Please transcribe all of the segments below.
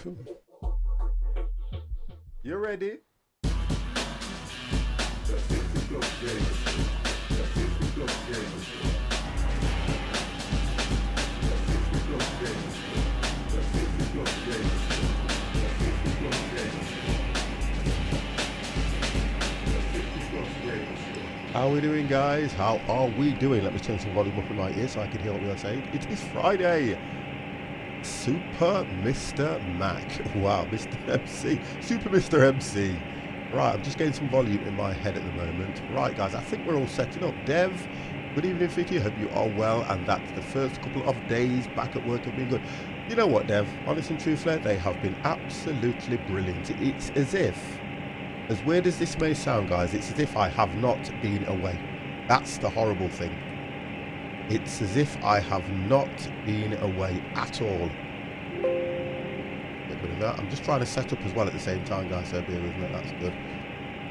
You ready? How are we doing, guys? How are we doing? Let me turn some volume up in my ear so I can hear what we are saying. It is Friday. Super Mr. Mac. Wow, Mr. MC. Super Mr. MC. Right, I'm just getting some volume in my head at the moment. Right, guys, I think we're all setting up. Dev, good evening, Vicky. Hope you are well. And that the first couple of days back at work have been good. You know what, Dev? Honest and truthfully, they have been absolutely brilliant. It's as if, as weird as this may sound, guys, it's as if I have not been away. That's the horrible thing. It's as if I have not been away at all. Get rid of that. I'm just trying to set up as well at the same time, guys, so bear with me. That's good.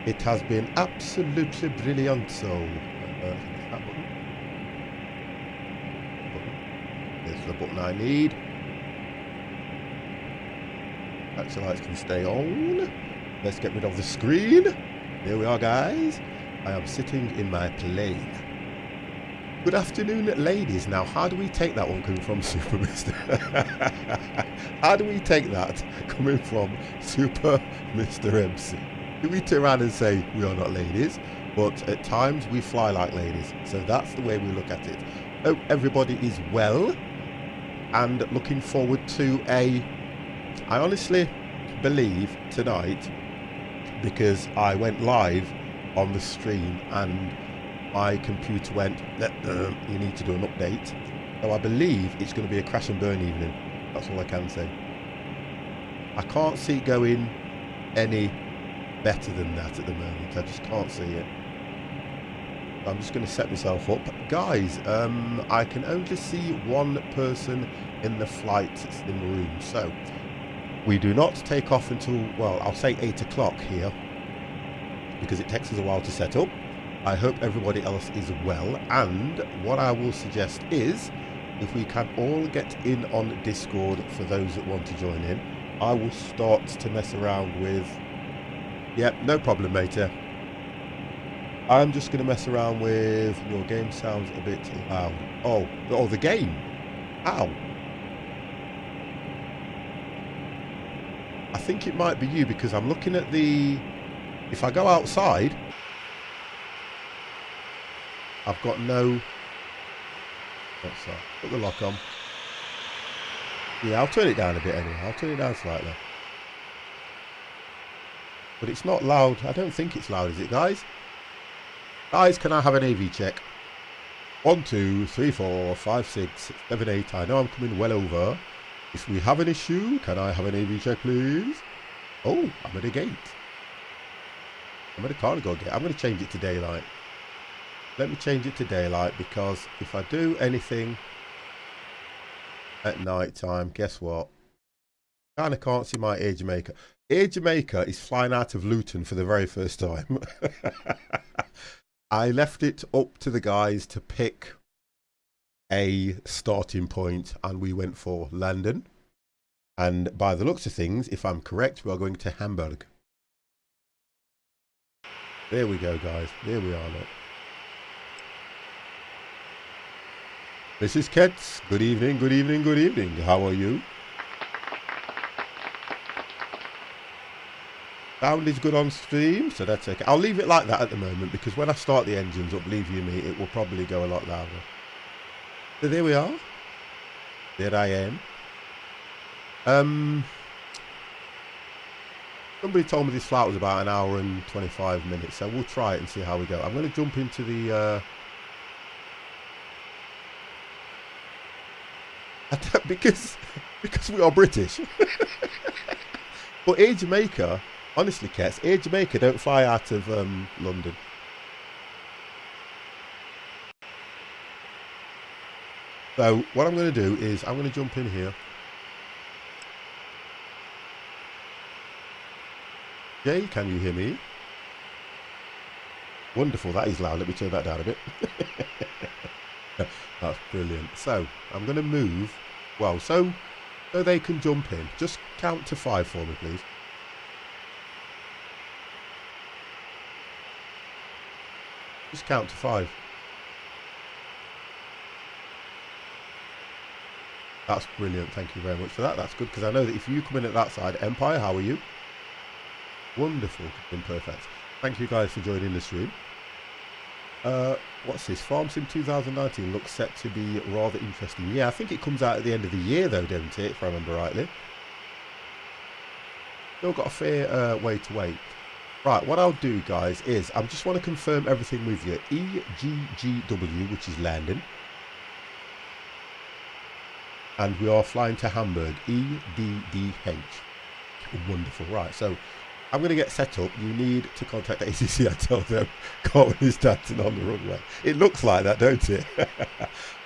It has been absolutely brilliant. So, that button. There's the button I need. Actual lights can stay on. Let's get rid of the screen. There we are, guys. I am sitting in my plane. Good afternoon, ladies. Now, how do we take that one coming from Super Mr. How do we take that coming from Super Mr. MC? Do we turn around and say we are not ladies? But at times we fly like ladies. So that's the way we look at it. Hope everybody is well and looking forward to I honestly believe tonight, because I went live on the stream and my computer went, you need to do an update. So I believe it's going to be a crash and burn evening. That's all I can say. I can't see it going any better than that at the moment. I just can't see it. I'm just going to set myself up. Guys, I can only see one person in the flight in the room. So we do not take off until, well, I'll say 8 o'clock here, because it takes us a while to set up. I hope everybody else is well, and what I will suggest is, if we can all get in on Discord for those that want to join in, I will start to mess around with, yep, no problem, matey. I'm just going to mess around with, your game sounds a bit loud. Oh, the game. Ow. I think it might be you, because I'm looking at the, if I go outside, I've got no, what's that? Put the lock on. Yeah, I'll turn it down a bit anyway. I'll turn it down slightly. But it's not loud. I don't think it's loud, is it, guys? Guys, can I have an AV check? 1, 2, 3, 4, 5, 6, 7, 8. I know I'm coming well over. If we have an issue, can I have an AV check, please? Oh, I'm at a gate. I'm at a cargo gate. I'm going to change it to daylight. Let me change it to daylight, because if I do anything at night time, guess what? Kind of can't see my Air Jamaica. Air Jamaica is flying out of Luton for the very first time. I left it up to the guys to pick a starting point, and we went for London. And by the looks of things, if I'm correct, we are going to Hamburg. There we go, guys. There we are, look. Mrs. Ketz, good evening, good evening, good evening. How are you? Sound is good on stream, so that's okay. I'll leave it like that at the moment, because when I start the engines up, believe you me, it will probably go a lot louder. So there we are. There I am. Somebody told me this flight was about 1 hour and 25 minutes, so we'll try it and see how we go. I'm going to jump into the... because we are British. But Air Jamaica, honestly, Kets, Air Jamaica don't fly out of London. So what I'm going to do is I'm going to jump in here. Jay, can you hear me? Wonderful, that is loud. Let me turn that down a bit. That's brilliant. So I'm going to move. Well, so so they can jump in. Just count to 5 for me, please. Just count to 5. That's brilliant. Thank you very much for that. That's good, because I know that if you come in at that side, Empire, how are you? Wonderful. Been perfect. Thank you guys for joining the stream. What's this? Farm Sim 2019 looks set to be rather interesting. Yeah, I think it comes out at the end of the year though, don't it? If I remember rightly. Still got a fair way to wait. Right, what I'll do, guys, is I just want to confirm everything with you. EGGW, which is landing. And we are flying to Hamburg. EDDH. Wonderful. Right, so I'm going to get set up. You need to contact ACC. I tell them Carlton is dancing on the runway. It looks like that, don't it?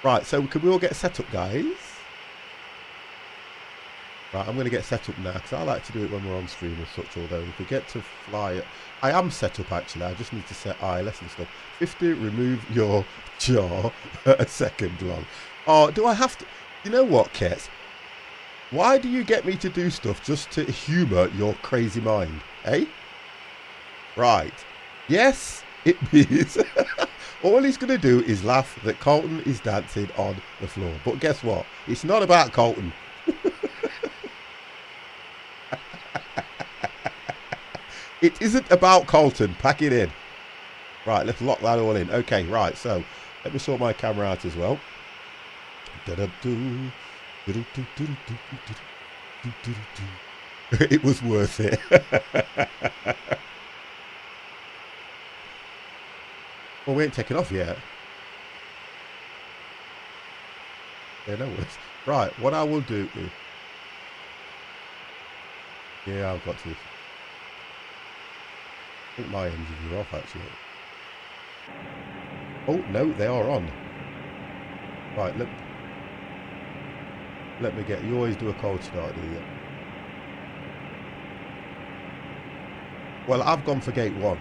Right, so can we all get set up, guys? Right, I'm going to get set up now, because I like to do it when we're on stream or such, although if we get to fly... I am set up, actually. I just need to set ILS and stuff. 50, remove your jaw a second long. Oh, do I have to... You know what, Kets? Why do you get me to do stuff just to humour your crazy mind, eh? Right. Yes, it means all he's going to do is laugh that Carlton is dancing on the floor. But guess what? It's not about Carlton. It isn't about Carlton. Pack it in. Right, let's lock that all in. Okay, right, so let me sort my camera out as well. It was worth it. Well, we ain't taken off yet. Yeah, no worries. Right, what I will do is... Yeah, I've got to... I think my engines are off, actually. Oh, no, they are on. Right, let me get... You always do a cold start, do you? Well, I've gone for gate 1.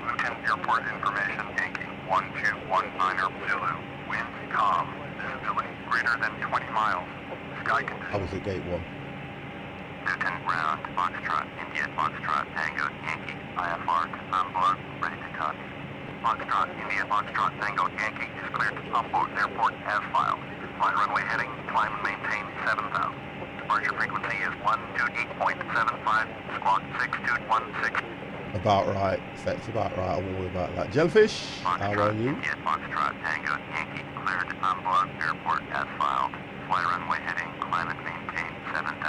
Lieutenant Airport information, Yankee 1219er Zulu. Winds calm. Visibility greater than 20 miles. Sky conditions. I was at gate 1. Lieutenant Ground, Foxtrot, India, Foxtrot, Tango, Yankee, IFR, on board, ready to copy. Foxtrot, India, Foxtrot, Tango, Yankee is cleared to Hamburg Airport as filed. Fly runway heading, climb and maintain 7,000. Departure frequency is 128.75, squawk 6216. About right. That's about right. I won't worry about that. Jellyfish, Foxtrot, how are you? India, Foxtrot, Tango, Yankee, cleared to Hamburg Airport as filed. Fly runway heading, climb and maintain 7,000.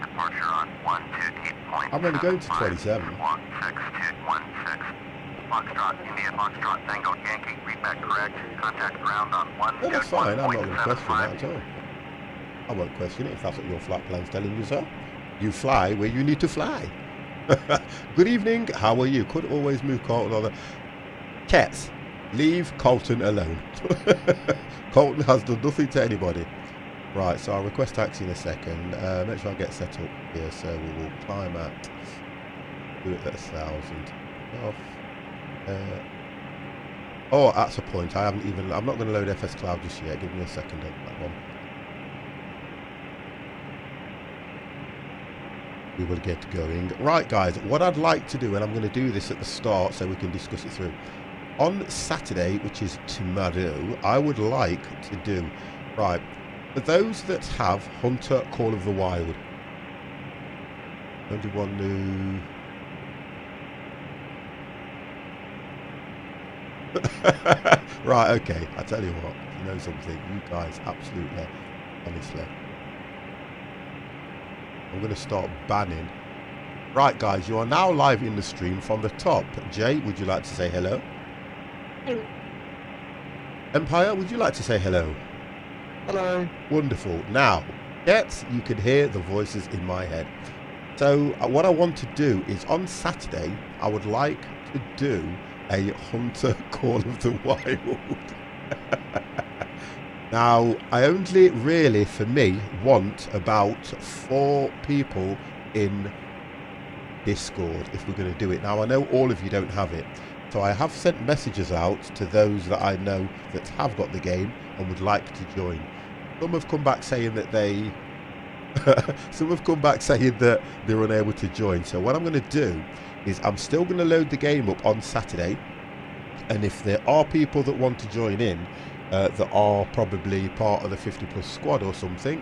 Departure on 128.75. I'm only going to 27. Squawk 6216. Foxtrot, India, Foxtrot, Tango, Yankee, read back correct. Contact ground on 1. Yeah, that's fine. I'm not going to question that at all. I won't question it if that's what your flight plan's telling you, sir. You fly where you need to fly. Good evening. How are you? Could always move Carlton on the... Cats, leave Carlton alone. Carlton has done nothing to anybody. Right, so I'll request taxi in a second. Make sure I get set up here. So we will climb at... Do it at 1,000. Off. Oh, that's a point. I'm not going to load FS Cloud just yet. Give me a second on that one. We will get going. Right, guys, what I'd like to do, and I'm going to do this at the start so we can discuss it through. On Saturday, which is tomorrow, I would like to do... Right, for those that have Hunter Call of the Wild, don't you want to... Right, okay, I tell you what, you know something, you guys, absolutely, honestly, I'm going to start banning. Right, guys, you are now live in the stream from the top. Jay, would you like to say hello? Hello. Empire, would you like to say hello? Hello. Wonderful. Now, yes, you can hear the voices in my head. So what I want to do is on Saturday, I would like to do a Hunter Call of the Wild. Now, I only really, for me, want about 4 people in Discord if we're going to do it. Now, I know all of you don't have it. So I have sent messages out to those that I know that have got the game and would like to join. Some have come back saying that they some have come back saying that they're unable to join. So what I'm going to do is I'm still going to load the game up on Saturday, and if there are people that want to join in that are probably part of the 50 plus squad or something,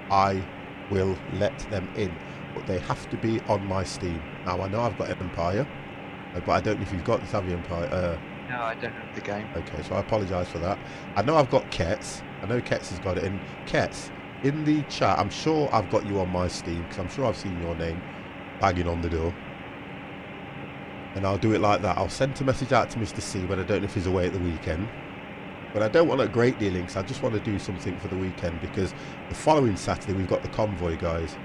I will let them in, but they have to be on my Steam. Now I know I've got Empire, but I don't know if you've got this, have you, Empire? No, I don't have the game. Okay, so I apologise for that. I know I've got Kets. I know Kets has got it. And Kets, in the chat, I'm sure I've got you on my Steam, because I'm sure I've seen your name banging on the door. And I'll do it like that. I'll send a message out to Mr. C, but I don't know if he's away at the weekend. But I don't want a great deal in, because I just want to do something for the weekend, because the following Saturday we've got the convoy, guys.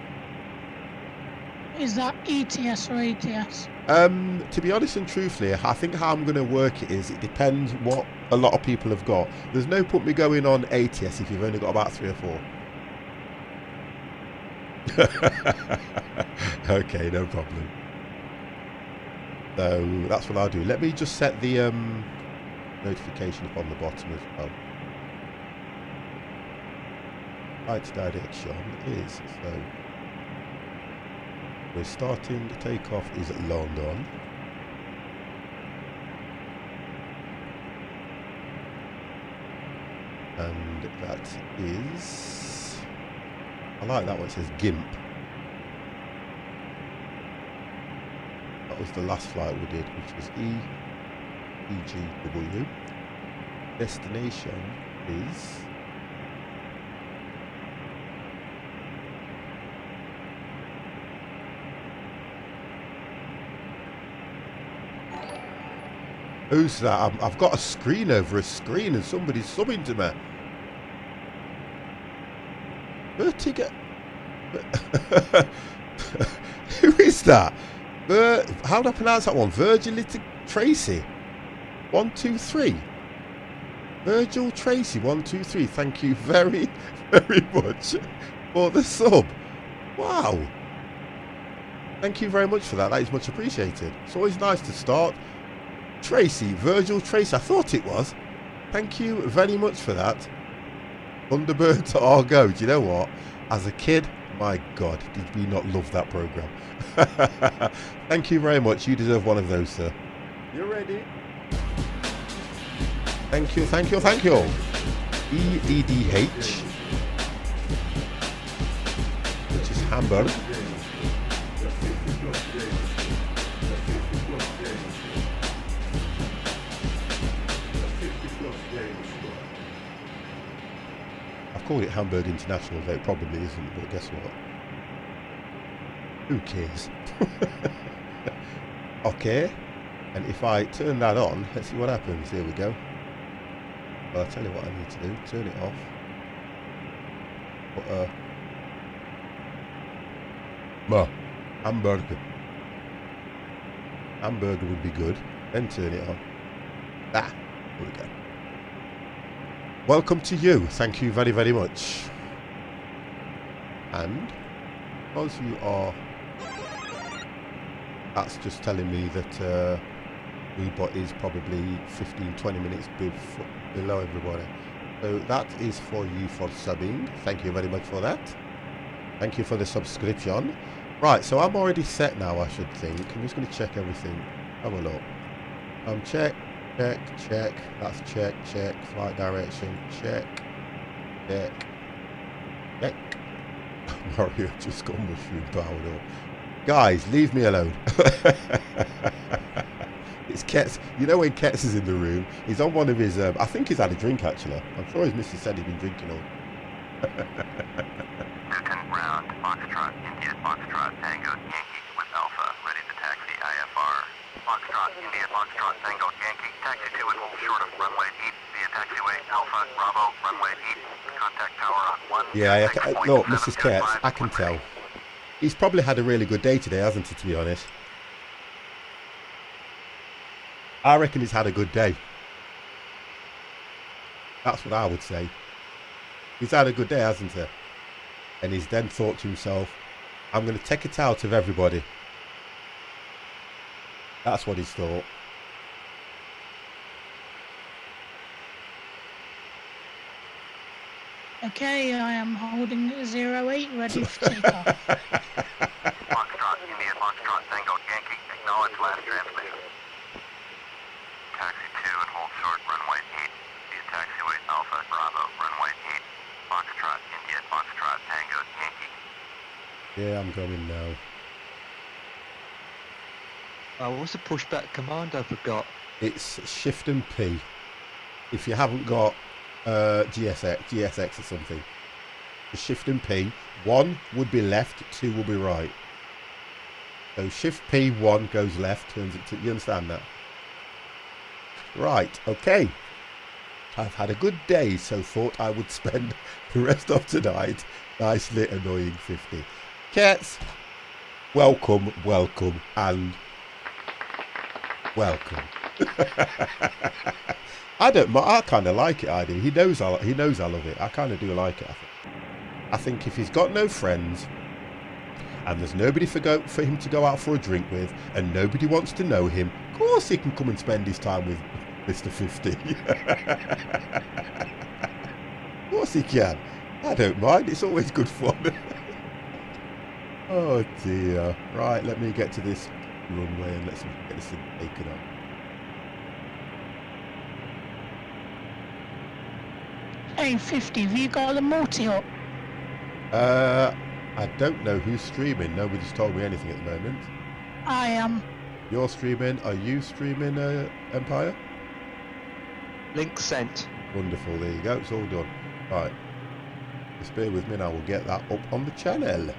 Is that ETS or ATS? To be honest and truthfully, I think how I'm going to work it is, it depends what a lot of people have got. There's no point me going on ATS if you've only got about 3 or 4. Okay, no problem. So that's what I'll do. Let me just set the notification up on the bottom as well. Right direction is, so we're starting, takeoff is at London. And that is, I like that one, it says GIMP. That was the last flight we did, which was EGW. Destination is who's that? I've got a screen over a screen and somebody's subbing to me. Vertigo. Who is that? How do I pronounce that one? Virgil Tracy. 1, 2, 3. Virgil Tracy 1, 2, 3. Thank you very, very much for the sub. Wow. Thank you very much for that. That is much appreciated. It's always nice to start. Tracy, Virgil Tracy. I thought it was. Thank you very much for that. Thunderbird to Argo. Do you know what? As a kid, my God, did we not love that program? Thank you very much. You deserve one of those, sir. You're ready. Thank you, thank you, thank you. EDDH, which is Hamburg. I've called it Hamburg International, though it probably isn't, but guess what? Who cares? Okay, and if I turn that on, let's see what happens. Here we go. Well, I'll tell you what I need to do. Turn it off. But, hamburger. Hamburger would be good. Then turn it on. Ah, here we go. Welcome to you. Thank you very, very much. And because you are, that's just telling me that Weebot is probably 15-20 minutes below everybody. So that is for you for subbing. Thank you very much for that. Thank you for the subscription. Right, so I'm already set now, I should think. I'm just going to check everything. Have a look. Check, check, check. That's check, check. Flight direction, check, check, check. Mario just got mushroom powered up. Guys, leave me alone. It's Kets. You know when Kets is in the room, he's on one of his, I think he's had a drink actually. I'm sure his missus said he's been drinking all. Newton ground, Foxtrot, India, Foxtrot, Tango, Yankee with Alpha, ready to taxi IFR. Foxtrot, India, Foxtrot, Tango, Yankee, taxi 2 and hold short of runway 8 via taxiway Alpha, Bravo, runway 8, contact tower on 1. Yeah, look, Mrs. Kets, I can tell. He's probably had a really good day today, hasn't he, to be honest? I reckon he's had a good day. That's what I would say. He's had a good day, hasn't he? And he's then thought to himself, I'm going to take it out of everybody. That's what he's thought. Okay, I am holding 08, ready for takeoff. Foxtrot, India, Foxtrot, Tango, Yankee, acknowledge last transmission. Taxi 2 and hold short, runway 8. Via taxiway Alpha, Bravo, runway 8. Foxtrot, India, Foxtrot, Tango, Yankee. Yeah, I'm going now. Oh, what's the pushback command? I forgot. It's Shift and P. If you haven't got GSX or something, the Shift and P. 1 would be left, 2 will be right. So Shift P, 1 goes left, turns it to. You understand that? Right. Okay. I've had a good day, so thought I would spend the rest of tonight nicely annoying 50. Cats, welcome, welcome, and welcome. I kind of like it. I do. He knows I love it. I kind of do like it. I think if he's got no friends and there's nobody for him to go out for a drink with, and nobody wants to know him, of course he can come and spend his time with Mr. 50. Of course he can. I don't mind. It's always good fun. Oh dear. Right, let me get to this runway and let's get this thing taken up. Hey, 50, have you got the multi up? I don't know who's streaming. Nobody's told me anything at the moment. I am. You're streaming. Are you streaming, Empire? Link sent. Wonderful. There you go. It's all done. Right. Just bear with me and I will get that up on the channel.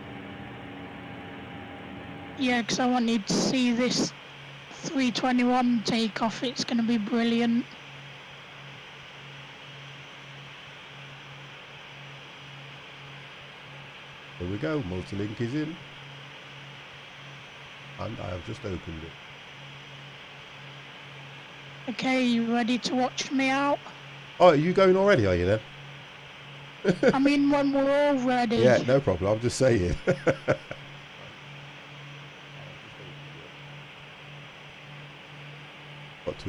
Yeah, because I wanted to see this 321 takeoff. It's going to be brilliant. There we go. Multi-link is in. And I have just opened it. Okay, you ready to watch me out? Oh, are you going already, are you then? I mean, when we're all ready. Yeah, no problem. I'm just saying.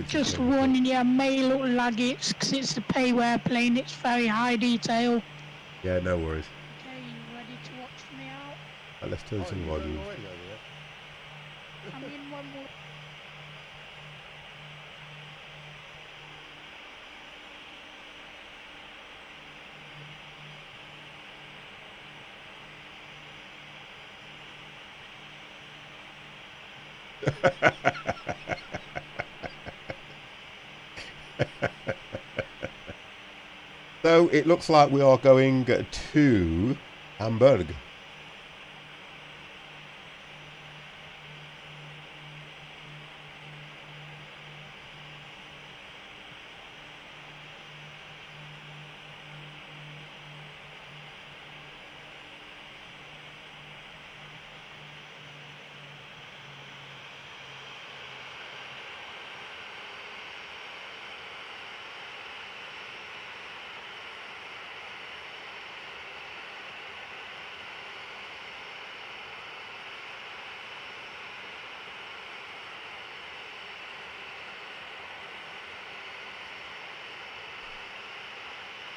Just warning you, I may look laggy. It's because it's a pay-ware plane. It's very high detail. Yeah, no worries. Okay, you ready to watch me out? Right, let's turn some volume. I mean, when we're... So it looks like we are going to Hamburg.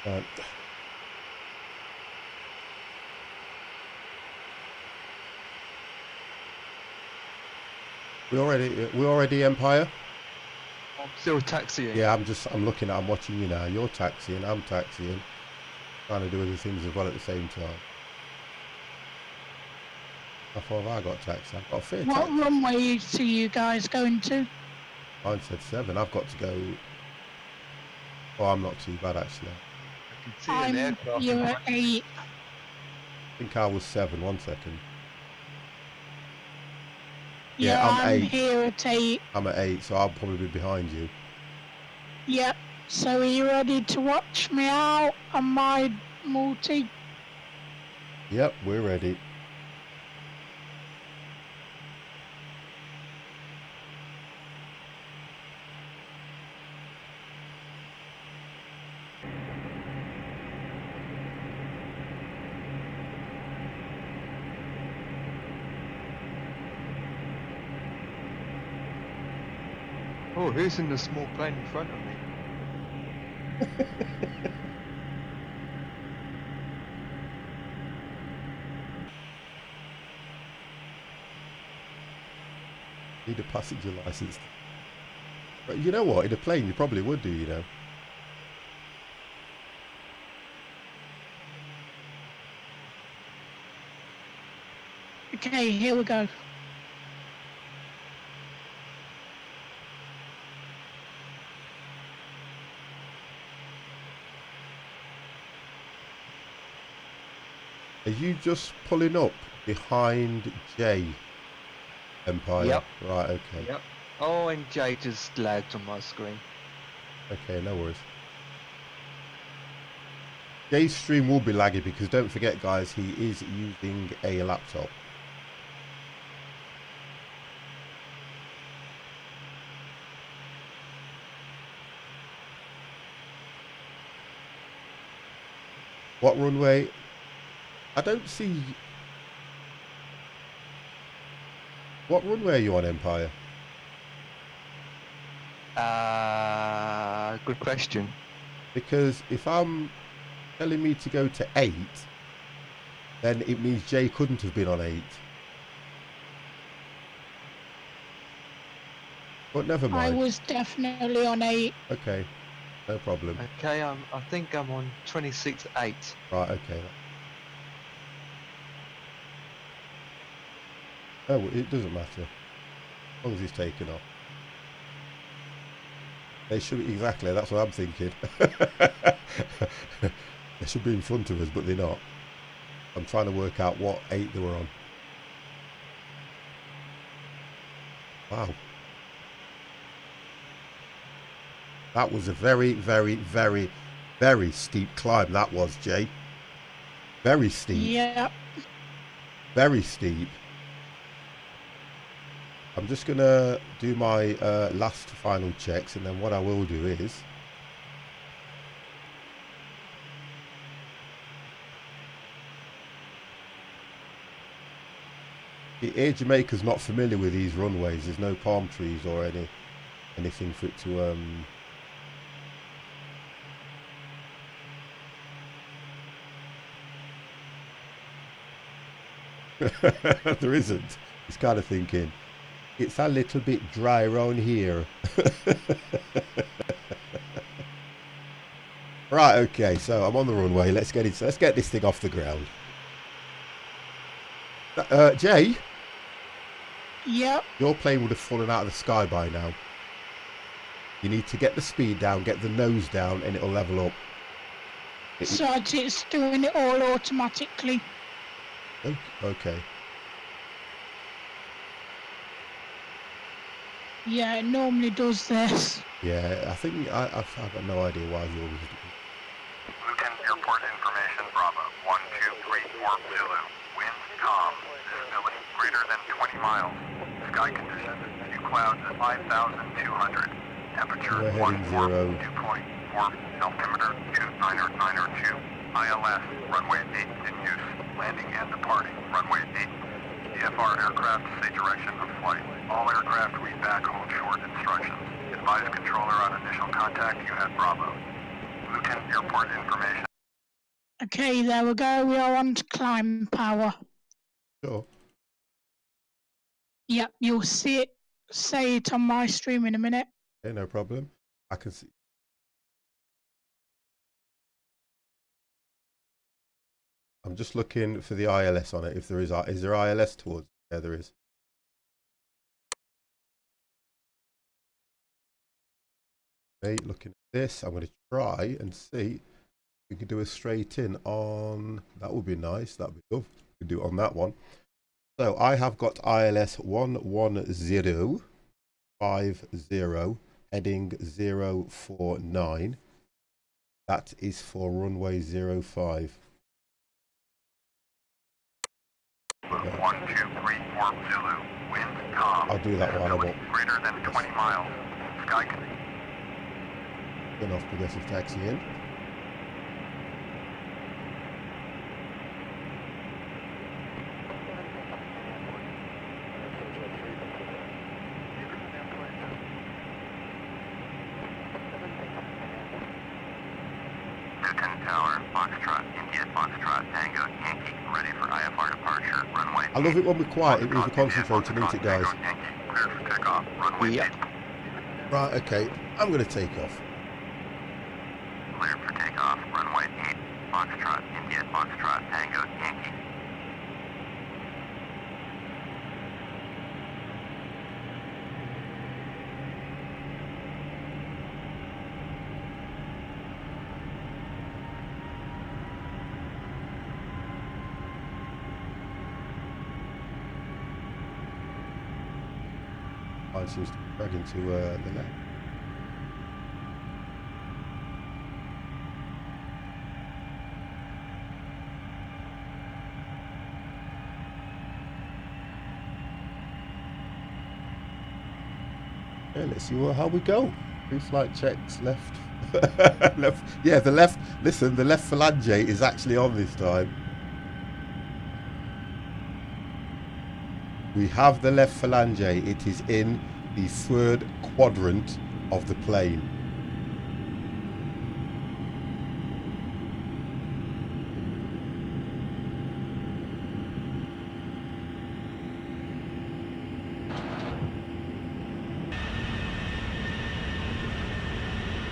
Right. We already Empire? I'm still taxiing. Yeah, I'm watching you now. You're taxiing, I'm taxiing. Trying to do other things as well at the same time. How far have I got taxi? I've got a fair What taxi. runway are you guys going to? Mine said 7. I've got to go. Oh, I'm not too bad actually. I can see an aircraft. You're at 8. I think I was 7. 1 second. Yeah, Yeah, I'm 8. here at 8. I'm at 8, so I'll probably be behind you. Yep. So are you ready to watch me out on my multi? Yep, we're ready. Oh, who's in the small plane in front of me? Need a passenger license. But you know what? In a plane, you probably would do, you know. Okay, here we go. Are you just pulling up behind J, Empire? Yep. Right, okay. Yep. Oh, and J just lagged on my screen. Okay, no worries. Jay's stream will be laggy because don't forget, guys, he is using a laptop. What runway? I don't see. What runway are you on, Empire? Good question. Because if I'm telling me to go to 8, then it means Jay couldn't have been on 8. But never I mind. was definitely on 8. Okay, no problem. Okay, I think I'm on 26.8. Right, okay. Oh, it doesn't matter. As long as he's taken off. They should be, exactly, that's what I'm thinking. They should be in front of us, but they're not. I'm trying to work out what 8 they were on. Wow. That was a very, very, very, very steep climb, that was, Jay. Very steep. Yeah. Very steep. I'm just going to do my last final checks, and then what I will do is... The Air Jamaica's not familiar with these runways. There's no palm trees or anything for it to... There isn't. He's kind of thinking... It's a little bit dry around here. Right, okay, so I'm on the runway. Let's get this thing off the ground. Jay? Yep. Your plane would have fallen out of the sky by now. You need to get the speed down, get the nose down, and it'll level up. So it's doing it all automatically. Okay. Yeah, it normally does this. Yeah, I think I've got no idea why yours is. Lieutenant Airport information, Bravo 1234 Zulu. Wind calm. Visibility greater than 20 miles. Sky conditions. Few clouds at 5,200. Temperature We're heading 0. 2.4. Altimeter 29902. ILS. Runway 8 in use. Landing and departing. Runway 8. VFR aircraft say direction of flight. All aircraft read back hold short instructions. Advise controller on initial contact. You have Bravo. Lieutenant Airport information. Okay, there we go. We are on to climb power. Sure. Yep, you'll see it. Say it on my stream in a minute. Okay, no problem. I can see. I'm just looking for the ILS on it. If there is there ILS towards? Yeah, there is. Okay, looking at this, I'm going to try and see if we can do a straight in on. That would be nice. That'd be good. We could do it on that one. So I have got ILS 11050 heading 049. That is for runway 05. 1234 Zulu. Wind calm. I'll do that while I'm Visibility up. greater than 20 miles. Sky conditions. Turn off progressive taxi in. Newton Tower, Foxtrot, India, Foxtrot, Tango, Yankee, ready for IFR departure, runway. I love it when we're quiet. It means we're Foxtrot, India, concentrating, ain't it, guys? Foxtrot, Tango, Yankee, clear for check off. Runway Yep. 8. Right, okay. I'm going to take off. Cleared for takeoff. Runway 8. Foxtrot, India, Foxtrot, Tango, Yankee. Mine seems to be dragging to the left. Yeah, let's see how we go. Pre-flight checks left. Left. Yeah, the left. Listen, the left phalange is actually on this time. We have the left phalange. It is in the third quadrant of the plane.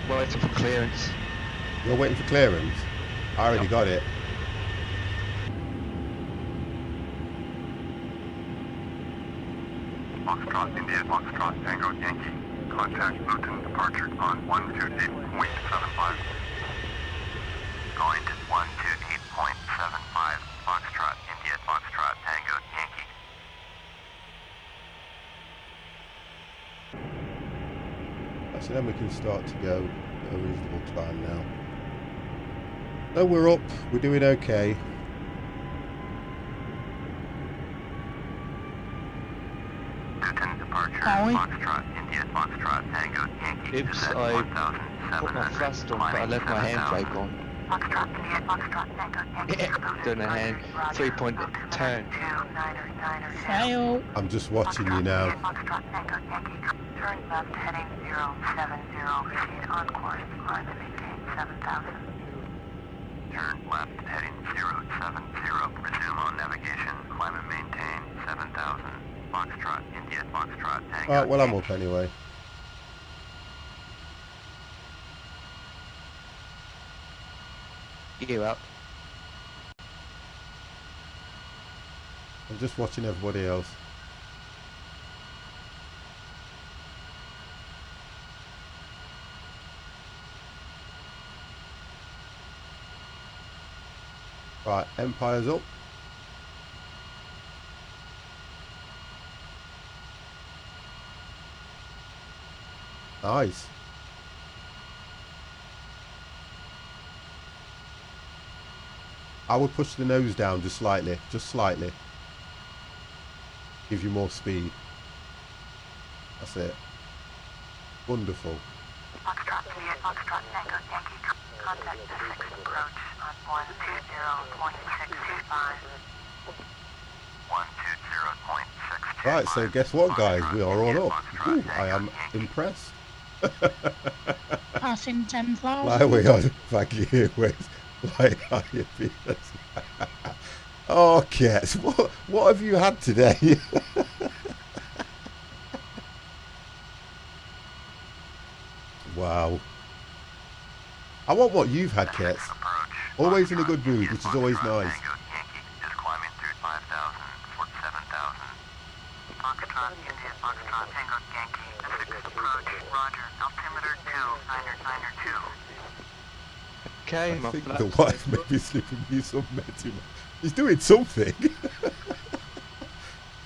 Waiting for clearance. You're waiting for clearance? I already got it. Foxtrot, India, Foxtrot, Tango, Yankee. Contact Luton departure on 128.75. Going to 128.75. Foxtrot, India, Foxtrot, Tango, Yankee. So then we can start to go at a reasonable climb now. No, we're up. We're doing okay. Luton departure. Are we? Foxtrot, India, Foxtrot, Tango, Yankee. Oops, Is at I 1,700. put my thrust on, but I left my handbrake on. Foxtrot, India, Foxtrot, Tango, Yankee. Yeah, doing a hand 3-point turn. Fail. I'm just watching you now. Foxtrot, Tango, Yankee. Turn left heading 070. Proceed on course. Climb and maintain 7,000. Turn left heading 070. Resume on navigation. Climb and maintain 7,000. Foxtrot, India, Foxtrot, Tango. Alright, well I'm up anyway. Gear up. I'm just watching everybody else. Right, Empire's up. Nice. I would push the nose down just slightly, Give you more speed. That's it. Wonderful. Foxtrot, India, Foxtrot, Tango, Yankee. Contact the 6th approach on 120.625. 120.625. Right, so guess what, guys? We are all up. Ooh, I am impressed. Passing 10,000. Fly away on back airways. Fly higher Venus. Oh, Kets, what have you had today? Wow. I want what you've had, Kets. Always in a good mood, which is always nice. Just climbing through 5,000 for 7,000. Foxtrot, India, Foxtrot, Tango, Yankee. The 6th approach. Roger. Altimeter 2. Okay, I my think flaps. the wife may be slipping me some medicine. He's doing something.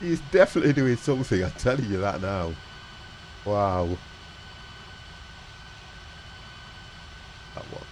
He's definitely doing something, I'm telling you that now. Wow. That one.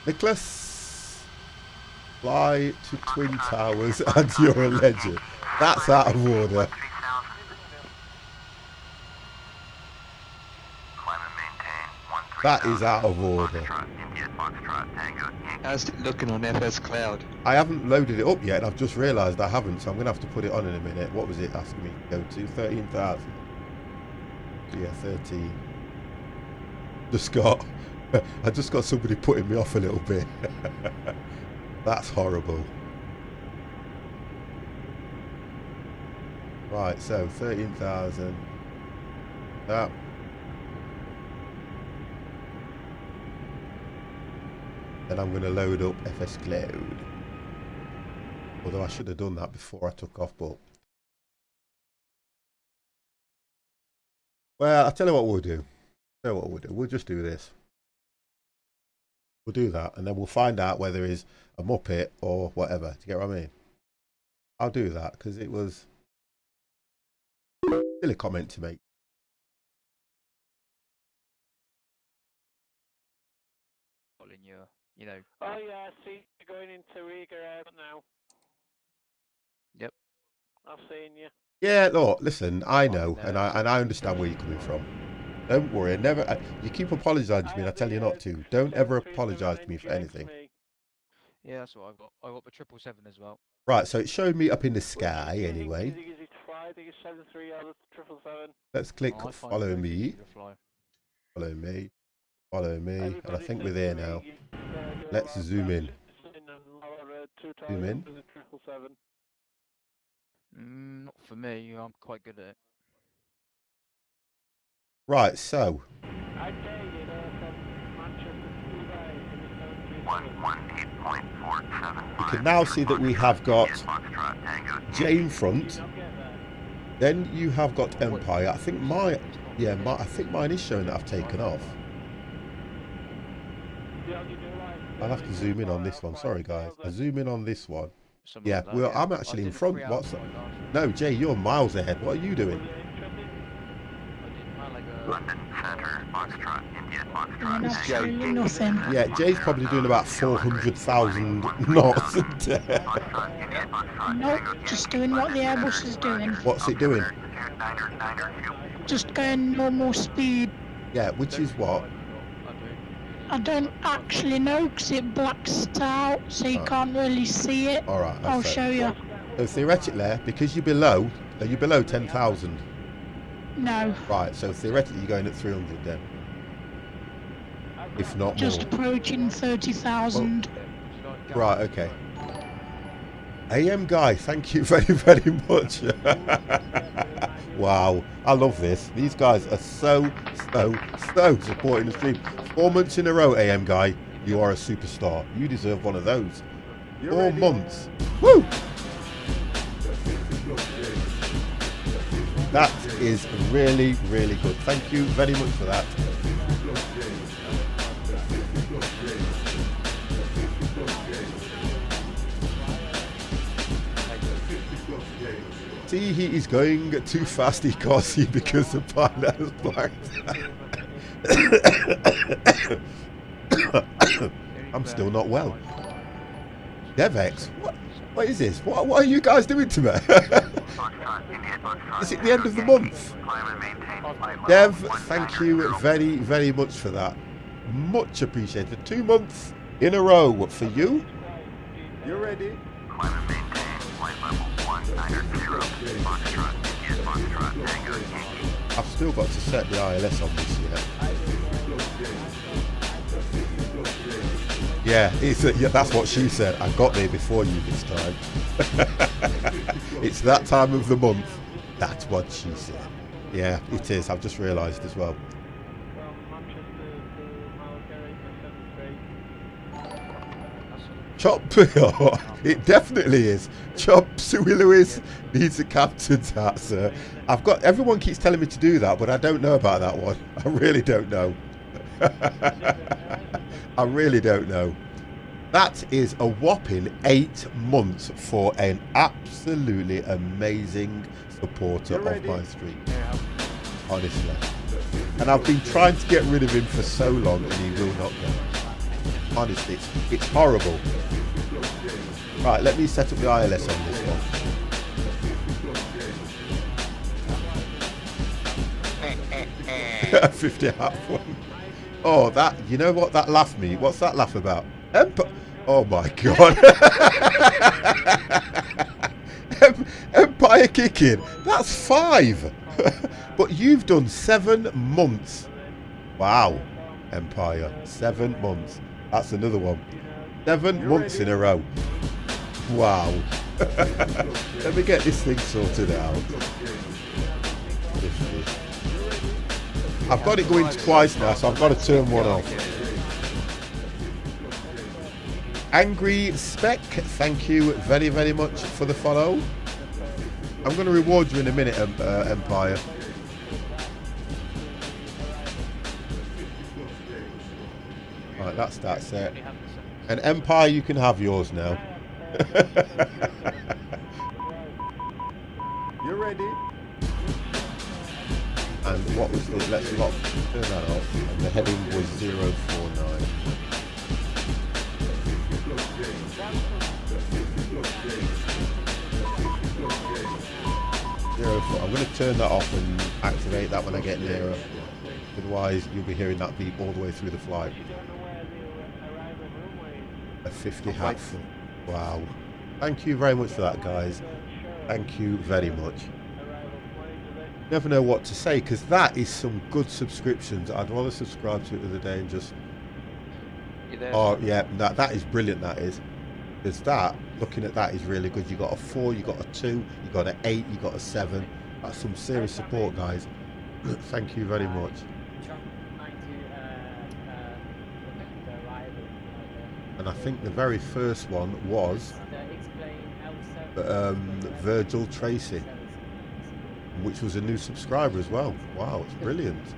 Nicholas, fly to Twin Towers and you're a legend. That's out of order. Climb and maintain That is out of order. Foxtrot, India, Foxtrot, Tango, Yankee. How's it looking on FS Cloud? I haven't loaded it up yet, and I've just realised I haven't, so I'm going to have to put it on in a minute. What was it asking me to go to? 13,000. Yeah, 13. I just got somebody putting me off a little bit. That's horrible. Right, so 13,000. That. Then I'm going to load up FS Cloud. Although I should have done that before I took off, but... Well, I'll tell you what we'll do. We'll just do this. We'll do that, and then we'll find out whether it's a Muppet or whatever. Do you get what I mean? I'll do that, because it was a silly comment to make. You know. Oh yeah, I see you're going into Riga Airport now. Yep. I've seen you. Yeah, look, listen, I know, and I understand where you're coming from. Don't worry, never. You keep apologising to me, and I tell you not to. Don't ever apologise to me for anything. Yeah, that's what I've got. I got the 777 as well. Right, so it showed me up in the sky anyway. Let's click follow me. Follow me. Follow me. And I think we're there now. Let's zoom in. Zoom in. Not for me. I'm quite good at it. Right, so. 118.47. You can now see that we have got J in front. Then you have got Empire. I think I think mine is showing that I've taken off. I'll have to zoom in on this one. Sorry, guys. I zoom in on this one. Yeah, well, I'm actually in front. What's that? No, Jay, you're miles ahead. What are you doing? London Center, Foxtrot, India, Foxtrot, Absolutely nothing. Yeah, Jay's probably doing about 400,000 knots. Nope, just doing what the Airbus is doing. What's it doing? Just going normal speed. Yeah, which is what? I don't actually know because it blacks out, so you can't really see it. All right, I'll show you. So theoretically, because you're below 10,000? No. Right, so theoretically you're going at 300 then. If not Just more. approaching 30,000. Right, okay. AM Guy, thank you very, very much. Wow, I love this. These guys are so supporting the stream. 4 months in a row, AM Guy, you are a superstar. You deserve one of those. 4 months. Woo! That is really, really good. Thank you very much for that. See, he is going too fast, he can't see because the pilot has blacked. I'm still not well. DevX, what is this? What are you guys doing to me? Is it the end of the month? Dev, thank you very, very much for that. Much appreciated. 2 months in a row for you. You're ready. I've still got to set the ILS on this yet. Yeah, that's what she said. I got there before you this time. It's that time of the month. That's what she said. Yeah, it is. I've just realised as well. Chop, it definitely is. Chop Suey Lewis needs a captain's hat, sir. Everyone keeps telling me to do that, but I don't know about that one. I really don't know. I really don't know. That is a whopping 8 months for an absolutely amazing supporter of my stream. Honestly. And I've been trying to get rid of him for so long and he will not go. Honestly, it's horrible. Right, let me set up the ILS on this one. $50 half one. Oh, that, you know what that laugh me? What's that laugh about? Oh my God. Empire kicking. That's 5. But you've done 7 months. Wow. Empire. 7 months. That's another one. 7 months in a row. Wow. Let me get this thing sorted out. 50. I've got it going twice now, so I've got to turn one off. Angry Spec, thank you very, very much for the follow. I'm going to reward you in a minute, Empire. Right, that's that set. And Empire, you can have yours now. You ready? And what was the, let's lock, turn that off. And the heading was 049. I'm going to turn that off and activate that when I get nearer. Otherwise, you'll be hearing that beep all the way through the flight. A 50 hat. Wow. Thank you very much for that, guys. Thank you very much. Never know what to say, because that is some good subscriptions. I'd rather subscribe to it the other day and just... Oh, yeah, that is brilliant, that is. Because that, looking at that, is really good. You got a 4, you got a 2, you got an 8, you got a 7. That's some serious support, guys. Thank you very much. And I think the very first one was Virgil Tracy, which was a new subscriber as well. Wow, it's brilliant.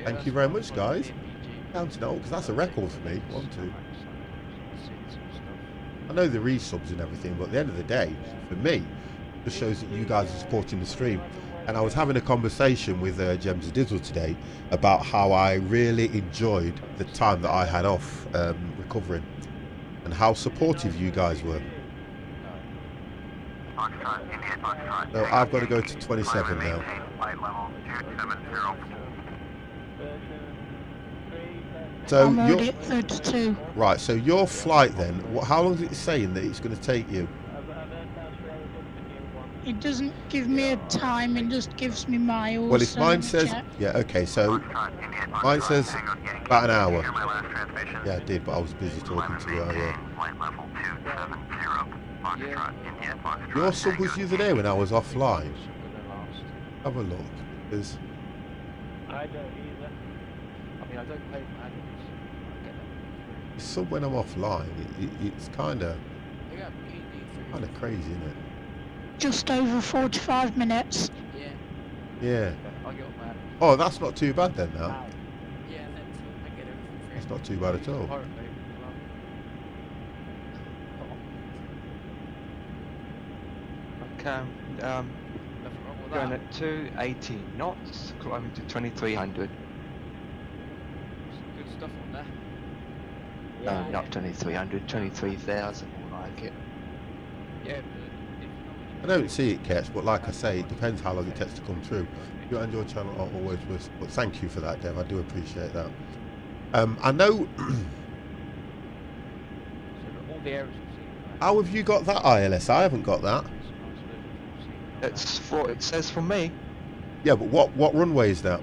Thank you very much, guys. Counting out, because that's a record for me. 1, 2. I know the resubs and everything, but at the end of the day, for me, it just shows that you guys are supporting the stream. And I was having a conversation with Gems Dizzle today about how I really enjoyed the time that I had off recovering and how supportive you guys were. So I've got to go to 27 now. So I'm already at 32. Right, so your flight then, how long is it saying that it's going to take you? It doesn't give me a time, it just gives me miles. Well, if mine says, yeah, okay, so mine says about an hour. Yeah, I did, but I was busy talking to you earlier. Your sub was the other day when I was offline. Have a look, because I don't either. I mean, I don't pay for adults. the sub when I'm offline, it's kind of crazy, isn't it? Just over 45 minutes. Yeah. Yeah. I get on my adults. Oh, that's not too bad then now. Yeah, and then I get everything free. That's not too bad at all. Pirate Bay, Okay, nothing wrong with going that. at 280 knots, climbing to 2300. Some good stuff on there. No, not 2300, 23,000, more like it. Yeah, I don't see it, Ketch, but like I say, it depends how long it takes to come through. You and your channel are always with, but thank you for that, Dev. I do appreciate that. I know. so all the areas you've seen. How have you got that ILS? I haven't got that. It's for, it says for me. Yeah, but what runway is that?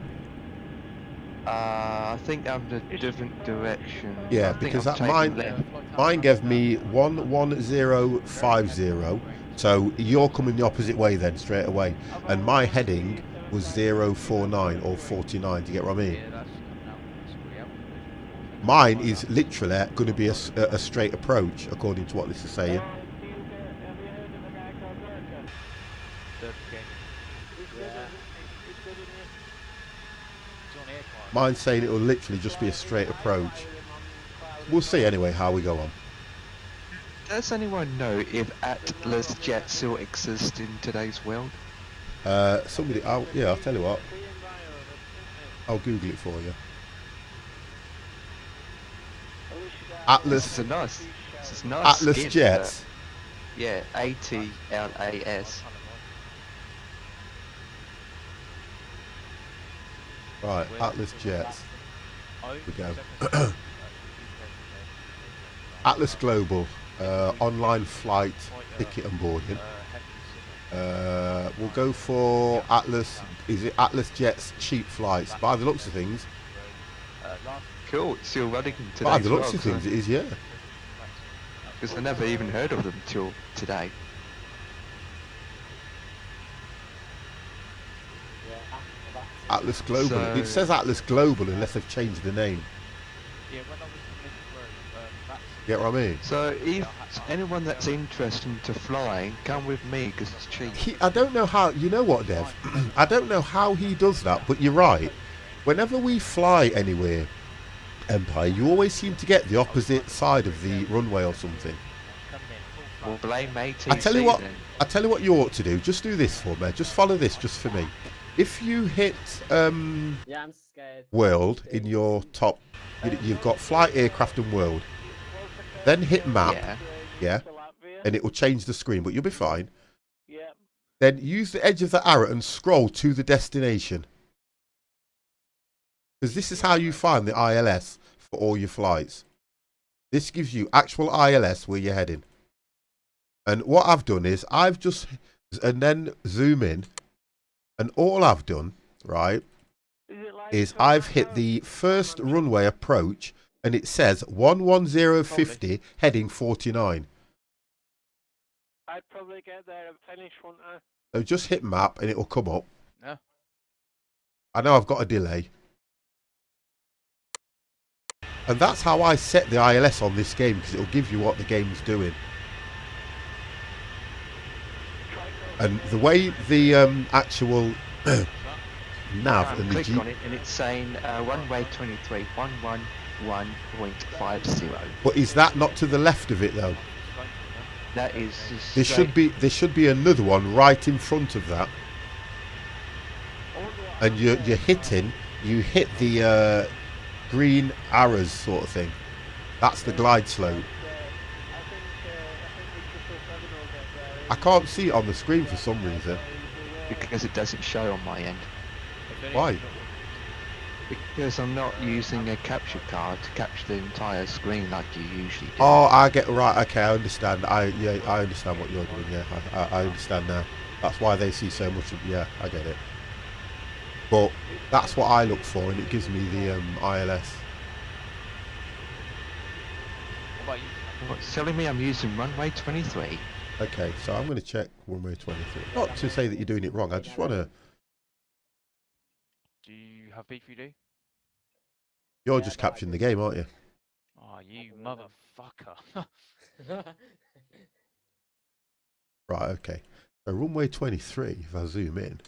I think I'm the different direction. Yeah, I think because I'm that taking mine left. mine gave me 11050. So you're coming the opposite way then, straight away. And my heading was 049 or 49. Do you get what I mean? Yeah, that's coming out. That's pretty out. Mine is literally going to be a straight approach, according to what this is saying. Have you heard of a guy called Burka? He's good, Yeah. he's good in it. It's on aircraft. Mine's saying it will literally just be a straight approach. We'll see anyway how we go on. Does anyone know if Atlas jets still exist in today's world? Somebody, yeah, I'll tell you what. I'll Google it for you. This is Atlas, a nice Atlas skin, Jets. Yeah, ATLAS. Right, Atlas Jets. We go. Atlas Global, online flight, ticket and boarding. We'll go for Atlas. Is it Atlas Jets cheap flights? By the looks of things. Cool, it's still running today. By the as looks well, of things, it is, yeah. because I never even heard of them till today. Atlas Global. So- It says Atlas Global unless they've changed the name. Yeah, when I was coming through, that's Get what I mean? So if anyone that's interested to flying, come with me because it's cheap. I don't know how. You know what, Dev? I don't know how he does that, but you're right. Whenever we fly anywhere, Empire, you always seem to get the opposite side of the runway or something. We'll blame ATC I tell you what. then. I tell you what you ought to do. Just do this for me. Just follow this, just for me. If you hit Yeah, I'm scared. world in your top, you've got flight, aircraft, and world. Then hit map, Yeah. yeah, and it will change the screen, but you'll be fine. Yeah. Then use the edge of the arrow and scroll to the destination. Because this is how you find the ILS for all your flights. This gives you actual ILS where you're heading. And what I've done is I've just, and then zoom in, and all I've done, right, is I've hit the first runway approach, and it says 11050 heading 49. I'd probably get there and finish, wouldn't I? So just hit map and it'll come up. Yeah. I know I've got a delay. And that's how I set the ILS on this game, because it'll give you what the game's doing. And the way the actual nav and the Click G... on it and it's saying runway 23, 111.50. But is that not to the left of it though? That is just There should be another one right in front of that. And you hit the green arrows sort of thing. That's the glide slope. I can't see it on the screen for some reason. because it doesn't show on my end. Why? Because I'm not using a capture card to capture the entire screen like you usually do. Oh, I get right. Okay, I understand. I understand what you're doing. Yeah, I understand now. That's why they see so much of. Yeah, I get it. But that's what I look for, and it gives me the ILS. What about you? What's telling me I'm using runway 23? Okay, so I'm going to check runway 23. Not to say that you're doing it wrong. I just want to. Do you have B3D? You're just capturing the game, aren't you? Oh, you motherfucker. Right. Okay. So runway 23. If I zoom in,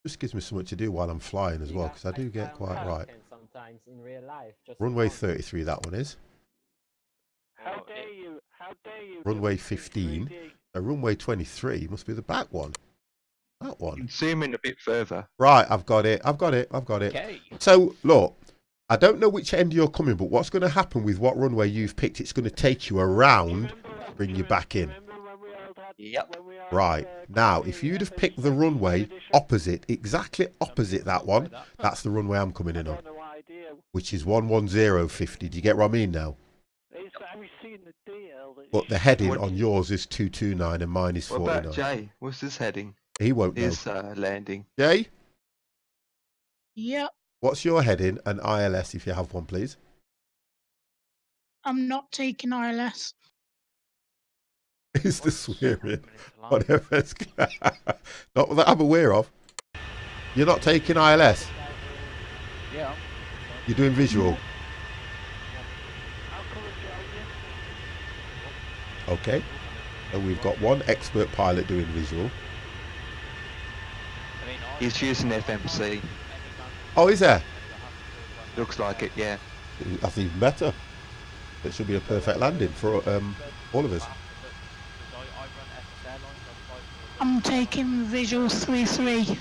just gives me something to do while I'm flying as well, because I do get quite right. Sometimes in real life. Just Runway 33. That one is. How dare you? How dare you? Runway do 15. 3D? So runway 23 must be the back one. That one. Zoom in a bit further. Right, I've got it. Okay. So, look, I don't know which end you're coming, but what's going to happen with what runway you've picked, it's going to take you around, bring you back in. Remember when we all had- Yep. when we all Right, had, now, coffee if you'd have and picked the finished runway edition? opposite, exactly opposite that one, that's the runway I'm coming I in on, don't know what idea. which is 11050. Do you get what I mean now? Have you seen the deal? that But the you- heading What- on yours is 229 and mine is What about 49. Jay? What's his heading? He won't know. His landing. Jay, Yep, what's your heading and ILS if you have one, please? I'm not taking ILS. Is the What's swearing coming into on land? FS? Not that I'm aware of. You're not taking ILS. Yeah. You're doing visual. How come it's on you? Okay. And we've got one expert pilot doing visual. I mean, He's using FMC. Oh, is there? Looks like it, yeah. That's even better. It should be a perfect landing for all of us. I'm taking visual 3-3.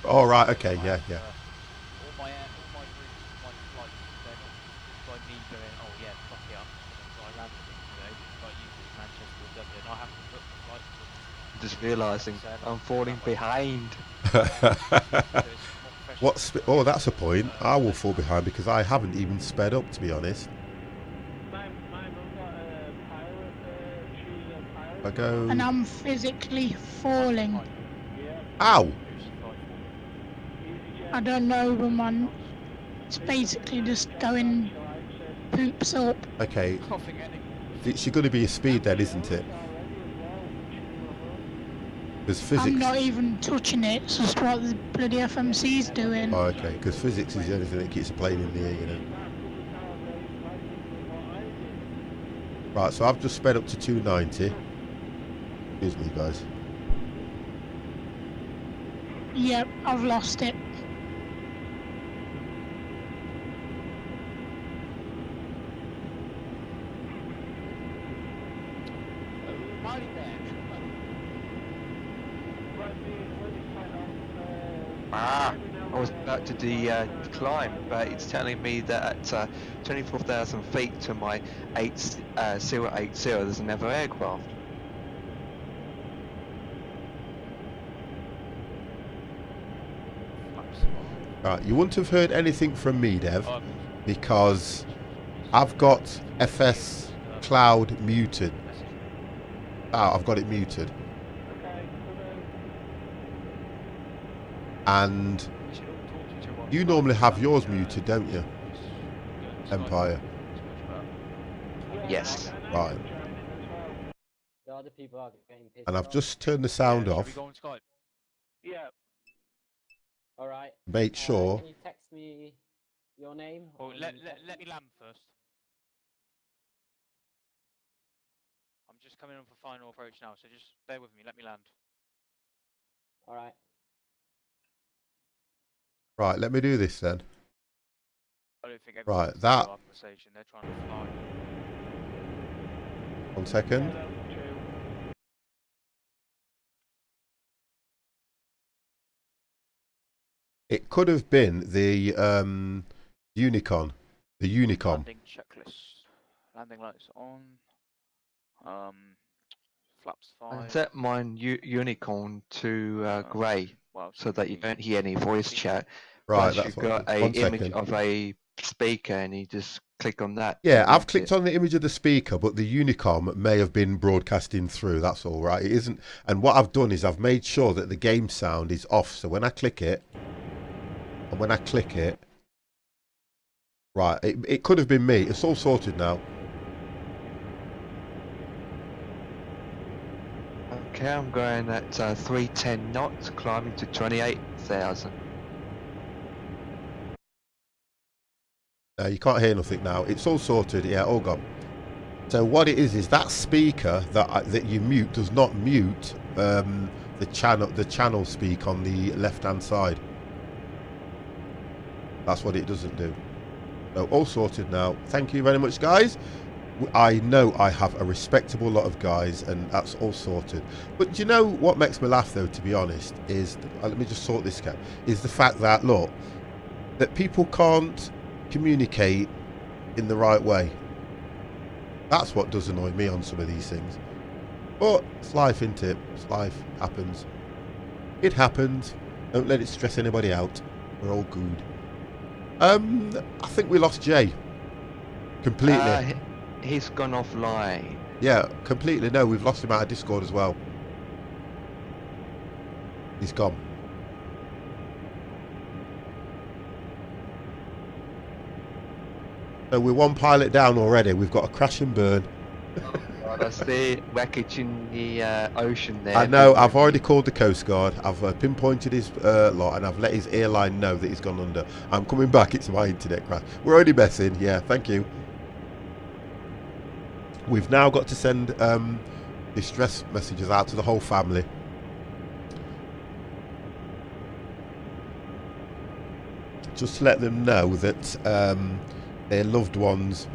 All right. Okay. Yeah. Yeah. All my routes, my flights, they're not just by me going, oh yeah, fuck it, I landed in today, like usually Manchester or Dublin, I have to book the flight to Just realising I'm falling behind. so it's not Oh, that's a point. I will fall behind because I haven't even sped up, to be honest. My mom got a pilot, she's a pilot. I go... And I'm physically falling. Yeah. Ow! I don't know, man. It's basically just going poops up. Okay. It's going to be a speed then, isn't it? Because physics... I'm not even touching it, it's just what the bloody FMC's doing. Oh, okay, because physics is the only thing that keeps a plane in the air, you know. Right, so I've just sped up to 290. Excuse me, guys. Yep, I've lost it. I was about to climb, but it's telling me that at 24,000 feet to my 8080 there's another aircraft. Right, you wouldn't have heard anything from me, Dev, because I've got FS Cloud muted. I've got it muted. And you normally have yours muted, don't you? Empire. Yes. Right. The other people are getting pissed And I've off. just turned the sound off. Yeah. Alright. Make sure. Can you text me your name? Well, or let you text me land first. I'm just coming on for final approach now, so just bear with me. Let me land. Alright. Right, let me do this then. I don't think Right, everyone's that... up the station. They're trying to fly. 1 second. It could have been the Unicon. The Unicom. Landing checklist. Landing lights on. Flaps I 5. set mine unicorn to grey Well, so that you don't hear any voice chat. Right, Plus that's you've what... got a 1 image second. of a speaker and you just click on that. Yeah, I've clicked on the image of the speaker, but the Unicom may have been broadcasting through. That's all right. It isn't. And what I've done is I've made sure that the game sound is off. So when I click it, and when I click it, right, it could have been me. It's all sorted now. Okay, I'm going at 310 knots, climbing to 28,000. You can't hear nothing now. It's all sorted. Yeah, all gone. So what it is that speaker that you mute does not mute the channel speak on the left hand side. That's what it doesn't do. So all sorted now. Thank you very much, guys. I know I have a respectable lot of guys, and that's all sorted. But do you know what makes me laugh, though, to be honest, is let me just sort this out. Is the fact that look, that people can't communicate in the right way. That's what does annoy me on some of these things. But it's life, isn't it? It's life. Happens. It happens. Don't let it stress anybody out. We're all good. I think we lost Jay. Completely. He's gone offline. Yeah, completely. No, we've lost him out of Discord as well. He's gone. So we're one pilot down already. We've got a crash and burn. That's the wreckage in the ocean there. I know. I've already called the Coast Guard. I've pinpointed his lot, and I've let his airline know that he's gone under. I'm coming back. It's my internet crash. We're only messing. Yeah, thank you. We've now got to send distress messages out to the whole family. Just to let them know that their loved ones...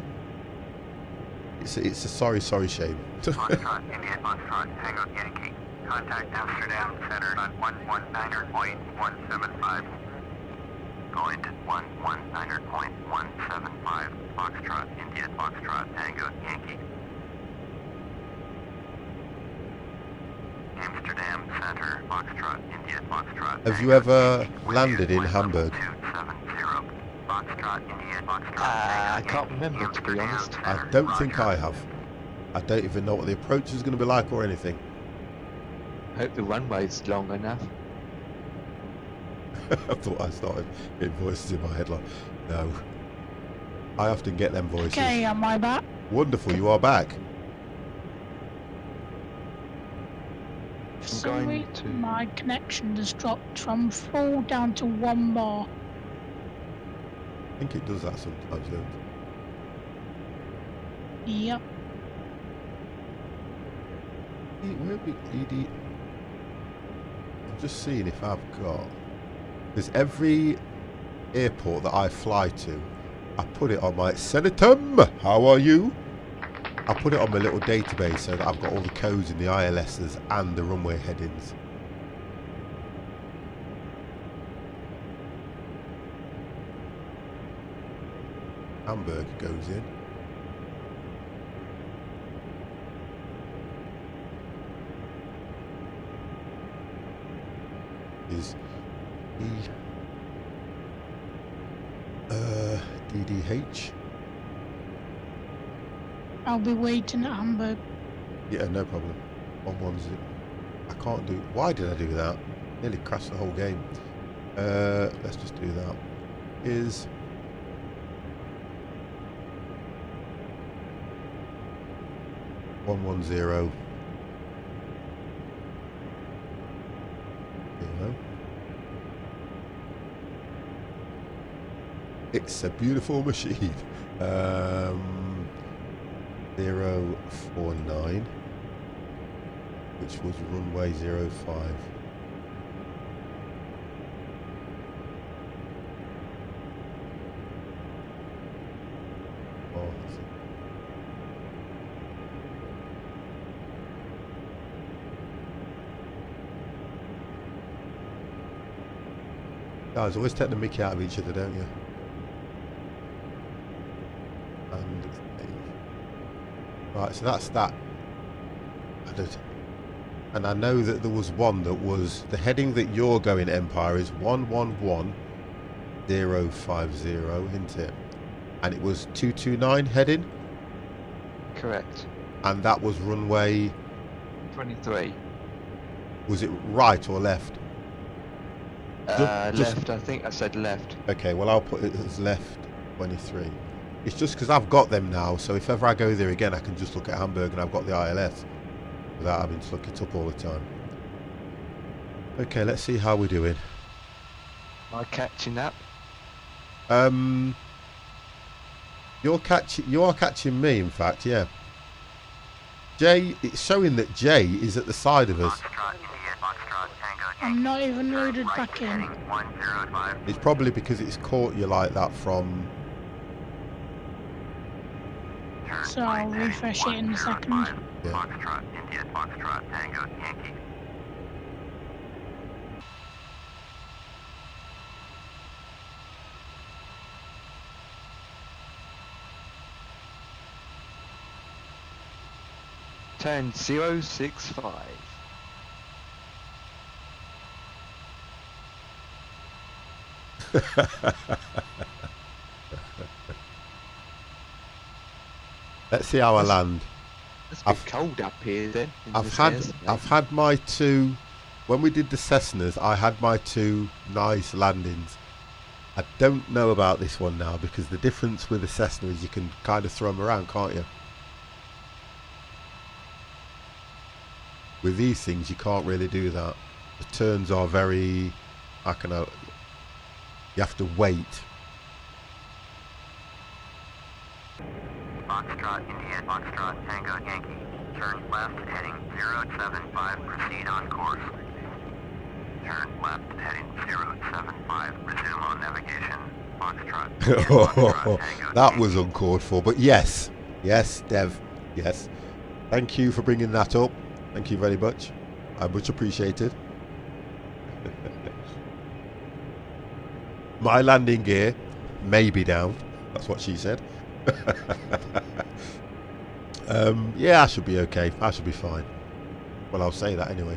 It's a sorry shame. Foxtrot, India, Foxtrot, Tango, Yankee. Contact Amsterdam Center on 119.175. Point 119.175. Foxtrot, India, Foxtrot, Tango, Yankee. Amsterdam center, Foxtrot, India, Foxtrot. Have you ever landed in Hamburg? 270. Foxtrot, India, Foxtrot. I can't remember, to be honest. I don't think I have. I don't even know what the approach is going to be like or anything. I hope the runway's long enough. I thought I started getting voices in my head like, no. I often get them voices. Okay, am I back? Wonderful, you are back. For I'm some going reason, to- my connection has dropped from full down to 1 bar. I think it does that sometimes, don't it? Yep. Where be ED? I'm just seeing if I've got. Because every airport that I fly to, I put it on my Senatum. How are you? I put it on my little database so that I've got all the codes in the ILSs and the runway headings. Hamburg goes in. Is DDH? I'll be waiting at Hamburg. Yeah, no problem. 110. I can't do. Why did I do that? Nearly crashed the whole game. Let's just do that. Is 110 0. It's a beautiful machine. 049, which was runway 05. Oh, guys, always take the mickey out of each other, don't you? Right, so that's that. And I know that there was one that was the heading that you're going, Empire, is 111050, isn't it? And it was 229 heading, Correct. and that was runway. 23. Was it right or left? Just- Left, I think I said left. Okay, well I'll put it as left 23. It's just because I've got them now, so if ever I go there again, I can just look at Hamburg and I've got the ILS without having to look it up all the time. Okay, let's see how we're doing. Am I catching up? You are catching me, in fact, yeah. Jay, it's showing that Jay is at the side of us. Foxtrot, India, Foxtrot, Tango, I'm not even loaded right, back in. heading 105. It's probably because it's caught you like that from. Turn So I'll right, heading refresh it in a second. 105. Yeah. Foxtrot, India, Foxtrot, Tango, Yankee. Turn 065. Let's see how I land. It's a bit cold up here then. in I've this had house. I've had my two. When we did the Cessnas, I had my two nice landings. I don't know about this one now because the difference with the Cessna is you can kind of throw them around, can't you? With these things, you can't really do that. The turns are very. I can. You have to wait. Foxtrot, India, Foxtrot, Tango, Yankee. Turn left, heading 075, proceed on course. Turn left, heading 075, resume on navigation. Foxtrot, India, Foxtrot, Tango, That was Yankee. uncalled for, but yes, Dev, yes. Thank you for bringing that up. Thank you very much. I much appreciated. My landing gear may be down. That's what she said. Yeah, I should be okay. I should be fine. Well, I'll say that anyway.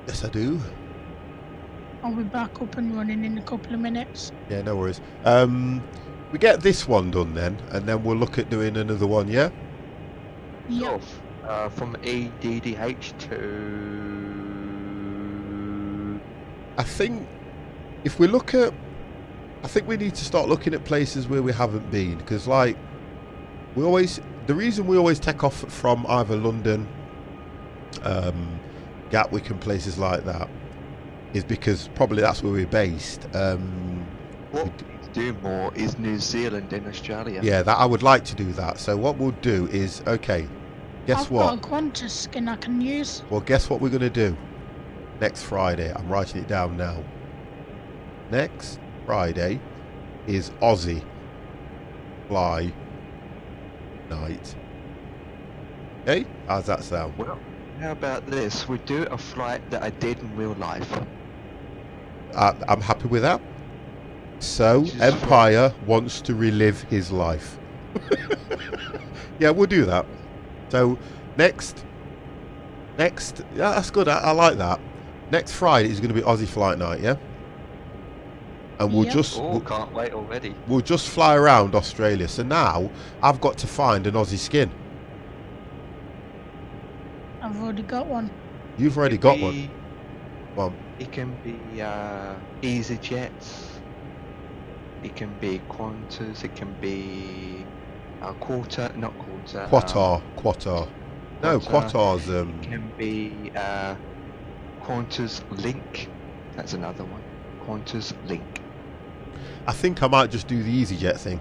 Yes, I do. I'll be back up and running in a couple of minutes. Yeah, no worries. We get this one done then, and then we'll look at doing another one, yeah? Yep. From EDDH to... I think if we look at... I think we need to start looking at places where we haven't been, because like, we always... The reason we always take off from either London, Gatwick and places like that, is because probably that's where we're based. What we need to do more is New Zealand and Australia. Yeah, that I would like to do that. So what we'll do is, okay, guess I've what? got a Qantas skin I can use. Well, guess what we're going to do next Friday? I'm writing it down now. Next Friday is Aussie Fly Night. Okay, how's that sound? Well, how about this? We do a flight that I did in real life. I'm happy with that. So, Which is Empire wants to relive his life. Yeah, we'll do that. So, next, yeah, that's good. I like that. Next Friday is going to be Aussie Flight Night, yeah? And we'll Yep. Oh, can't wait already. we'll just fly around Australia. So now, I've got to find an Aussie skin. I've already got one. You've already got one. Well, It can be EasyJets. It can be Qantas. It can be Qatar. Qatar. No, Qatar's It can be Qantas Link. That's another one. Qantas Link. I think I might just do the EasyJet thing.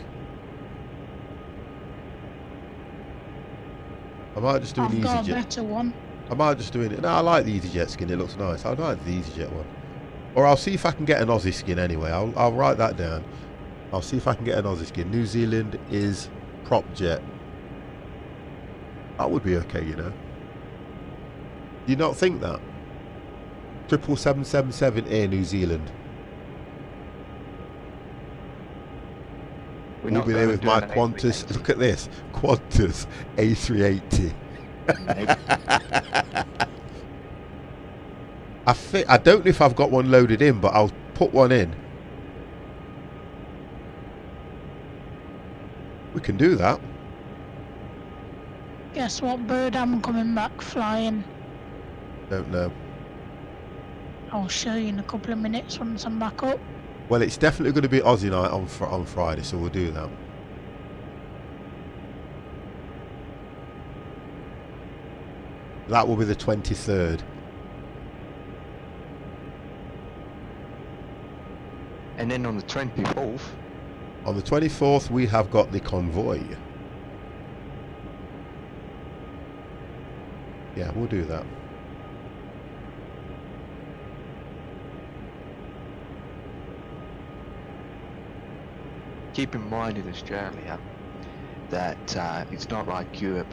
I might just do an I've got a EasyJet. better one. I might just do it. No, I like the EasyJet skin. It looks nice. I like the EasyJet one. Or I'll see if I can get an Aussie skin anyway. I'll write that down. I'll see if I can get an Aussie skin. New Zealand is prop jet. That would be okay, you know. Do you not think that? 777 Air New Zealand. We're We'll not be there gonna with do my an Qantas. A380. Look at this. Qantas A380. I don't know if I've got one loaded in, but I'll put one in. We can do that. Guess what bird I'm coming back flying? Don't know. I'll show you in a couple of minutes once I'm back up. Well, it's definitely going to be Aussie night on Friday, so we'll do that. That will be the 23rd. And then on the 24th, On the 24th, we have got the convoy. Yeah, we'll do that. keep in mind in Australia that it's not like Europe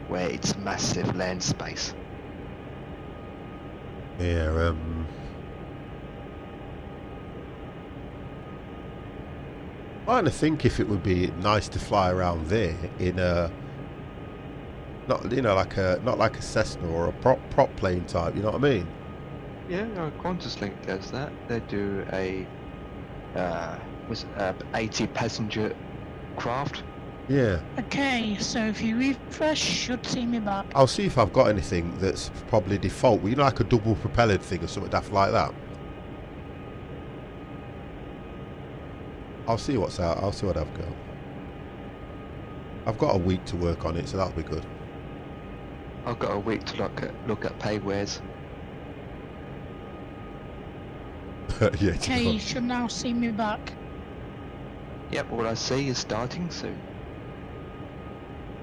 where it's massive land space. Yeah, I'm trying to think if it would be nice to fly around there in a not like a Cessna or a prop plane type, you know what I mean? Yeah, Qantas Link does that. They do a 80 passenger craft. Yeah. Okay, so if you refresh, you should see me back. I'll see if I've got anything that's probably default. You know, like a double propellered thing or something daft like that. I'll see what's out. I'll see what I've got. I've got a week to work on it, so that'll be good. I've got a week to look at paywares. Yeah. Okay, you should now see me back. Yep, all I see is starting soon.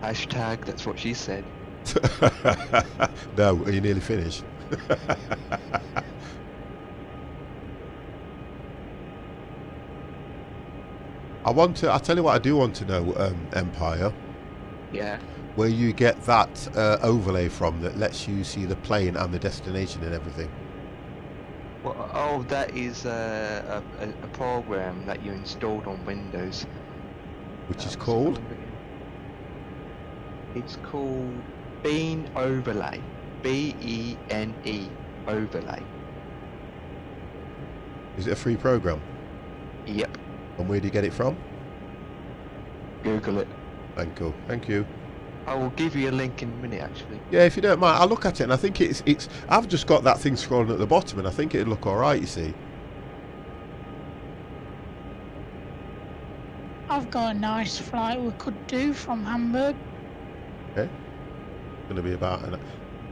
Hashtag, that's what she said. No, are you nearly finished? I'll tell you what I do want to know, Empire. Yeah. Where you get that overlay from that lets you see the plane and the destination and everything. Well, oh, that is a program that you installed on Windows. Which is What's it called? again? It's called Bean Overlay. Bene overlay. Is it a free program? Yep. And where do you get it from? Google it. Thank you. Thank you. I will give you a link in a minute, actually. Yeah, if you don't mind, I'll look at it and I think it's. I've just got that thing scrolling at the bottom and I think it'd look alright, you see. I've got a nice flight we could do from Hamburg. Okay. It's going to be about an...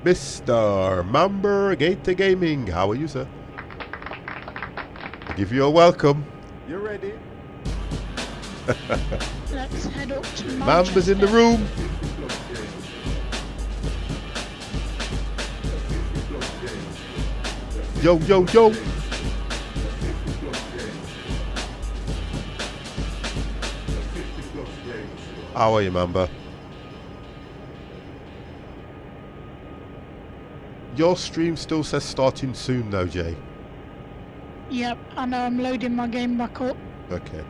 Mr. Mamber Gator Gaming, how are you, sir? I give you a welcome. You're ready. Let's head up to Manchester. Mamber's in the room. Yo, yo, yo. How are you, Mamba? Your stream still says starting soon though, Jay. Yep, I know, I'm loading my game back up. Okay.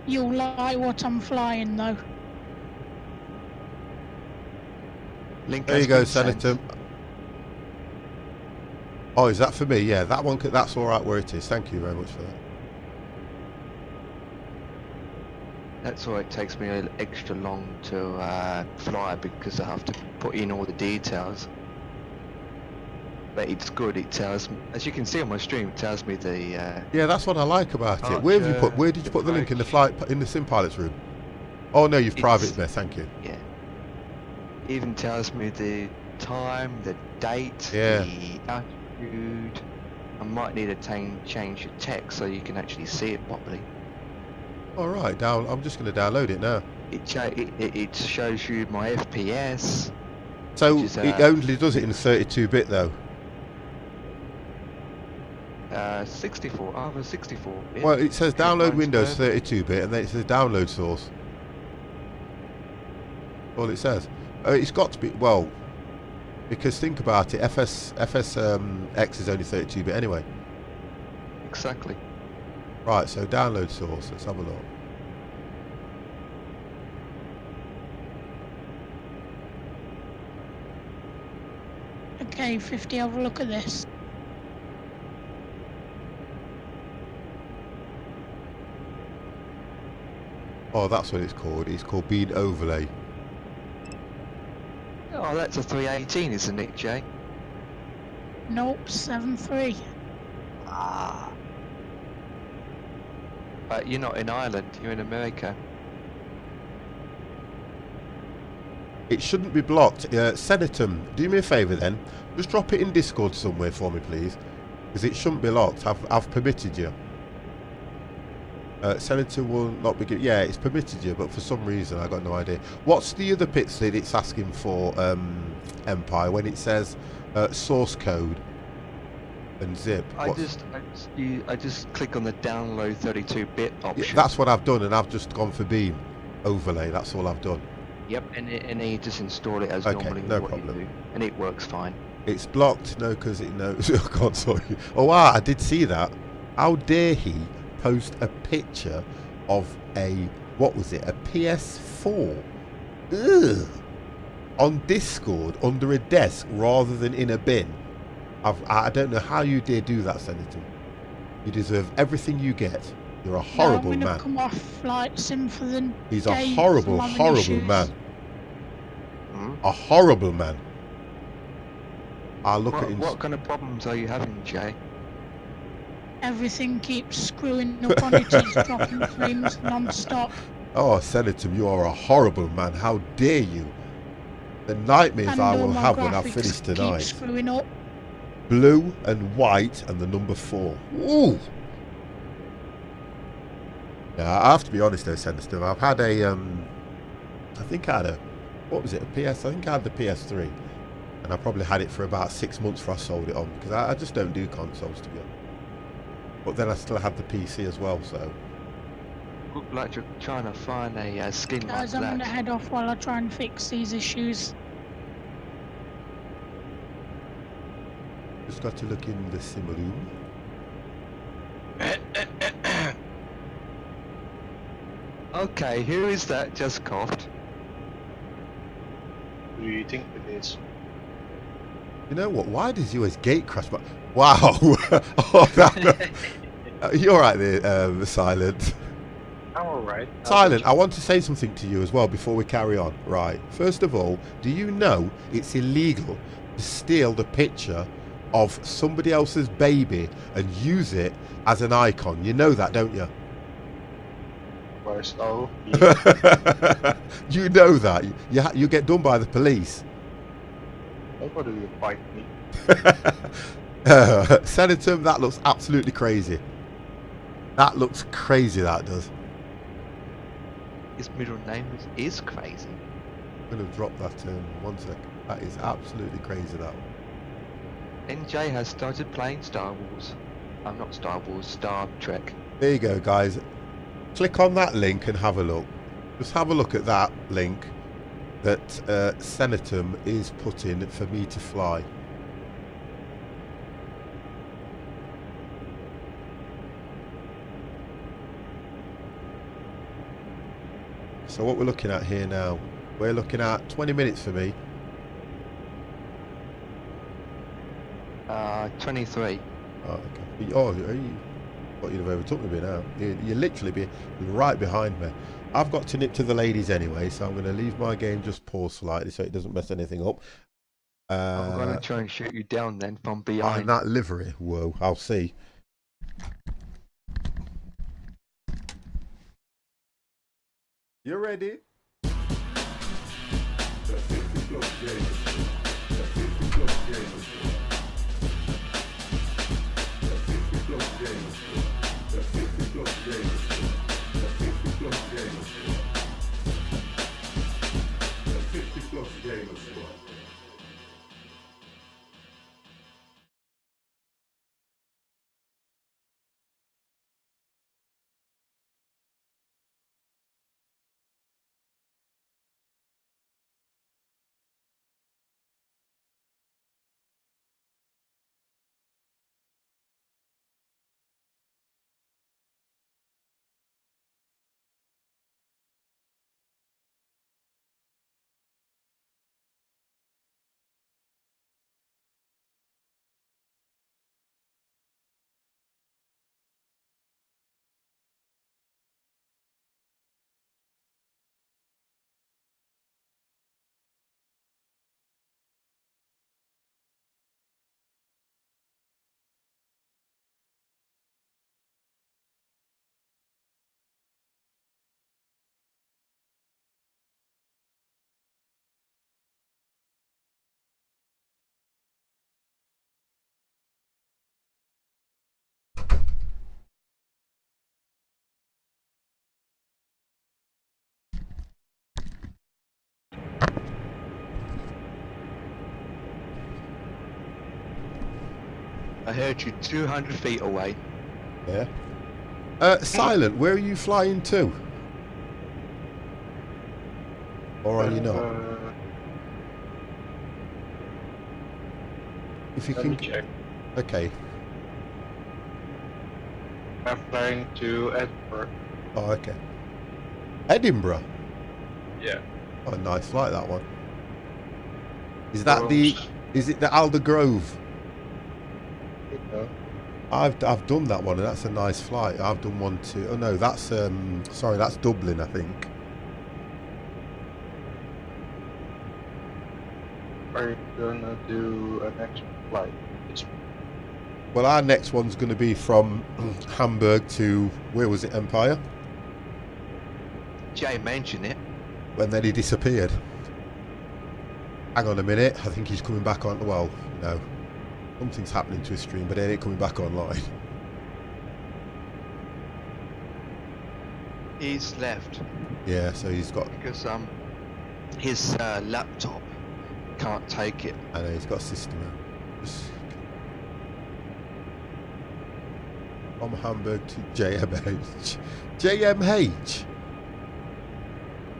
You'll like what I'm flying though. Link There has you go, been sent. Senator. Oh, is that for me? Yeah, that one. That's all right where it is. Thank you very much for that. That's why it takes me extra long to fly, because I have to put in all the details. But it's good. It tells me, as you can see on my stream, it tells me the. Yeah, that's what I like about it. Archer, Where have you put? Where did you put the link in the flight in the sim pilot's room? Oh no, you've private there. Thank you. Yeah. Even tells me the time, the date, Yeah. the altitude. I might need to change the text so you can actually see it properly. All right, down. I'm just going to download it now. It shows you my FPS. So which is, it only does it in 32-bit though. 64. I have a 64. bit. Well, it says download Mine's Windows there. 32-bit, and then it says download source. All it says. It's got to be, well, because think about it, FSX is only 32-bit anyway. Exactly. Right, so download source. Let's have a look. Okay, 50, have a look at this. Oh, that's what it's called. It's called Bead Overlay. Oh, that's a 318, isn't it, Jay? Nope, 7.3. Ah. You're not in Ireland. You're in America. It shouldn't be blocked. Senator, do me a favour then. Just drop it in Discord somewhere for me, please. Because it shouldn't be locked. I've permitted you. Senator will not be given... Yeah, it's permitted you, but for some reason, I got no idea. What's the other bits that it's asking for, Empire, when it says source code and zip? I just click on the download 32-bit option. Yeah, that's what I've done, and I've just gone for Beam Overlay. That's all I've done. Yep, and then you just install it as Okay, normally no what problem. you do, and it works fine. It's blocked, no, because it knows. I can't saw you. Oh, wow, I did see that. How dare he post a picture of a, what was it, a PS4? Ugh. On Discord under a desk rather than in a bin. I don't know how you dare do that, Senator. You deserve everything you get. You're a horrible I'm man. gonna come off flight sim for the He's a gates, horrible, I'm having horrible issues. man. Hmm? A horrible man. I look at him. What kind of problems are you having, Jay? Everything keeps screwing up on it, it's dropping frames non-stop. Oh, Senator, you are a horrible man. How dare you? The nightmares And I all will my have when I graphics finish keep tonight. screwing up. Blue and white and the number 4. Ooh. Yeah, I have to be honest though, Senator. I've had a, I think I had a, what was it, a PS? I think I had the PS3. And I probably had it for about 6 months before I sold it on. Because I just don't do consoles, to be honest. But then I still had the PC as well, so. look like you're trying to find a skin like Guys, I'm gonna that. head off while I try and fix these issues. Just got to look in the sim room. Okay, who is that just coughed? Who do you think it is? You know what? Why does yours gate crash? Wow! Oh, you're right there, Silent. I'm alright. Silent, I want to say something to you as well before we carry on. Right. First of all, do you know it's illegal to steal the picture of somebody else's baby and use it as an icon? You know that, don't you? First, oh, yeah. You know that. You get done by the police. Nobody will fight me. Senator, that looks absolutely crazy. That looks crazy, that does. His middle name is crazy. I'm going to drop that in 1 sec. That is absolutely crazy, that one. NJ has started playing Star Wars. I'm not Star Wars, Star Trek. There you go, guys. Click on that link and have a look. Just have a look at that link that Senatum is putting for me to fly. So what we're looking at here now, we're looking at 20 minutes for me. 23. Oh, okay. Oh, you thought you'd have overtook me now. You're literally be right behind me. I've got to nip to the ladies anyway, so I'm going to leave my game just pause slightly so it doesn't mess anything up. I'm going to try and shoot you down then from Oh, behind. that livery. Whoa, I'll see. You ready? I heard you 200 feet away. Yeah. Silent, where are you flying to? Or are you not? If you Let can. me check. Okay. I'm flying to Edinburgh. Oh, okay. Edinburgh. Yeah. Oh, nice flight, that one. Is that the? Is it the Alder Grove? No. I've done that one, and that's a nice flight. I've done one too. Oh no, that's sorry, that's Dublin, I think. Are you gonna do an extra flight? Well, our next one's going to be from Hamburg to, where was it, Empire? Jay mentioned it. And then he disappeared. Hang on a minute, I think he's coming back on. Well, no, something's happening to his stream, but then it's coming back online. He's left Yeah, so he's got, because his laptop can't take it. I know, he's got a system out. From Hamburg to JMH. JMH?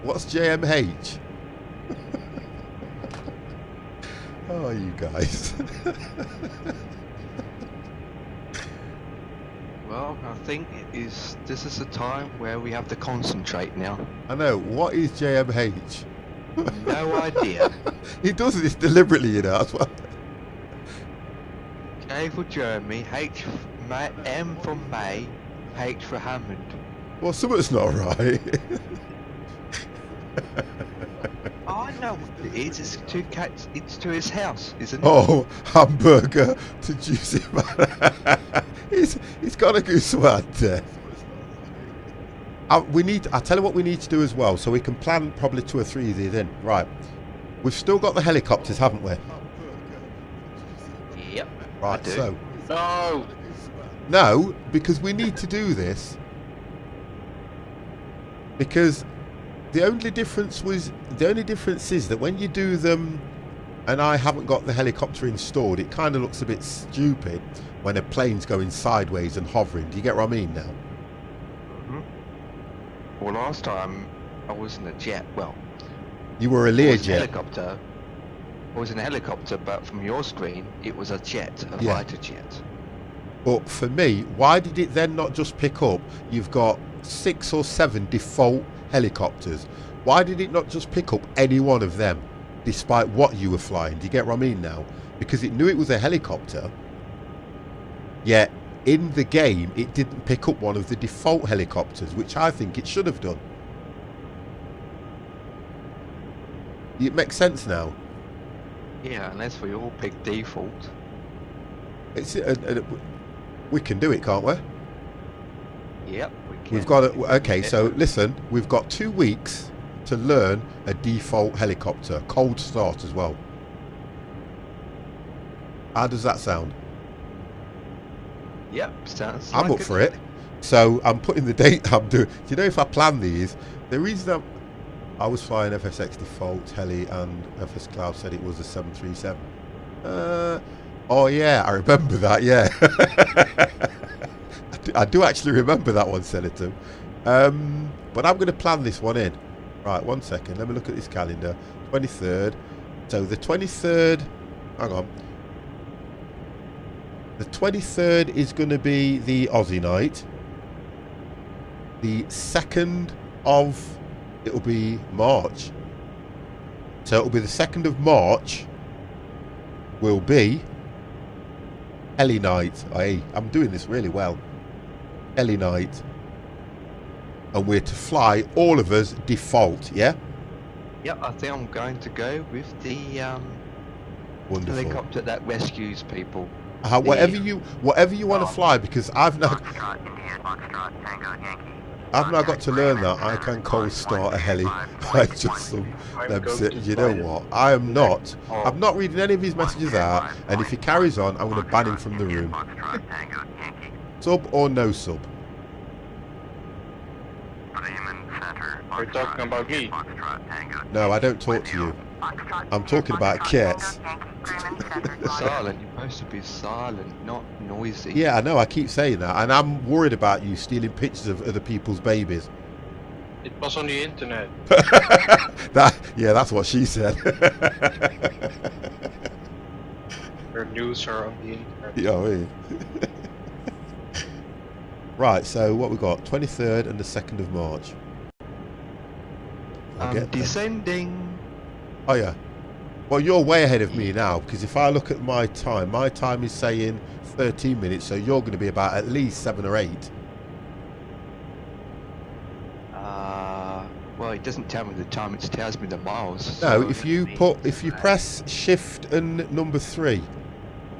What's JMH? Oh, you guys. Well, I think this is a time where we have to concentrate now. I know. What is JMH? No idea. He does this deliberately, you know. That's what. J for Jeremy, M for May, H for Hammond. Well, something's not right. I know what it is. It's to cats. It's to his house, isn't it? Oh, hamburger to juicy man. He's got a goose one there. I tell you what we need to do as well, so we can plan probably 2 or 3 of these in. Right. We've still got the helicopters, haven't we? Yep. Right, so. No! No, because we need to do this. Because the only difference is that when you do them and I haven't got the helicopter installed, it kind of looks a bit stupid when a plane's going sideways and hovering. Do you get what I mean now? Well, last time I was in a jet. Well, You were a I was in a Learjet. helicopter. I was in a helicopter, but from your screen, it was a jet, a Yeah. fighter jet. But for me, why did it then not just pick up? You've got 6 or 7 default helicopters. Why did it not just pick up any one of them, despite what you were flying? Do you get what I mean now? Because it knew it was a helicopter, yet in the game it didn't pick up one of the default helicopters, which I think it should have done. It makes sense now. Yeah, unless we all pick default. It's we can do it, can't we? Yep, we can. We've got it. Okay, so listen, we've got 2 weeks to learn a default helicopter, cold start as well. How does that sound? Yep, sounds I'm like up for it. So I'm putting the date I'm doing. Do you know, if I plan these, the reason I was flying FSX default heli and FS Cloud said it was a 737. Oh yeah, I remember that. Yeah, I do actually remember that one, Senator. But I'm going to plan this one in. Right, 1 second. Let me look at this calendar. 23rd. So the 23rd. Hang on. The 23rd is going to be the Aussie night. The 2nd of... It'll be March. So it'll be the 2nd of March will be Heli night. Hey, I'm doing this really well. Heli night. And we're to fly, all of us, default, yeah? Yep, I think I'm going to go with the Wonderful. helicopter that rescues people. Whatever you want to fly, because I've now got to learn that I can cold start a heli. I just you know what? I'm not reading any of his messages out, and if he carries on, I'm going to ban him from the room. Sub or no sub? Are you talking about me? No, I don't talk to you. I'm talking about cats. Silent, you're supposed to be silent, not noisy. Yeah, I know, I keep saying that, and I'm worried about you stealing pictures of other people's babies. It was on the internet. That's what she said. Her news are on the internet. You know what I mean? Right, so what we got? 23rd and the 2nd of March. Descending. Oh yeah. Well, you're way ahead of me now, because if I look at my time is saying 13 minutes, so you're going to be about at least 7 or 8. Well, it doesn't tell me the time; it tells me the miles. No, so if you press Shift and number 3.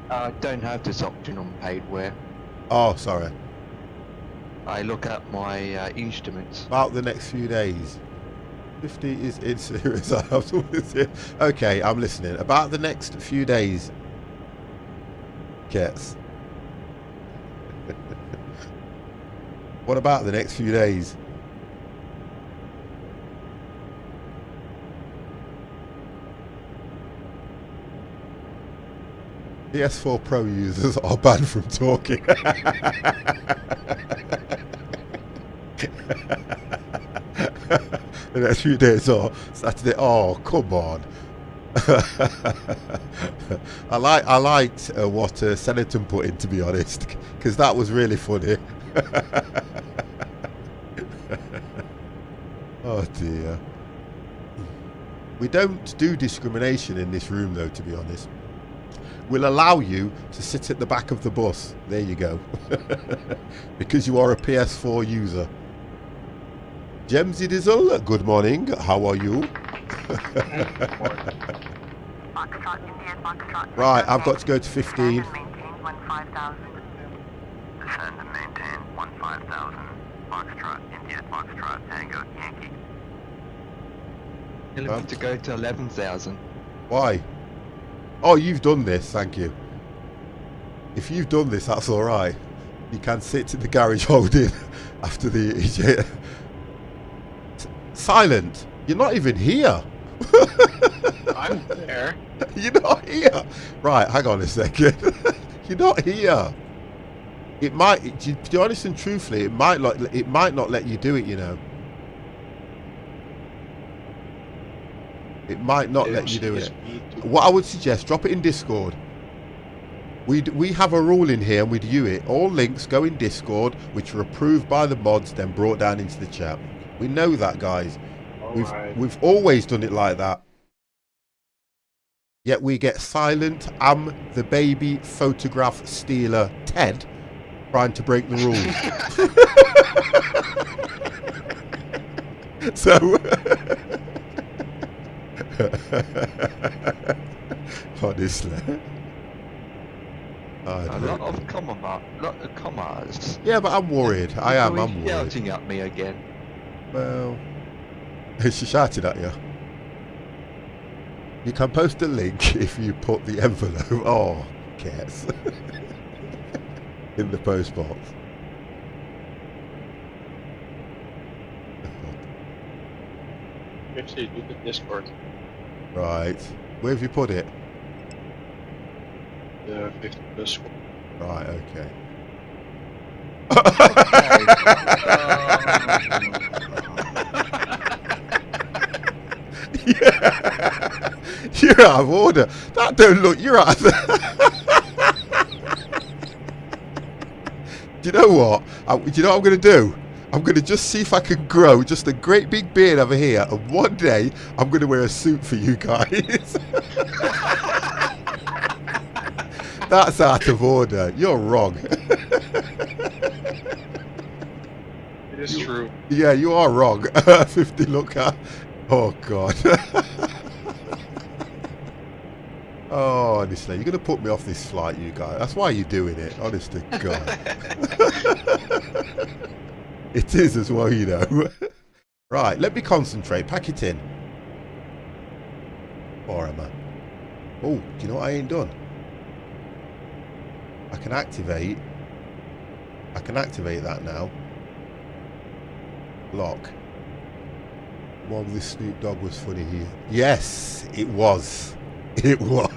I don't have this option on paid wear. Oh, sorry. I look at my instruments. About the next few days. 50 is in serious. Okay, I'm listening. About the next few days. Cats. What about the next few days? PS4 Pro users are banned from talking. The next few days are Saturday. Oh, come on. I liked what Senator put in, to be honest, because that was really funny. Oh dear. We don't do discrimination in this room, though, to be honest. We'll allow you to sit at the back of the bus. There you go. Because you are a PS4 user. Jemsy Dizzle, good morning. How are you? Right, I've got to go to 15. Descend and maintain 15,000. Foxtrot, India, Foxtrot, Tango, Yankee. You'll have to go to 11,000. Why? Oh, you've done this, thank you. If you've done this, that's alright. You can sit in the garage holding after the... Silent, you're not even here. I'm there. You're not here. Right, hang on a second. You're not here. It might, to be honest and truthfully, it might not let you do it, you know. It might not let you do it. What I would suggest, drop it in Discord. We have a rule in here and we do it. All links go in Discord, which are approved by the mods, then brought down into the chat. We know that, guys. We've always done it like that. Yet we get silent, I'm the baby photograph stealer Ted trying to break the rules. So honestly, A lot of commas. yeah, but I'm worried. I'm worried. Shouting at me again. Well, she shouted at you. You can post a link if you put the envelope. Oh, cats. In the post box. Actually, do the Discord. Right. Where have you put it? The 50 Discord. Right, okay. Yeah. You're out of order. That don't look. You're out of. Do you know what? Do you know what I'm going to do? I'm going to just see if I can grow just a great big beard over here, and one day I'm going to wear a suit for you guys. That's out of order. You're wrong. It is true. Yeah, you are wrong. 50 look at. Oh God. Oh, honestly, you're going to put me off this flight, you guys. That's why you're doing it, honest to God. It is as well, you know. Right, let me concentrate. Pack it in. Or am I? Oh, do you know what I ain't done? I can activate that now. Lock. Well, this Snoop Dogg was funny here. Yes, it was. It was.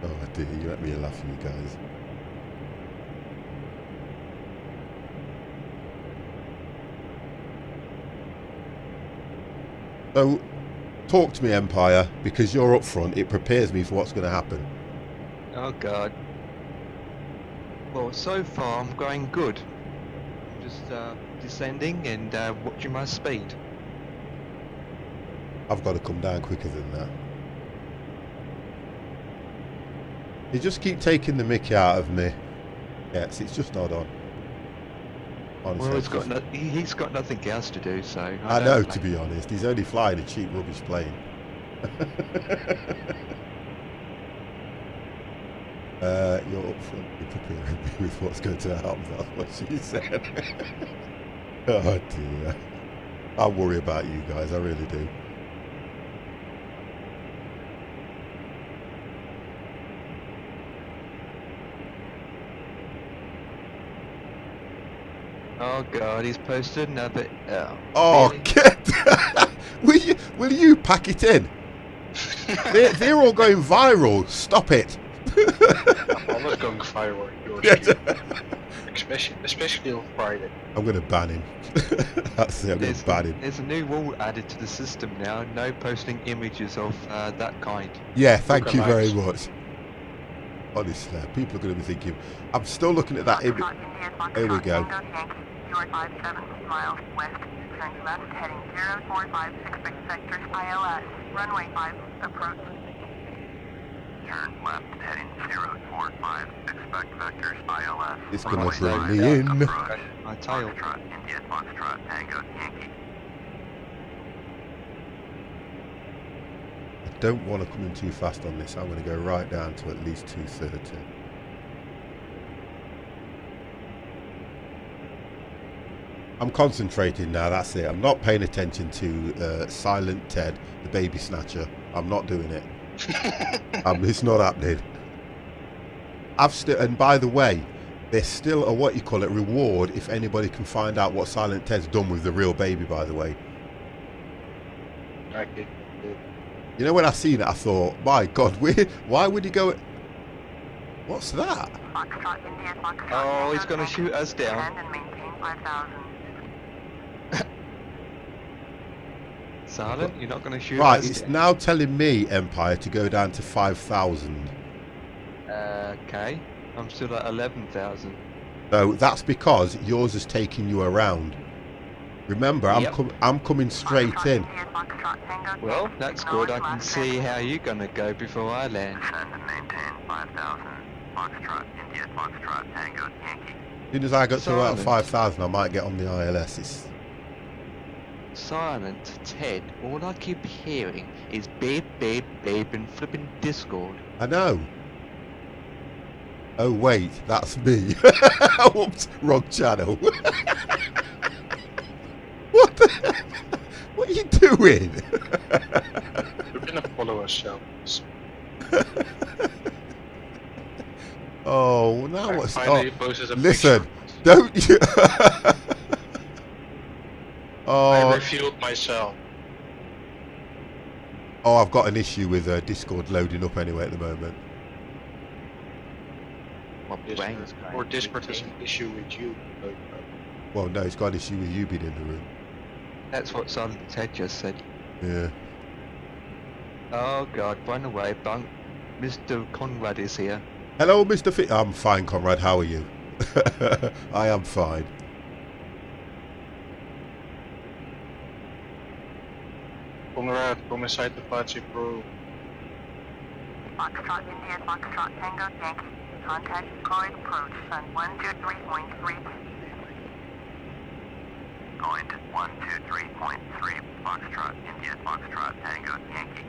Oh dear, you let me laugh, you guys. So, talk to me, Empire, because you're up front. It prepares me for what's going to happen. Oh God. Well, so far I'm going good. I'm just descending and watching my speed. I've got to come down quicker than that. You just keep taking the mickey out of me. Yes, it's just not on. Honestly, Well, he's got nothing else to do, so... I know, to be honest. He's only flying a cheap rubbish plane. You're up front. You're preparing me with what's going to happen. That's what she said. Oh dear. I worry about you guys. I really do. Oh God, he's posted another... Oh, really? get... will you pack it in? They're all going viral. Stop it. I'm not going viral. Especially on Friday. I'm going to ban him. That's it, I'm going to ban him. There's a new rule added to the system now. No posting images of that kind. Yeah, thank you very Lookalikes. much. Honestly, people are going to be thinking, I'm still looking at that image. There we go. You're 57 miles west, turn left, heading 0456, expect sectors ILS, runway 5, approach. Turn left, heading 045, expect vectors ILS. It's going runway to bring 5, me in. approach. My tail. Foxtrot, India, Foxtrot, Tango, Yankee. I don't want to come in too fast on this. I'm going to go right down to at least 230. I'm concentrating now, that's it. I'm not paying attention to Silent Ted, the baby snatcher. I'm not doing it. It's not happening. And by the way, there's still a reward if anybody can find out what Silent Ted's done with the real baby, by the way. Okay. You know, when I seen it, I thought, my God, why would he go... What's that? Foxtrot, India, Foxtrot, Oh, he's Tango, going to shoot us down. Descend and maintain 5,000. Silent, you're not going to shoot Right, us it's down. now telling me, Empire, to go down to 5,000. Okay, I'm still at 11,000. So that's because yours is taking you around. Remember, Yep. I'm coming straight in. India, Foxtrot, Tango, Well, Yankee, that's good. I acknowledge can last see heading. how you're going to go before I land. Descend and maintain 5,000. Foxtrot, India, Foxtrot, Tango, Yankee. As soon as I got to about Silent. 5,000, I might get on the ILS. Silent, Ted, all I keep hearing is babe, babe, babe, and flipping Discord. I know. Oh wait, that's me. Whoops, wrong channel. What the hell? What are you doing? You're gonna follow us, shall Oh, now what's... finally Oh, posted a listen, picture. don't you... I Oh, revealed myself. oh, I've got an issue with Discord loading up anyway at the moment. My brain's Or going Discord to is an issue with you. Well, no, it's got an issue with you being in the room. That's what Silent Ted just said. Yeah. Oh God, run away, bunk. Mr. Conrad is here. Hello, Mr. I'm fine, Conrad. How are you? I am fine. Conrad, come inside the party, bro. Foxtrot, India, Foxtrot, Tango, Yankee. Contact Coin approach, Sun 123.3. Going to 123.3, Foxtrot, India, Foxtrot, Tango, Yankee.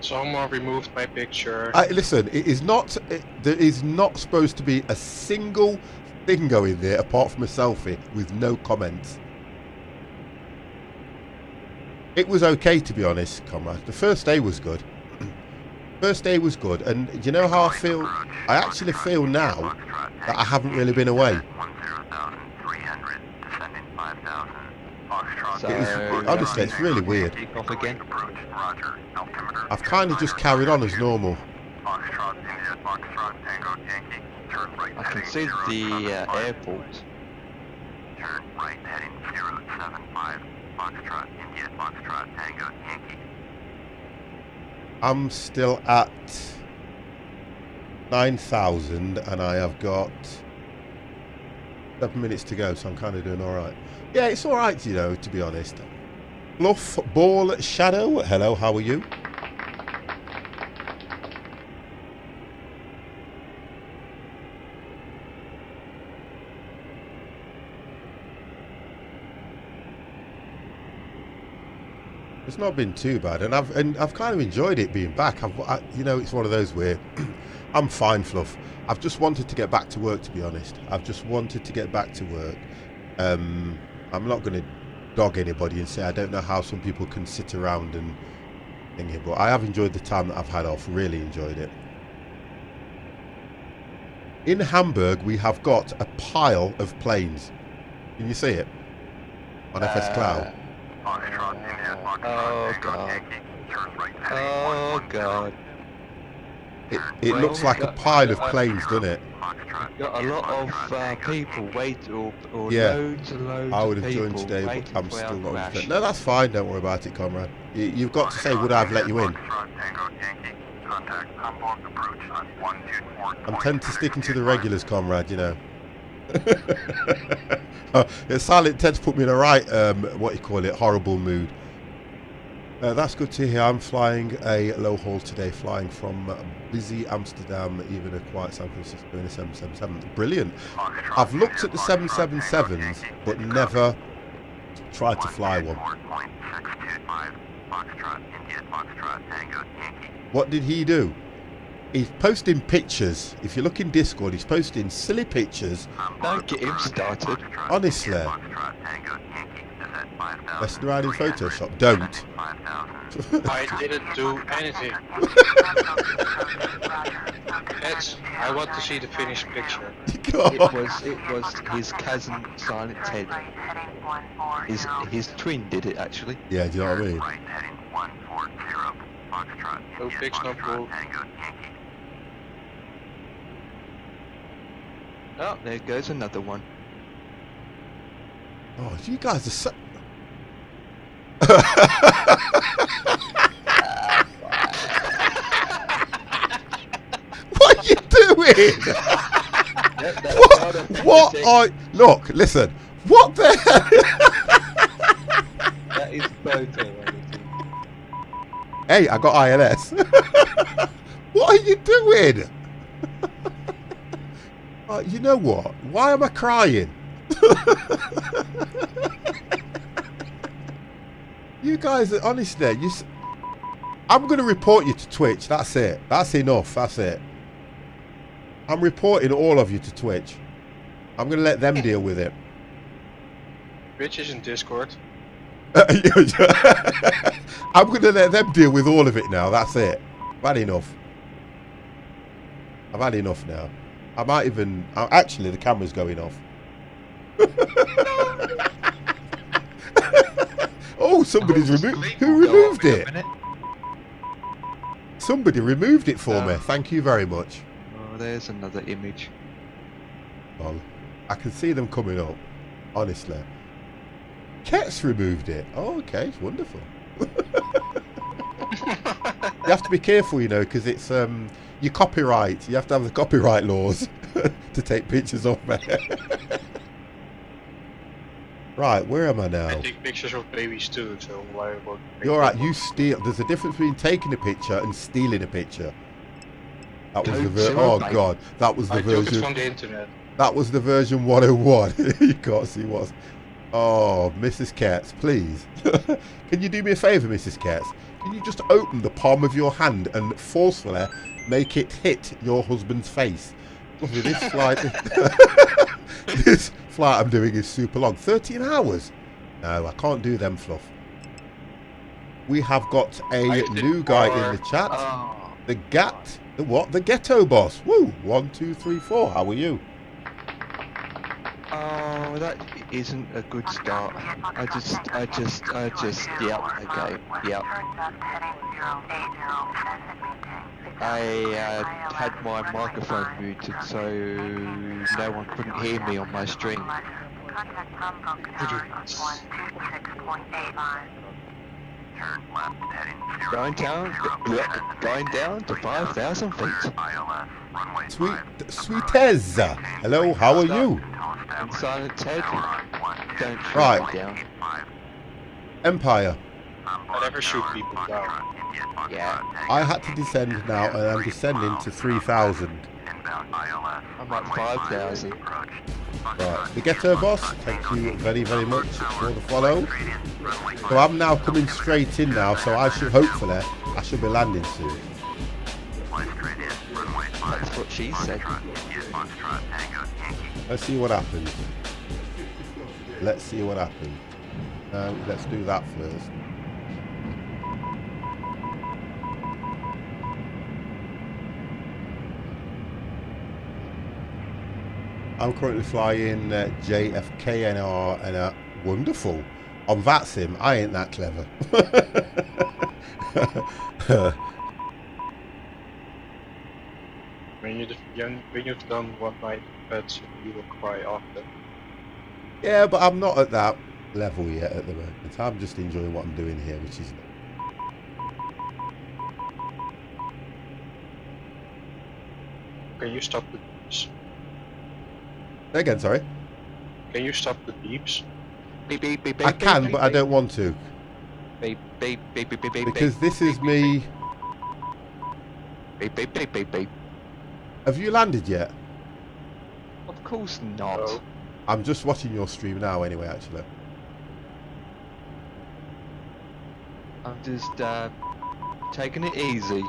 Someone removed my picture. Listen, it is not. There is not supposed to be a single thing going there apart from a selfie with no comments. It was okay, to be honest, Conrad. The first day was good. First day was good, and you know how I feel? I actually feel now that I haven't really been away. 10,300, descending 5,000. Foxtrot, So, Honestly, it's really weird. Take off again. approach, Roger. Altimeter. I've kind of just carried on as normal. Foxtrot, India, Foxtrot, Tango, Yankee. Turn right, I can heading see the 075. airport. Turn right, heading 075. Foxtrot, India, Foxtrot, Tango, Yankee. I'm still at 9,000, and I have got 7 minutes to go, so I'm kind of doing all right. Yeah, it's all right, you know, to be honest. Bluff Ball Shadow, hello, how are you? It's not been too bad, and I've kind of enjoyed it being back. You know, it's one of those where I'm fine, Fluff. I've just wanted to get back to work, to be honest. I've just wanted to get back to work. I'm not going to dog anybody and say I don't know how some people can sit around and thing here, but I have enjoyed the time that I've had off. Really enjoyed it. In Hamburg, we have got a pile of planes. Can you see it on FS Cloud? Foxtrot, India, Foxtrot, Oh Tango, god. Yankee, turn right heading Oh 110. god. It Well, looks like a pile of planes, doesn't it? Foxtrot, Got a India, lot Foxtrot, of Tango, people Yankee. wait or Yeah. loads and loads I would of have joined people today, waiting but I'm for our still not crash. 100%. No, that's fine. Don't worry about it, comrade. You've got to say, would I have let you in? Foxtrot, Tango, Yankee, contact Hamburg approach on 124. I'm tend to sticking to the regulars, comrade, you know. Silent Ted's put me in a right, what you call it, horrible mood. That's good to hear. I'm flying a low haul today, flying from busy Amsterdam, even a quiet San Francisco in a 777. Brilliant. I've looked at the 777s, but never tried to fly one. What did he do? He's posting pictures. If you look in Discord, he's posting silly pictures. Don't get him started. Honestly. Messing around in Photoshop. Don't. I didn't do anything. I want to see the finished picture. It was his cousin Silent Ted. His twin did it actually. Yeah, do you know what I mean? No pics, no proof. Oh, there goes another one. Oh, you guys are so... What are you doing? What are... Look, listen. What the hell? That is photo. Hey, I got ILS. What are you doing? You know what? Why am I crying? You guys are honestly. I'm going to report you to Twitch. That's it. That's enough. That's it. I'm reporting all of you to Twitch. I'm going to let them deal with it. Rich is in Discord. I'm going to let them deal with all of it now. That's it. I've had enough. I've had enough now. I might even... actually, the camera's going off. Oh, somebody's removed... Who removed it? Somebody removed it for me. Thank you very much. Oh, there's another image. Oh, I can see them coming up. Honestly. Ket's removed it. Oh, okay. It's wonderful. You have to be careful, you know, because it's... your copyright. You have to have the copyright laws to take pictures of me. Right, where am I now? I take pictures of babies too, so why would... You're right, you steal. There's a difference between taking a picture and stealing a picture. That was the version. Oh god, that was the I took it version. from the internet. That was the version 101. You can't see what's... Oh, Mrs. Katz, please. Can you do me a favour, Mrs. Katz? Can you just open the palm of your hand and forcefully make it hit your husband's face? Lovely, this flight... This flight I'm doing is super long. 13 hours? No, I can't do them, Fluff. We have got a new guy in the chat. Oh, The Gat... The what? The Ghetto Boss. Woo! 1, 2, 3, 4. How are you? oh, that isn't a good start. I just, yep, okay, yep. I had my microphone muted so no one couldn't hear me on my stream. Going down to 5,000 feet. Sweetez. Hello, how are you? And Silent Ted, don't shoot Right. me down. Empire. I never shoot people down. Yeah, I had to descend now, and I'm descending to 3,000. I'm at 5,000. Right, the Ghetto Boss, thank you very, very much for the follow. So I'm now coming straight in now, so I should hopefully, I should be landing soon. That's what she said. Let's see what happens. Let's see what happens. Let's do that first. I'm currently flying JFK and wonderful. On that sim, I ain't that clever. When you've done one night pet sim, you will cry often. Yeah, but I'm not at that level yet at the moment. I'm just enjoying what I'm doing here, which is... Can you stop the beeps? Say again, sorry. Can you stop the beeps? Beep beep beep beep. I can, beep, but beep, I don't want to. beep beep beep beep beep beep. Because this is me... Beep beep beep beep beep. Have you landed yet? Of course not. No. I'm just watching your stream now anyway, actually. I'm just taking it easy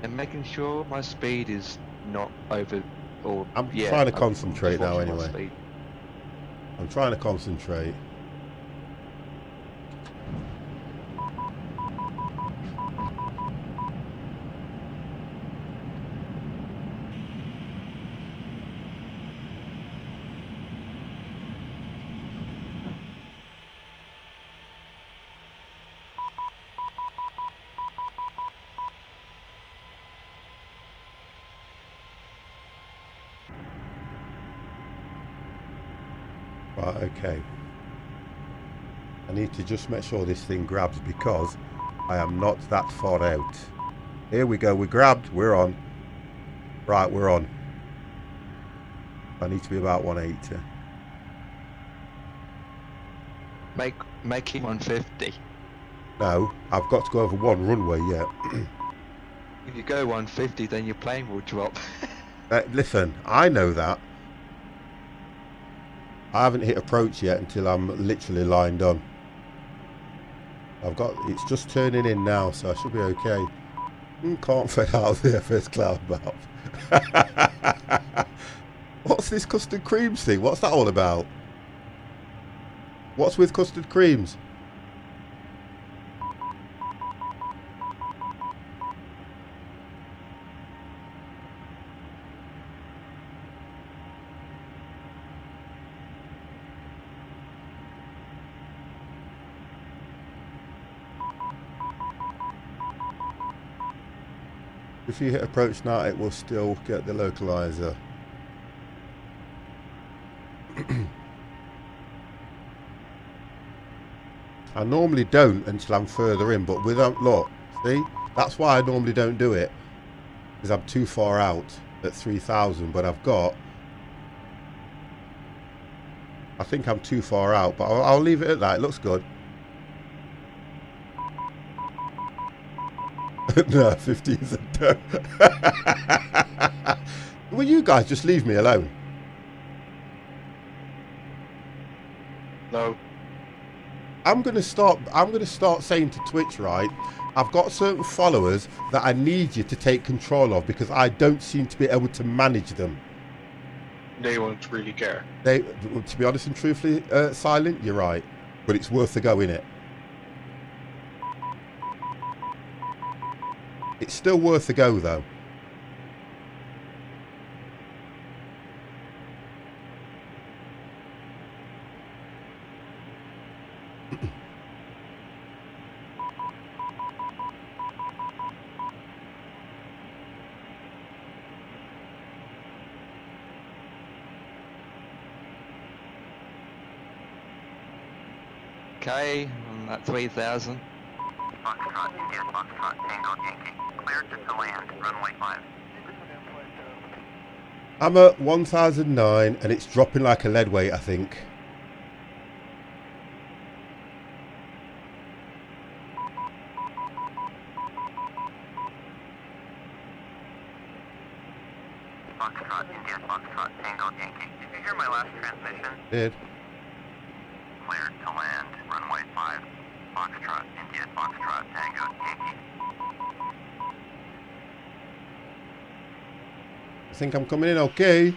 and making sure my speed is not over. Or I'm yeah, trying to I'm concentrate just now watching my anyway. speed. I'm trying to concentrate. Right, okay. I need to just make sure this thing grabs because I am not that far out. Here we go, we're grabbed, we're on. Right, we're on. I need to be about 180. Make him 150. No, I've got to go over one runway yet. If you go 150, then your plane will drop. Listen, I know that. I haven't hit approach yet until I'm literally lined on. It's just turning in now, so I should be okay. Can't fade out of the first cloud map. What's this custard creams thing? What's that all about? What's with custard creams? If you hit approach now, it will still get the localizer. I normally don't until I'm further in, but without look, see, that's why I normally don't do it, because I'm too far out at 3,000. But I think I'm too far out, but I'll leave it at that. It looks good. No, 50 is a no. Will you guys just leave me alone? No. I'm gonna start saying to Twitch, right, I've got certain followers that I need you to take control of because I don't seem to be able to manage them. They won't really care. To be honest and truthfully, Silent, you're right, but it's worth a go, innit? It's still worth a go, though. Okay, I'm at 3,000. Foxtrot, India, Foxtrot, Tango, Yankee. Cleared to land, runway 5. I'm at 1,009 and it's dropping like a lead weight, I think. Foxtrot, India, Foxtrot, Tango, Yankee. Did you hear my last transmission? Did. Cleared to land, runway 5. Foxtrot, India, Foxtrot, Tango, Yankee. I think I'm coming in okay.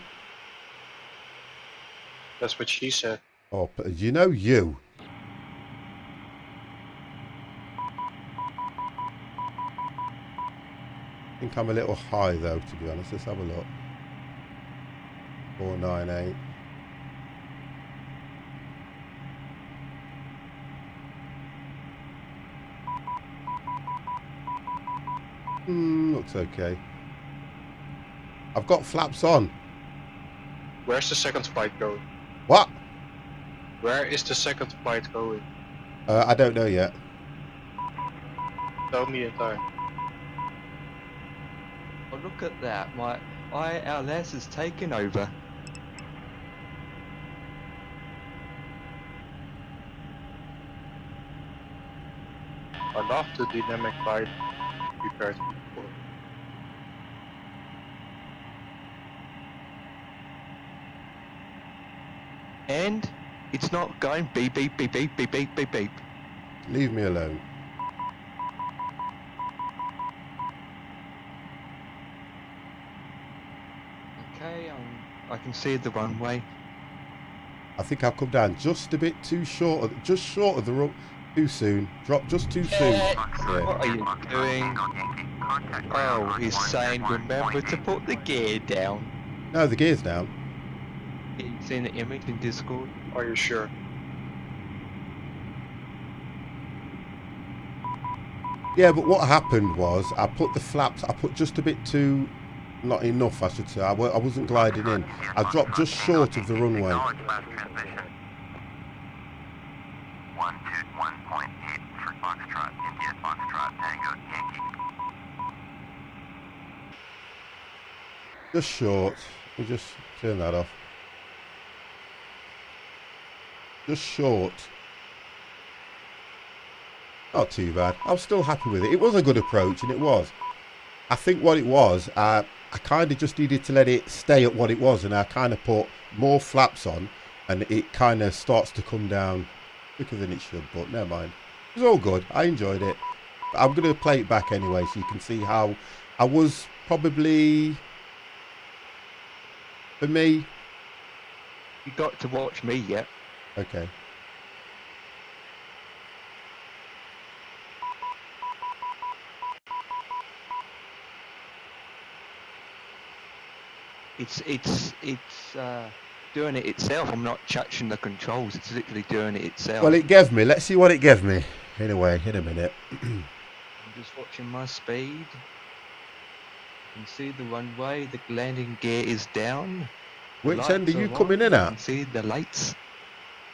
That's what she said. Oh, but you know you. I think I'm a little high though, to be honest. Let's have a look. 498. Looks okay. I've got flaps on. Where's the second flight going? What? Where is the second flight going? I don't know yet. Tell me in time. Oh, look at that. Our LS is taking over. I love the dynamic light prepared before. And it's not going beep beep beep beep beep beep beep beep. Leave me alone. Okay, I can see the runway. I think I've come down just a bit too short, just short of the run. Too soon. Drop just too soon. Yeah. What are you doing? Oh, he's saying remember to put the gear down. No, the gear's down. You've seen the image in Discord? Are you sure? Yeah, but what happened was I put the flaps, I put just a bit too, not enough I should say, I wasn't gliding in. I dropped just short of the runway. 121.8 for Foxtrot, India Foxtrot, Tango, Yankee. Just short. We'll just turn that off. Just short. Not too bad. I'm still happy with it. It was a good approach, and it was. I think what it was, I kind of just needed to let it stay at what it was, and I kind of put more flaps on, and it kind of starts to come down quicker than it should, but never mind. It was all good. I enjoyed it. But I'm going to play it back anyway, so you can see how I was probably, for me. You got to watch me yet. Okay. It's doing it itself. I'm not touching the controls. It's literally doing it itself. Well, it gave me. Let's see what it gave me. Anyway, in a minute. I'm just watching my speed. You can see the runway. The landing gear is down. Which end are you coming in You at? can see the lights.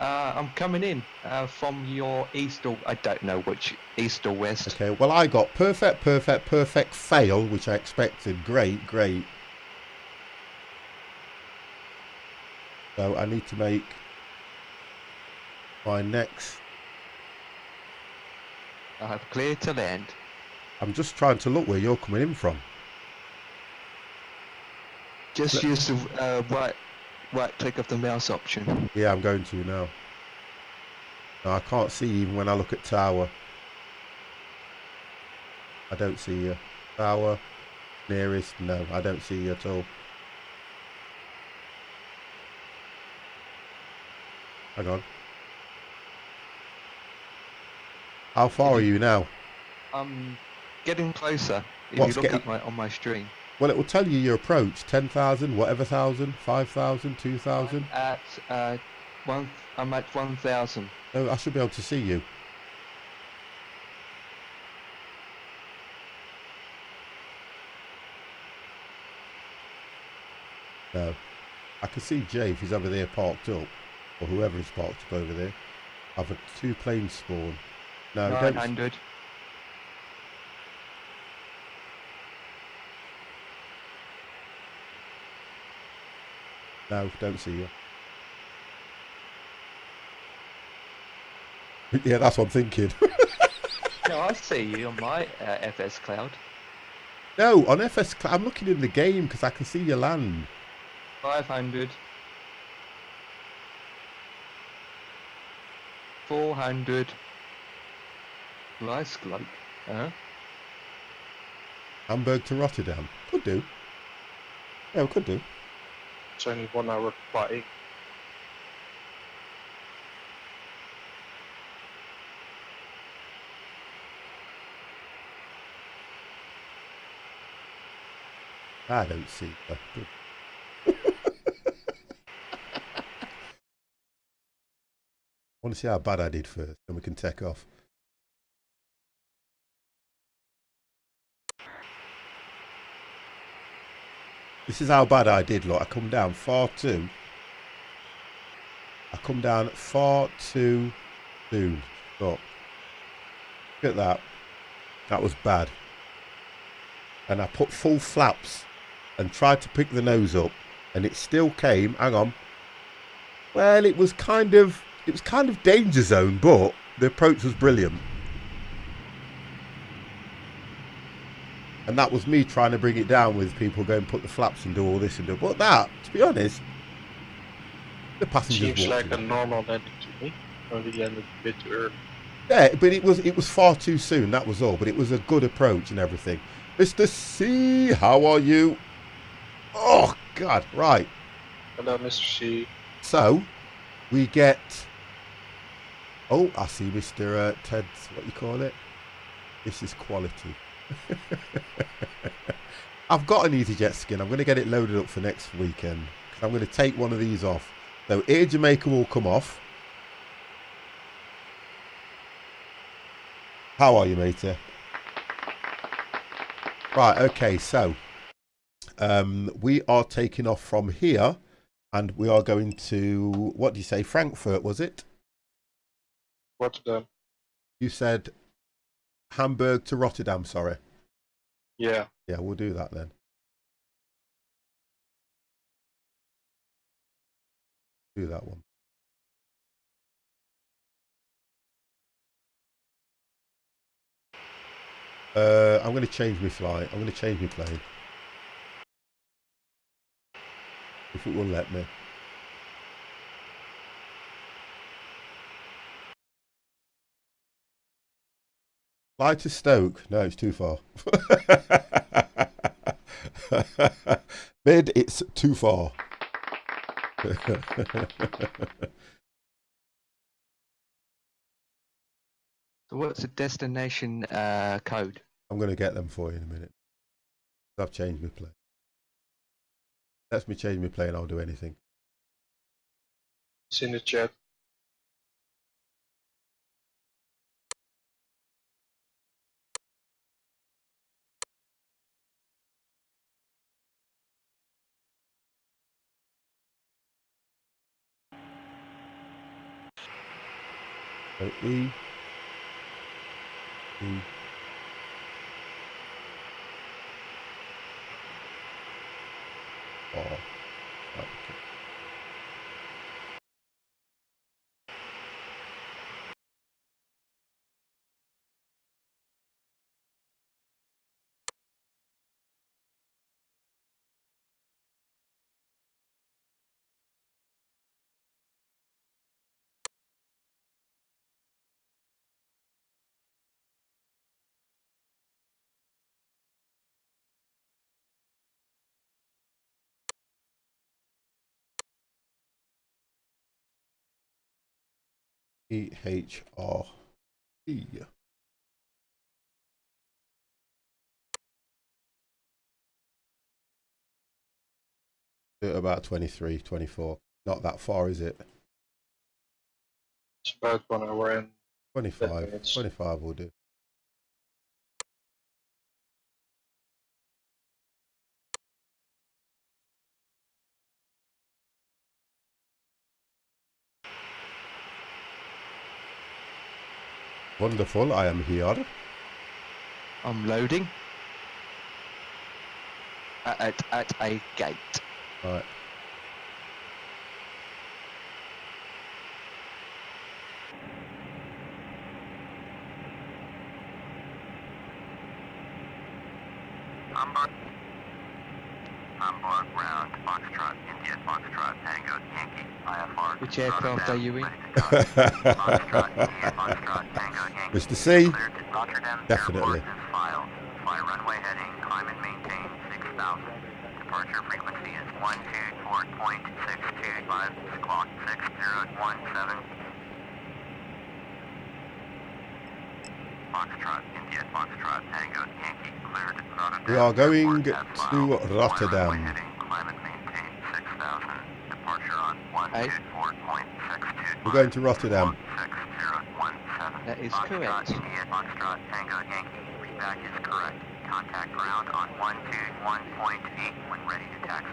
I'm coming in from your east or I don't know which east or west. Okay. Well, I got perfect, perfect, perfect, fail, which I expected. Great, great. So I need to make my next. I have clear to land. I'm just trying to look where you're coming in from. Just use the right click of the mouse option. Yeah, I'm going to now. No, I can't see even when I look at tower. I don't see you. Tower, nearest, no, I don't see you at all. Hang on. How far are you now? I'm getting closer. If What's you look getting- at on my stream. Well, it will tell you your approach. 10,000, whatever thousand, 5,000, 2,000. I'm at 1,000. Oh, I should be able to see you. No. I can see Jay if he's over there parked up. Or whoever is parked up over there. I've had 2 planes spawn. No, don't. 900. No, don't see you. Yeah, that's what I'm thinking. No, I see you on my FS Cloud. No, on FS, I'm looking in the game because I can see your land. 500. 400. Nice globe. Huh? Hamburg to Rotterdam. Could do. Yeah, we could do. It's only 1 hour flight. I don't see that. I want to see how bad I did first, then we can take off. This is how bad I did, look. I come down far too soon. Look. Look at that. That was bad. And I put full flaps and tried to pick the nose up, and it still came. Hang on. Well, it was kind of danger zone, but the approach was brilliant. And that was me trying to bring it down with people going put the flaps and do all this and do. But that, to be honest, the passengers Seems like walked a in. normal landing to me. Only ended a bit too early. Yeah, but it was far too soon, that was all. But it was a good approach and everything. Mr. C, how are you? Oh, God, right. Hello, Mr. C. So, we get... Oh, I see Mr. Ted's, what you call it? This is quality. I've got an EasyJet skin. I'm going to get it loaded up for next weekend. I'm going to take one of these off. So, Air Jamaica will come off. How are you, matey? Right, okay, so we are taking off from here and we are going to, what do you say, Frankfurt, was it? Rotterdam. You said Hamburg to Rotterdam, sorry. Yeah. Yeah, we'll do that then. Do that one. I'm going to change my flight. I'm going to change my plane. If it will let me. Fly to Stoke. No, it's too far. Mid, it's too far. So what's the destination code? I'm going to get them for you in a minute. I've changed my plane. Let me change my plane, I'll do anything. It's in the chat. So E. Oh. Right, okay. E-H-R-E. About 23, 24. Not that far, is it? It's about 1 hour and 25. 10 minutes. 25 will do. Wonderful, I am here. I'm loading. At a gate. Right. Hamburg ground, Foxtrot, India, Foxtrot, Tango, Yankee, IFR. Which aircraft are you in? Foxtrot, India, Foxtrot, Tango, Yankee. Mr. C? Cleared to Rotterdam Definitely. Airport is filed. Fly runway heading, climb and maintain 6,000. Departure frequency is 124.625, clock 6017. Foxtrot, India, Foxtrot, Tango, Yankee, cleared Rotterdam. We are going Airport as filed. to Fly runway Rotterdam. heading, climb and maintain 6,000. Departure on 124.625. We're going to Rotterdam. 6017. That is Foxtrot, correct. India, Foxtrot, Tango, Yankee. Feedback is correct. Contact ground on 121.8 when ready to taxi.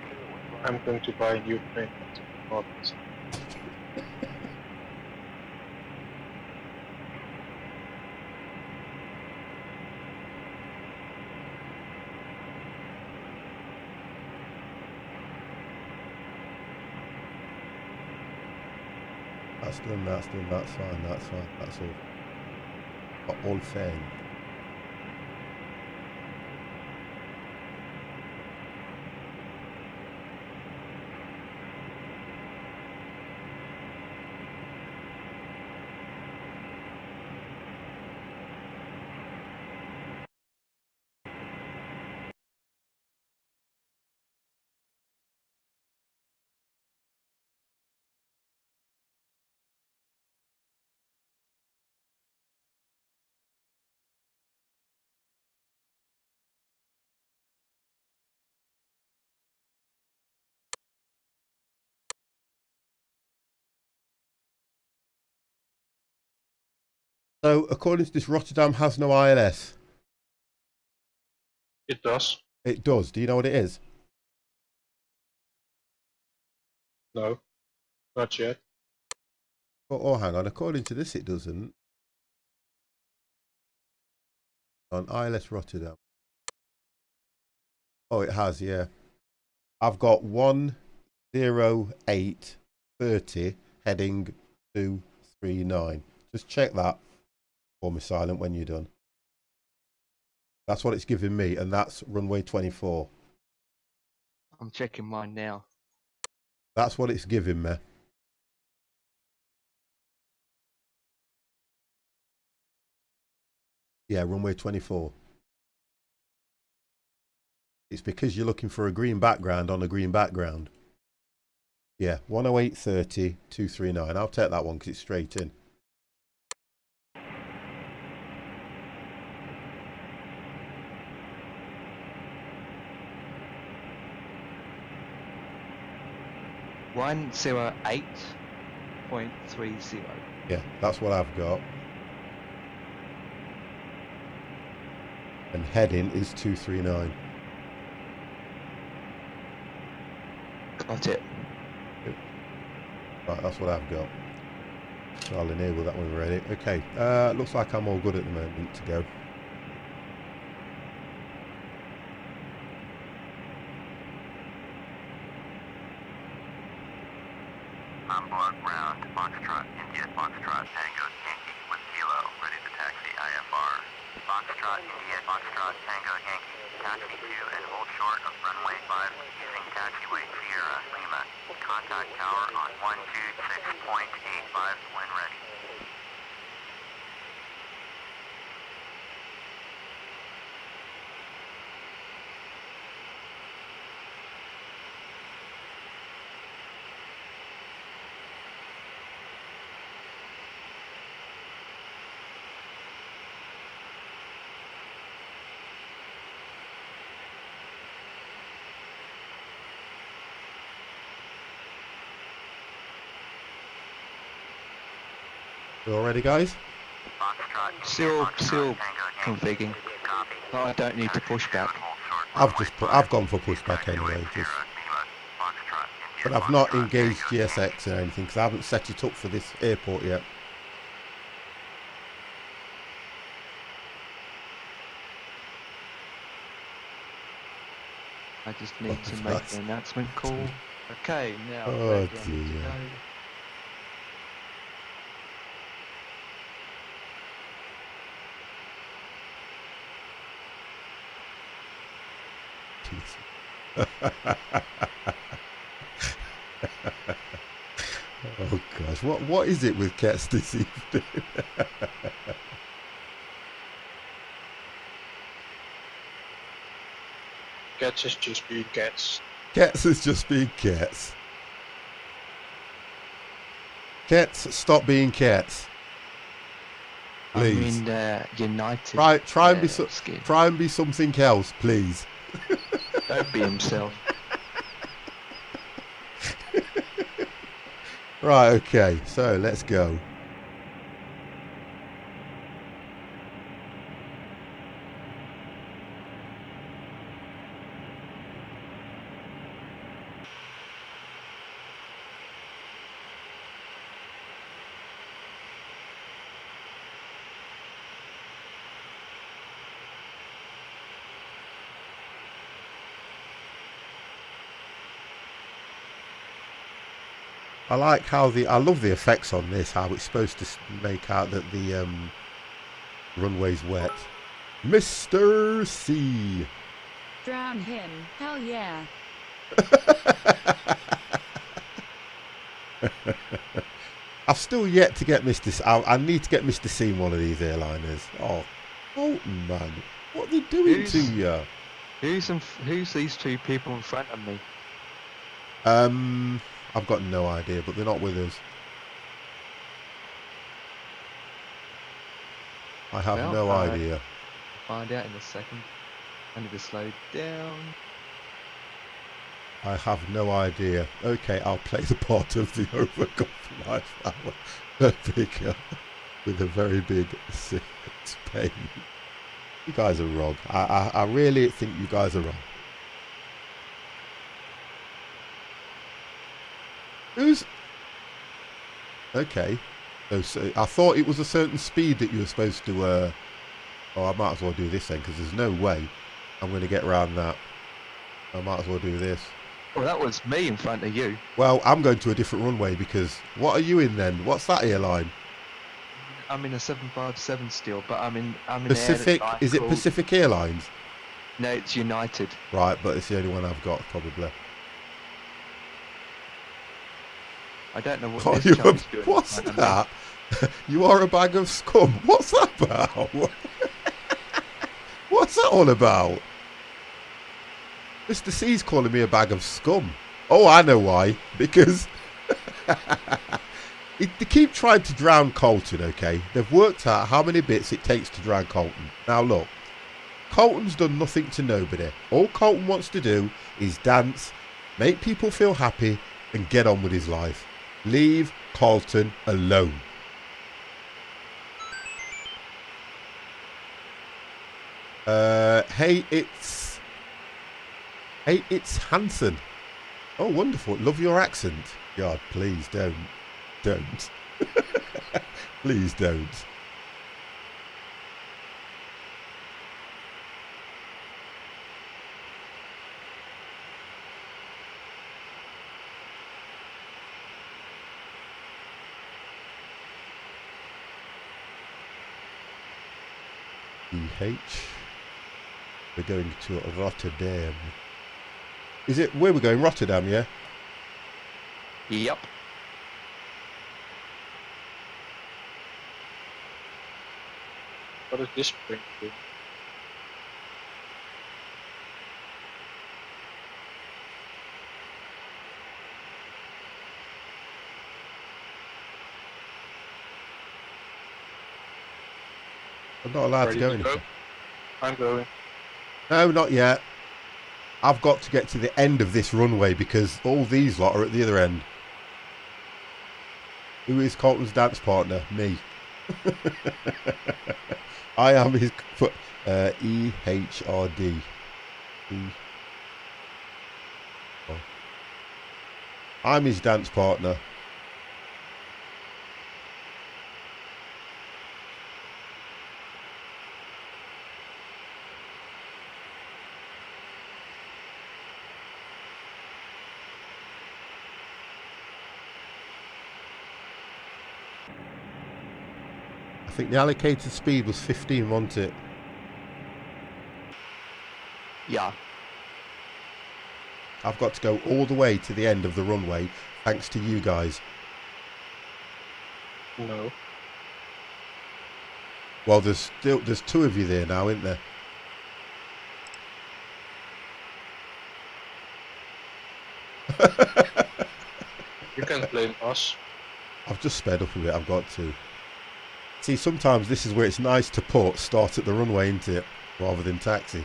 I'm going to buy a new print. Not That's done, that's fine, that's all fine. So, according to this, Rotterdam has no ILS. it does. It does. Do you know what it is? No, not yet. Oh, hang on. According to this, it doesn't. On ILS Rotterdam. Oh, it has, yeah. I've got 10830 heading 239. Just check that for me, Silent, when you're done. That's what it's giving me, and that's runway 24. I'm checking mine now. That's what it's giving me. Yeah, runway 24. It's because you're looking for a green background on a green background. Yeah, 10830 239. I'll take that one because it's straight in. $108.30. Yeah, that's what I've got. And heading is 239. Got it. Right, that's what I've got. So I'll enable that one ready. Okay, looks like I'm all good at the moment to go. Onboard ground, Foxtrot, India, Foxtrot, Tango, Yankee, with Kilo, ready to taxi IFR. Foxtrot, India, Foxtrot, Tango, Yankee, taxi to and hold short of runway 5 using taxiway Sierra, Lima. Contact tower on 126.85 when ready. You all ready, guys? Still configuring. But I don't need to push back. I've gone for pushback anyway. But I've not engaged GSX or anything because I haven't set it up for this airport yet. I just need to make the announcement call. Okay, now Oh, where do I need to dear. go? Oh gosh, what is it with cats this evening? Cats is just being cats. Cats is just being cats. Cats, stop being cats. Please. I'm in United. Try and be skin. try and be something else, please. Don't be himself. Right, okay, so let's go. I like how I love the effects on this, how it's supposed to make out that the runway's wet. Mr. C. Drown him. Hell yeah. I've still yet to get Mr. I need to get Mr. C in one of these airliners. Oh, Colton, man. What are they doing to you? Who's these two people in front of me? I've got no idea, but they're not with us. I have no idea. Find out in a second. I need to slow down. I have no idea. Okay, I'll play the part of the overcompromised figure with a very big six pain. You guys are wrong. I really think you guys are wrong. Who's... Okay. So I thought it was a certain speed that you were supposed to... Oh, I might as well do this then, because there's no way I'm going to get around that. I might as well do this. Well, that was me in front of you. Well, I'm going to a different runway, because... What are you in then? What's that airline? I'm in a 757 still, but I'm in Pacific... Is it Pacific Airlines? No, it's United. Right, but it's the only one I've got, probably. I don't know what What's doing. that? You are a bag of scum. What's that about? What's that all about? Mr. C's calling me a bag of scum. Oh, I know why. Because they keep trying to drown Colton, okay? They've worked out how many bits it takes to drown Colton. Now, look. Colton's done nothing to nobody. All Colton wants to do is dance, make people feel happy, and get on with his life. Leave Colton alone. Hey, it's Hanson. Oh, wonderful. Love your accent. God, please don't. Don't. Please don't. EH. We're going to Rotterdam. Is it where we're going? Rotterdam, yeah? Yep. What does this bring to? I'm not allowed to go Ready to anywhere. I'm going. No, not yet. I've got to get to the end of this runway because all these lot are at the other end. Who is Colton's dance partner? Me. I am his EHRD. I'm his dance partner. I think the allocated speed was 15, wasn't it? Yeah. I've got to go all the way to the end of the runway, thanks to you guys. No. Well, there's two of you there now, isn't there? You can't blame us. I've just sped up a bit, I've got to. See, sometimes this is where it's nice to put start at the runway, isn't it? Rather than taxi.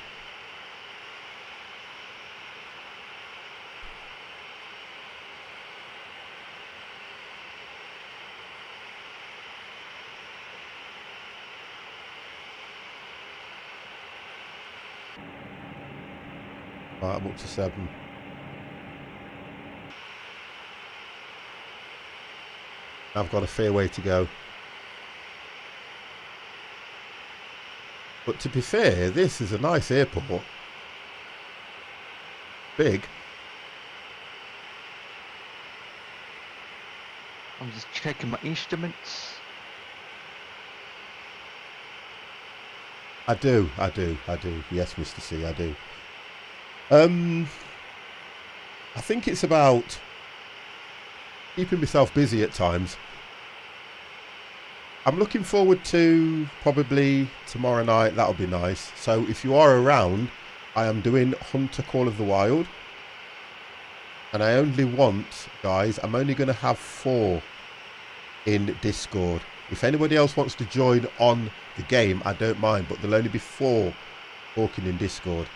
Right, I'm up to 7. I've got a fair way to go. But to be fair, this is a nice airport. Big. I'm just checking my instruments. I do. Yes, Mr. C, I do. I think it's about keeping myself busy at times. I'm looking forward to probably tomorrow night. That'll be nice. So if you are around, I am doing Hunter Call of the Wild. And I only want, guys, I'm only going to have 4 in Discord. If anybody else wants to join on the game, I don't mind, but there'll only be 4 talking in Discord.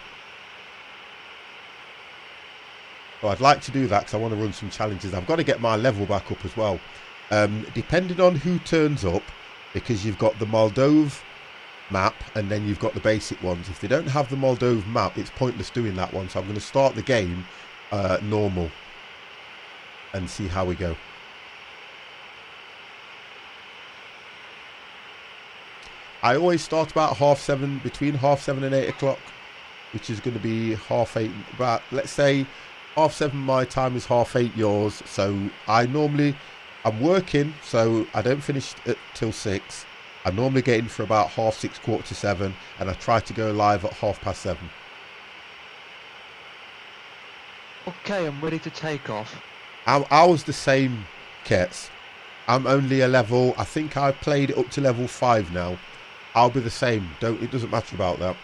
So I'd like to do that because I want to run some challenges. I've got to get my level back up as well. Depending on who turns up, because you've got the Moldova map and then you've got the basic ones. If they don't have the Moldova map, it's pointless doing that one. So I'm going to start the game normal and see how we go. I always start about 7:30, between 7:30 and 8 o'clock, which is going to be 8:30. But let's say 7:30 my time is 8:30 yours. So I'm working, so I don't finish till 6. I normally get in for about 6:30, 6:45, and I try to go live at 7:30. Okay, I'm ready to take off. I was the same, Kets. I'm only a level, I think I've played it up to level 5 now. I'll be the same. It doesn't matter about that.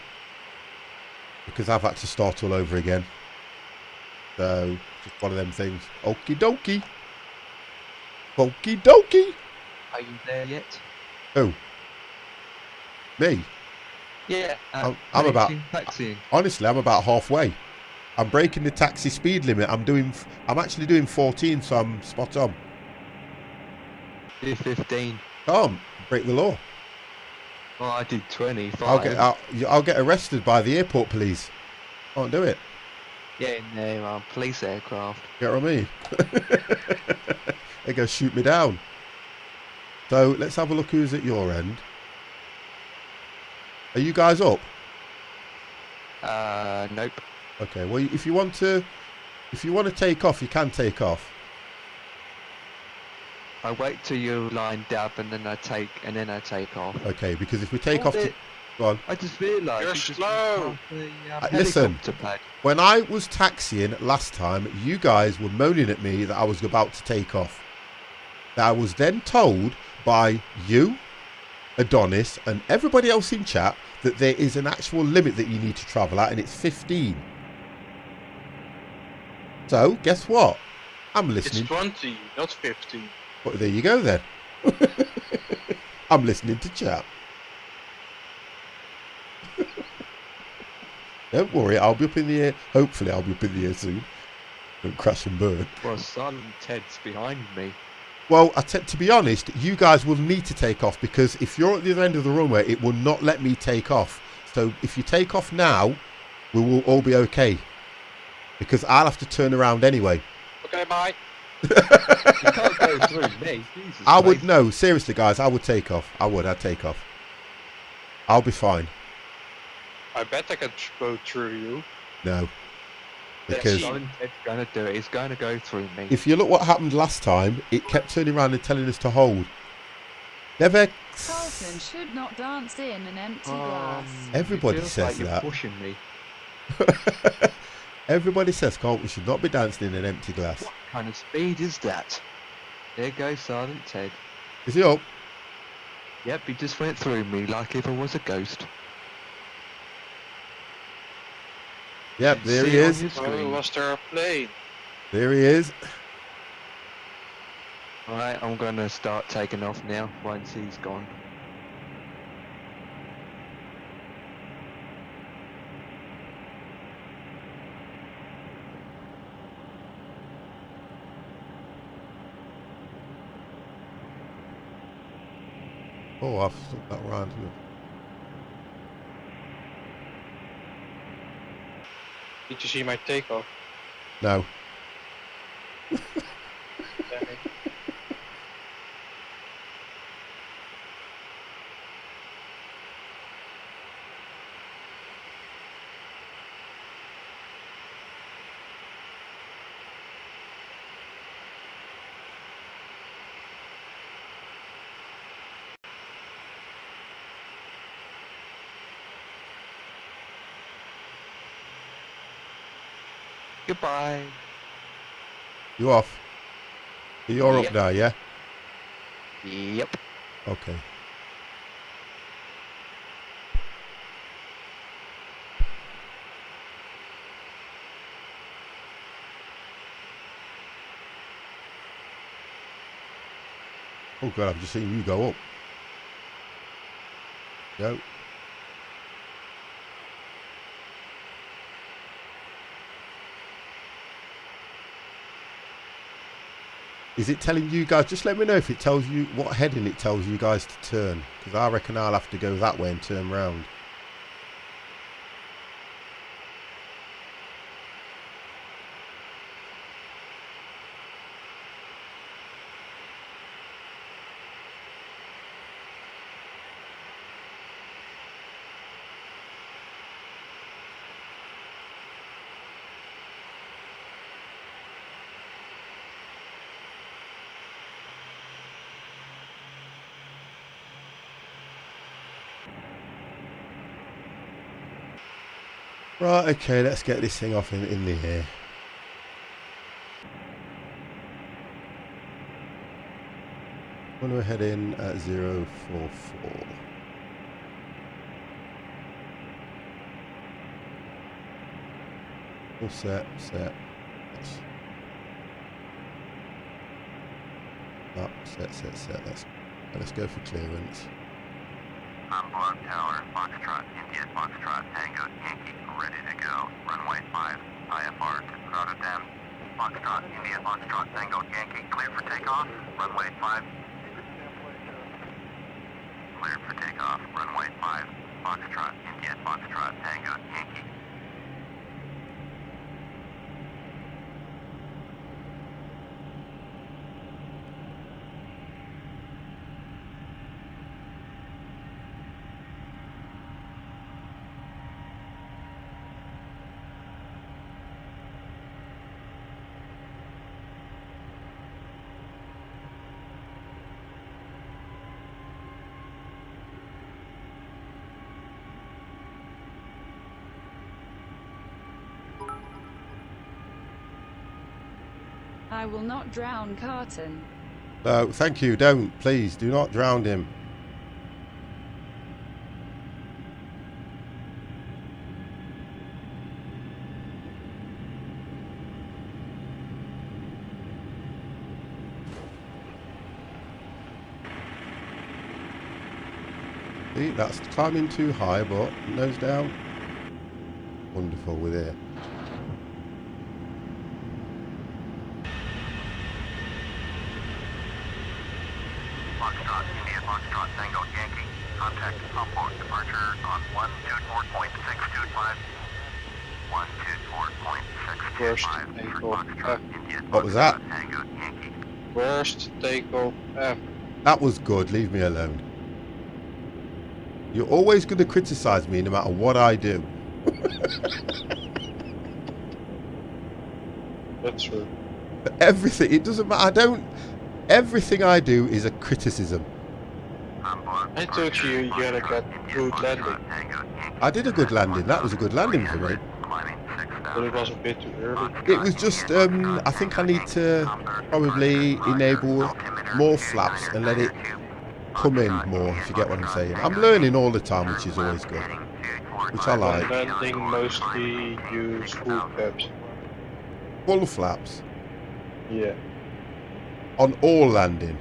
Because I've had to start all over again. So, just one of them things. Okie dokie. Okie dokie. Are you there yet? Who? Me? Yeah. I'm about... Taxiing. Honestly, I'm about halfway. I'm breaking the taxi speed limit. I'm actually doing 14, so I'm spot on. Do 15. Can't break the law. Well, I did 25. I'll get arrested by the airport police. Can't do it. Yeah, in their police aircraft. Get what I mean? They go shoot me down. So let's have a look who's at your end. Are you guys up? Nope. Okay. Well, if you want to take off, you can take off. I wait till you line up and then I take off. Okay, because if we take off, go on. I just realised you're slow. Listen, when I was taxiing last time, you guys were moaning at me that I was about to take off. That I was then told by you, Adonis, and everybody else in chat that there is an actual limit that you need to travel at, and it's 15. So guess what? I'm listening. It's 20, not 15. Well, there you go then. I'm listening to chat. Don't worry, I'll be up in the air. Hopefully I'll be up in the air soon. Don't crash and burn. Well, Silent Ted's behind me. Well, to be honest, you guys will need to take off, because if you're at the other end of the runway, it will not let me take off. So if you take off now, we will all be okay. Because I'll have to turn around anyway. Okay, bye. You can't go through me. Jesus I would, Christ. no, seriously guys, I would take off. I'd take off. I'll be fine. I bet I can go through you. No. Because Silent Ted's gonna do it. He's gonna go through me. if you look what happened last time, it kept turning around and telling us to hold. Nevex. Carlton should not dance in an empty glass. Everybody it feels says like you're that. pushing me. Everybody says Carlton should not be dancing in an empty glass. What kind of speed is that? There goes Silent Ted. Is he up? Yep, he just went through me like if I was a ghost. Yep, there he See on is. your Oh, screen. was there a plane? There he is. Alright, I'm gonna start taking off now once he's gone. Oh, I've stuck that round. Did you see my takeoff? No. Damn it. Goodbye. You off? You're up Yep. now, yeah? Yep. Okay. Oh god, I've just seen you go up. Go. Is it telling you guys, just let me know if it tells you what heading it tells you guys to turn, because I reckon I'll have to go that way and turn round. Right, okay, let's get this thing off in the air. When we're heading at 044. All set. Yes. Up, set. Let's go for clearance. Hamburg Tower, Foxtrot, India, Foxtrot, Tango, Yankee, ready to go. Runway 5, IFR to Rotterdam. Foxtrot, India, Foxtrot, Tango, Yankee, cleared for takeoff. Runway 5. Cleared for takeoff. Runway 5, Foxtrot, India, Foxtrot, Tango, Yankee. I will not drown Carton. No, thank you, don't. Please, do not drown him. See, that's climbing too high, but nose down. Wonderful, we're there. Foxtrot, India, Foxtrot, Tango, Yankee. Contact onboard departure on 124.625. 124.625 for Foxtrot, India, What was that? Foxtrot, Tango, Yankee. Worst takeoff ever. That was good, leave me alone. You're always going to criticize me no matter what I do. That's true. Everything, it doesn't matter, everything I do is a criticism. I told you you gotta get good landing. I did a good landing, that was a good landing for me. But it was a bit too early. It was just, I think I need to probably enable more flaps and let it come in more, if you get what I'm saying. I'm learning all the time, which is always good, which I like. Landing mostly use full caps. Full flaps Yeah. on all landing.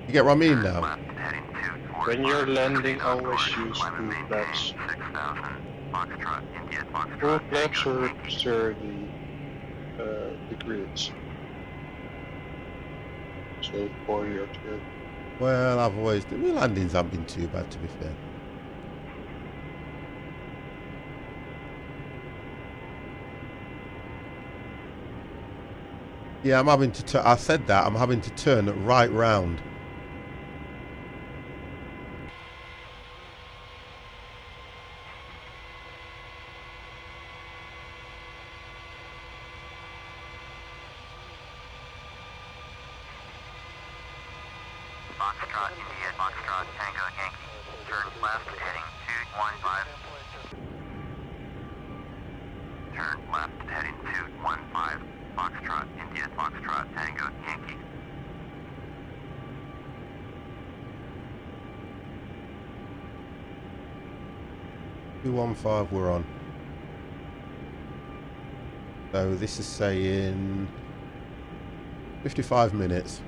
You get what I mean now? When you're landing, always use full flaps. Full flaps or stir the grids. So for your turn. Well, I've always, my landings haven't been too bad, to be fair. Yeah, I'm having to, I said that, I'm having to turn right round. Foxtrot, India, Foxtrot, Tango, Yankee. Turn left heading 215. Turn left. 215 we're on. So this is saying 55 minutes.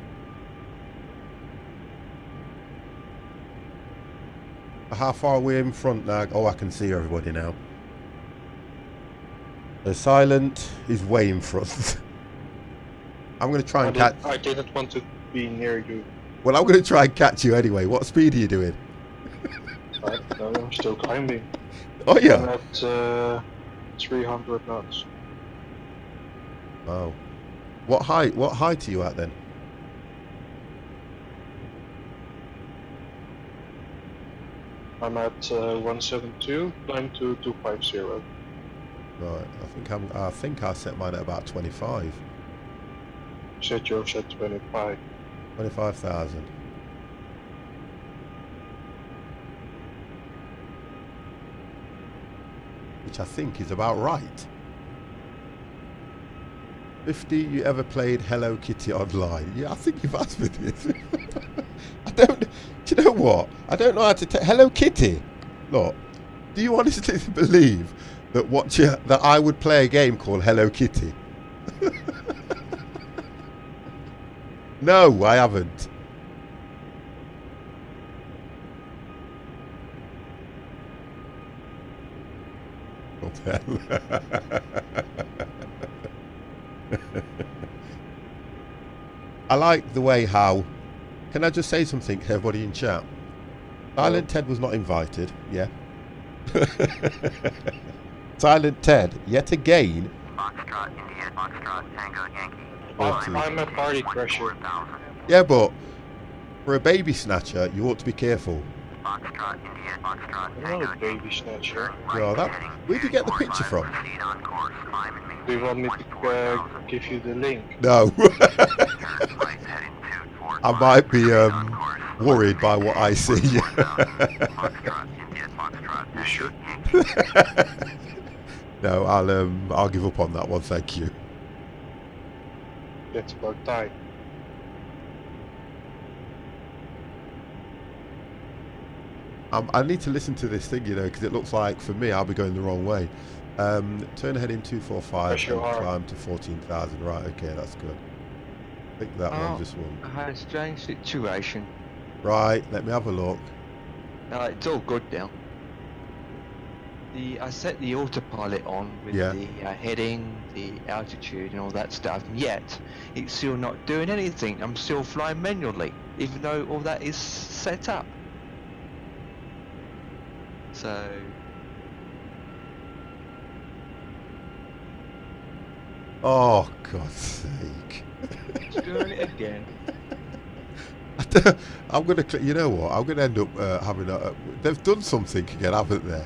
How far are we in front now? Oh, I can see everybody now. So Silent is way in front. I'm going to try and catch... I didn't want to be near you. Well, I'm going to try and catch you anyway. What speed are you doing? I don't know, I'm still climbing. Oh, yeah. I'm at 300 knots. Oh. What height are you at then? I'm at 172, climb to 250. Right. I think I set mine at about 25. Set yours at 25. 25,000. Which I think is about right. 50, you ever played Hello Kitty online? Yeah, I think you've asked me this. Do you know what? I don't know how to Hello Kitty. Look, do you honestly believe that I would play a game called Hello Kitty? No, I haven't. What the hell? I like the way how... Can I just say something, everybody in chat? Silent Ted was not invited, yeah. Silent Ted, yet again... Foxtrot, India, Foxtrot, Tango, Yankee. I'm a party crasher. Yeah, but for a baby snatcher, you ought to be careful. Foxtrot, India, Foxtrot, I'm Tango, not a baby snatcher. Well, where'd you get the picture from? Do you want me to give you the link? No. I might be worried by what I see. You should. No, I'll give up on that one, thank you. That's about time. I need to listen to this thing, you know, because it looks like, for me, I'll be going the wrong way. Turn ahead in 245 and climb to 14,000. Right, okay, that's good. I think that one just won. I had a strange situation. Right, let me have a look. It's all good now. I set the autopilot on with the heading, the altitude and all that stuff, and yet it's still not doing anything. I'm still flying manually, even though all that is set up. So... Oh, God's sake. It's doing it again. I'm going to... You know what? I'm going to end up having a... They've done something again, haven't they?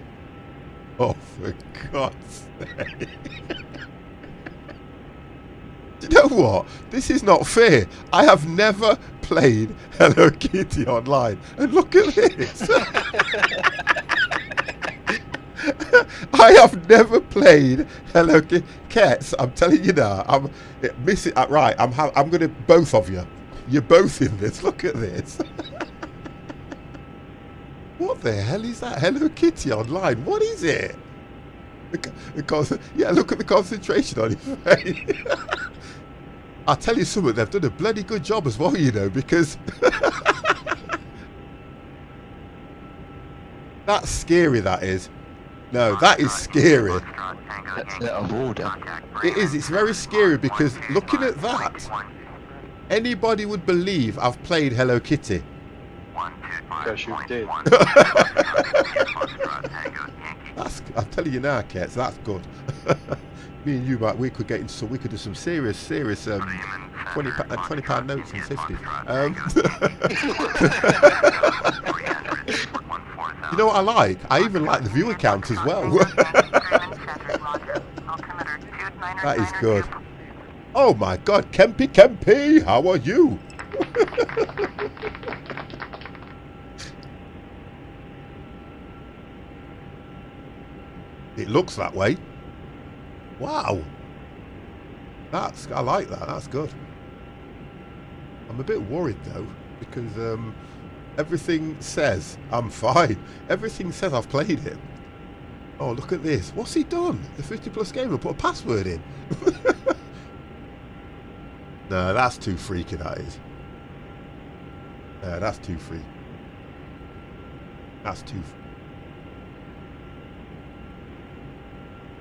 Oh, for God's sake. Do you know what? This is not fair. I have never played Hello Kitty online. And look at this. I have never played Hello Kitty. Kets, I'm telling you now. I'm missing... Right, I'm going to... Both of you. You're both in this. Look at this. What the hell is that? Hello Kitty online? What is it? Yeah, look at the concentration on his face. I'll tell you something, they've done a bloody good job as well, you know, because... That's scary, that is. No, that is scary. That's out of order. It is, it's very scary because looking at that, anybody would believe I've played Hello Kitty. Because you did. I'm telling you now, Kets, that's good. Me and you, we could get into some. We could do some serious, £20 notes and 50s. You know what I like? I even like the viewer count as well. That is good. Oh my God, Kempy, how are you? It looks that way. Wow. I like that. That's good. I'm a bit worried though, because everything says I'm fine. Everything says I've played it. Oh, look at this. What's he done? The 50 plus gamer put a password in. No, that's too freaky, that is. No, that's too freaky. That's too...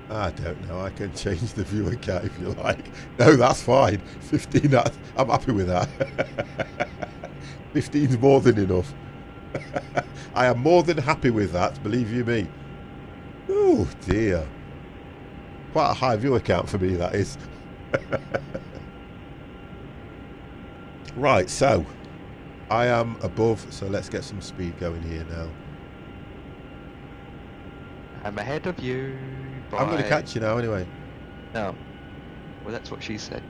I don't know. I can change the viewer count if you like. No, that's fine. 15, I'm happy with that. 15's more than enough. I am more than happy with that, believe you me. Oh, dear. Quite a high viewer count for me, that is. Right, so I am above, so let's get some speed going here now. I'm ahead of you. I'm going to catch you now anyway. No. Well, that's what she said.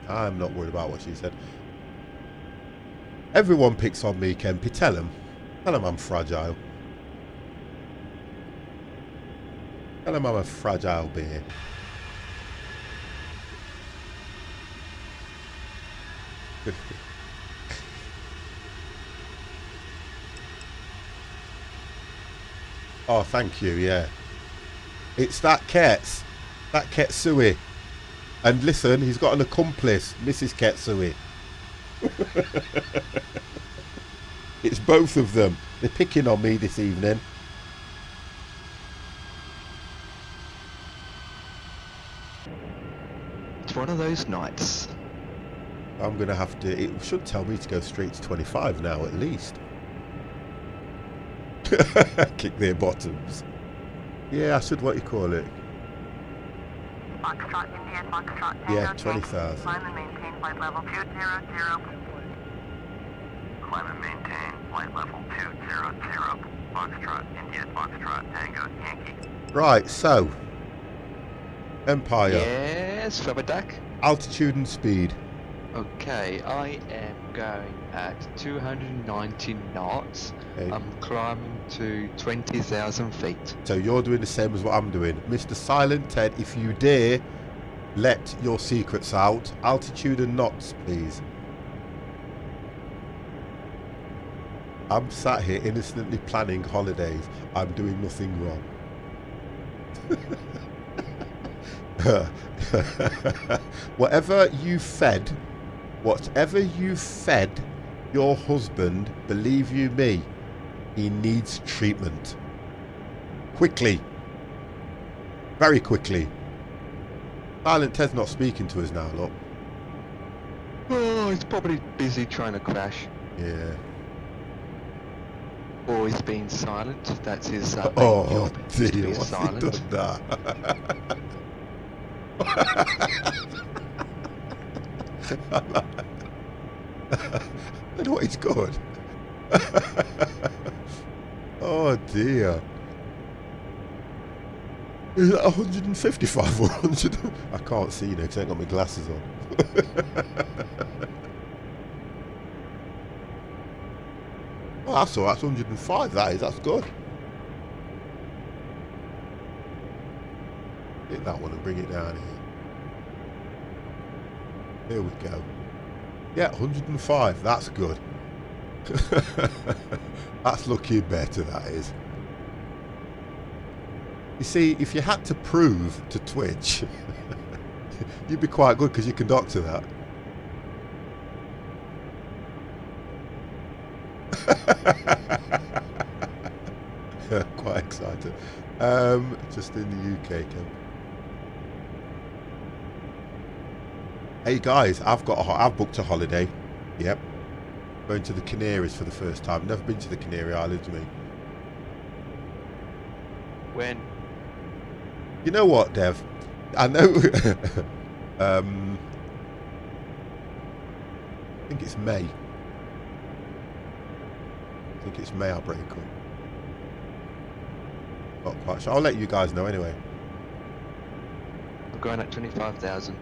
I'm not worried about what she said. Everyone picks on me, Kempy. Tell him. Tell him I'm fragile. Tell him I'm a fragile bear. Oh, thank you, yeah. It's that Kets. That Ketsui. And listen, he's got an accomplice, Mrs. Ketsui. It's both of them. They're picking on me this evening. It's one of those nights. I'm going to have to... It should tell me to go straight to 25 now, at least. Kick their bottoms. Yeah, I should, what you call it. Foxtrot, India, Foxtrot, Yeah, 20,000. Climb and maintain flight level 200. Climb and maintain flight level 200. Foxtrot, India, Foxtrot, Tango, Yankee. Right, so. Empire. Yes, rubber duck. Altitude and speed. Okay, I am going at 290 knots. Okay. I'm climbing to 20,000 feet. So you're doing the same as what I'm doing. Mr. Silent Ted, if you dare, let your secrets out. Altitude and knots, please. I'm sat here innocently planning holidays. I'm doing nothing wrong. Whatever you fed your husband, believe you me, he needs treatment. Quickly. Very quickly. Silent Ted's not speaking to us now, look. Oh, he's probably busy trying to crash. Yeah. Or he's being silent. That's his main Oh job, is to dear, be what's he silent. done that? I know it's good. Oh dear. Is that 155 or 100? I can't see now because I ain't got my glasses on. Oh, that's all right. That's 105. That is. That's good. Hit that one and bring it down here. There we go. Yeah, 105. That's good. That's looking better, that is. You see, if you had to prove to Twitch, you'd be quite good because you can doctor that. Quite excited. Just in the UK, Ken. Hey guys, I've booked a holiday. Yep. Going to the Canaries for the first time. Never been to the Canary Islands, me. When? You know what, Dev? I know. I think it's May. I think it's May I'll break up. Not quite sure. I'll let you guys know anyway. I'm going at 25,000.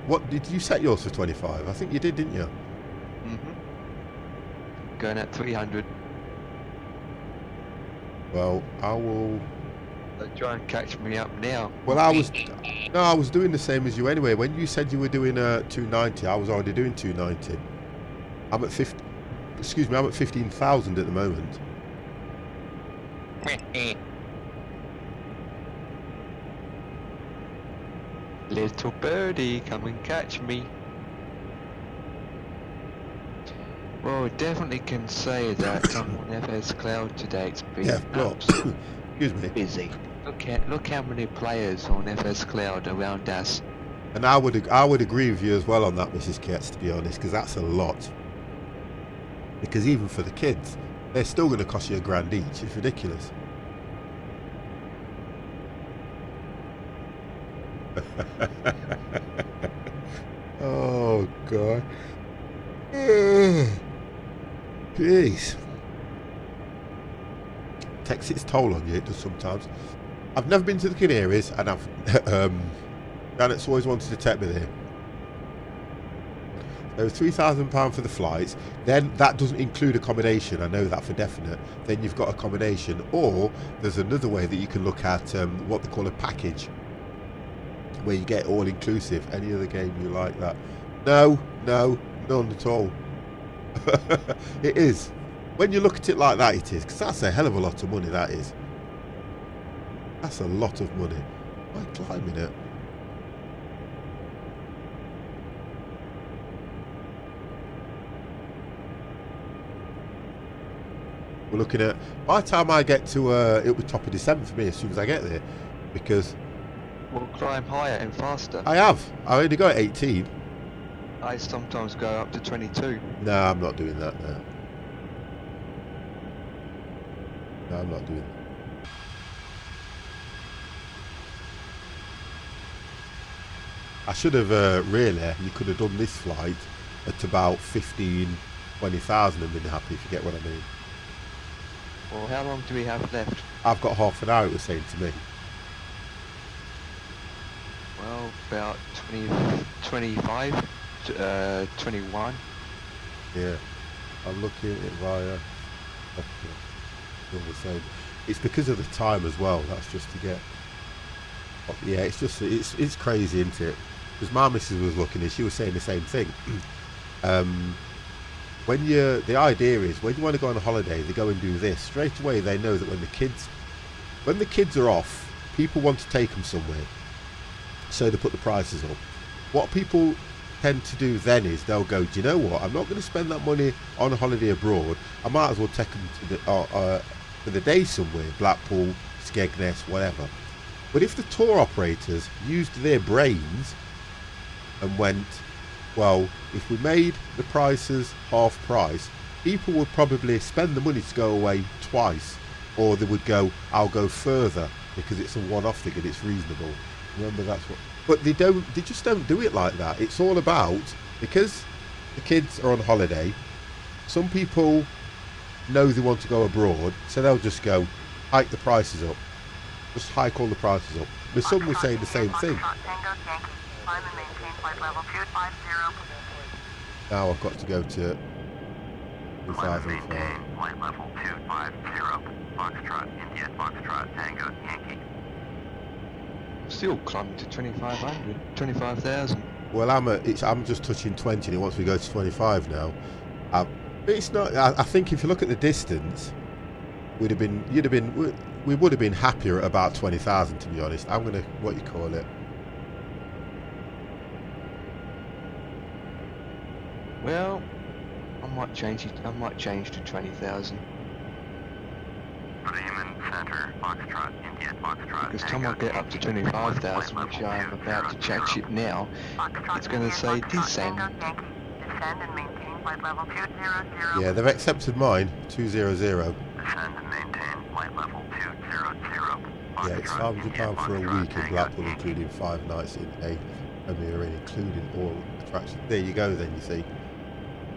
What did you set yours for 25? I think you did, didn't you? Going at 300. Well, I will. So try and catch me up now. Well, I was doing the same as you anyway. When you said you were doing 290, I was already doing 290. I'm at 50. Excuse me, I'm at 15,000 at the moment. Little birdie, come and catch me. Well, we definitely can say that on FS Cloud today it's been Yeah, well, absolutely excuse me. busy. Look how many players on FS Cloud around us. And I would agree with you as well on that, Mrs. Ketz, to be honest, because that's a lot. Because even for the kids, they're still going to cost you $1,000 each. It's ridiculous. Oh God. Jeez. Takes its toll on you, it does sometimes. I've never been to the Canaries, and I've Janet's always wanted to take me there. So £3,000 for the flights. Then that doesn't include accommodation. I know that for definite. Then you've got accommodation, or there's another way that you can look at what they call a package, where you get all inclusive. Any other game you like that? No, none at all. It is. When you look at it like that, it is, because that's a hell of a lot of money. That is. That's a lot of money. Am I climbing it? We're looking at, by the time I get to, it'll be top of December for me as soon as I get there, because We'll climb higher and faster. I only got 18. I sometimes go up to 22. No, I'm not doing that now. No, I'm not doing that. I should have really, you could have done this flight at about 15-20,000 and been happy, if you get what I mean. Well, how long do we have left? I've got half an hour, it was saying to me. Well, about 20, 25, 21. Yeah, I'm looking at it via. Still the same. It's because of the time as well. That's just to get. Yeah, it's just it's crazy, isn't it? Because my missus was looking and she was saying the same thing. When the idea is when you want to go on a holiday, they go and do this straight away. They know that when the kids are off, people want to take them somewhere, so they put the prices up. What people tend to do then is they'll go, do you know what? I'm not going to spend that money on a holiday abroad. I might as well take them to for the day somewhere, Blackpool, Skegness, whatever. But if the tour operators used their brains and went, well, if we made the prices half price, people would probably spend the money to go away twice, or they would go, I'll go further because it's a one-off thing and it's reasonable. Remember, that's what. But they just don't do it like that. It's all about, because the kids are on holiday, some people know they want to go abroad, so they'll just go hike the prices up. Just hike all the prices up. My son was saying the same thing. Now I've got to go to 2005. Flight level 250, Foxtrot, India, Foxtrot, Tango, Yankee. Still climbing to 2,500, 25,000. Well, I'm just touching 20, and it wants me to go to 25 now. But it's not. I think if you look at the distance, we would have been happier at about 20,000. To be honest, I'm gonna what you call it. Well, I might change it. I might change to 20,000. Bremen Center, Foxtrot, India, Foxtrot. Because time I get up to 25,000, which I am about to change it now, it's going to say descend. Descend and maintain flight level 200. Yeah, they've accepted mine, 200. Descend and maintain flight level 200. Yeah, it's £500 for a week in Blackpool, including 5 nights in a Premier Inn, including all attractions. There you go, then you see.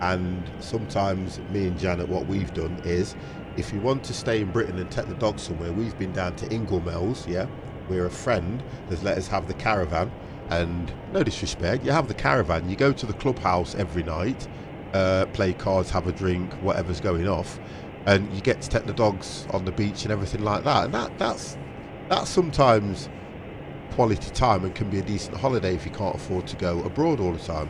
And sometimes me and Janet, what we've done is, if you want to stay in Britain and take the dog somewhere, we've been down to Inglemells, yeah, where a friend has let us have the caravan. And no disrespect, you have the caravan, you go to the clubhouse every night, play cards, have a drink, whatever's going off, and you get to take the dogs on the beach and everything like that. And that's sometimes quality time and can be a decent holiday if you can't afford to go abroad all the time.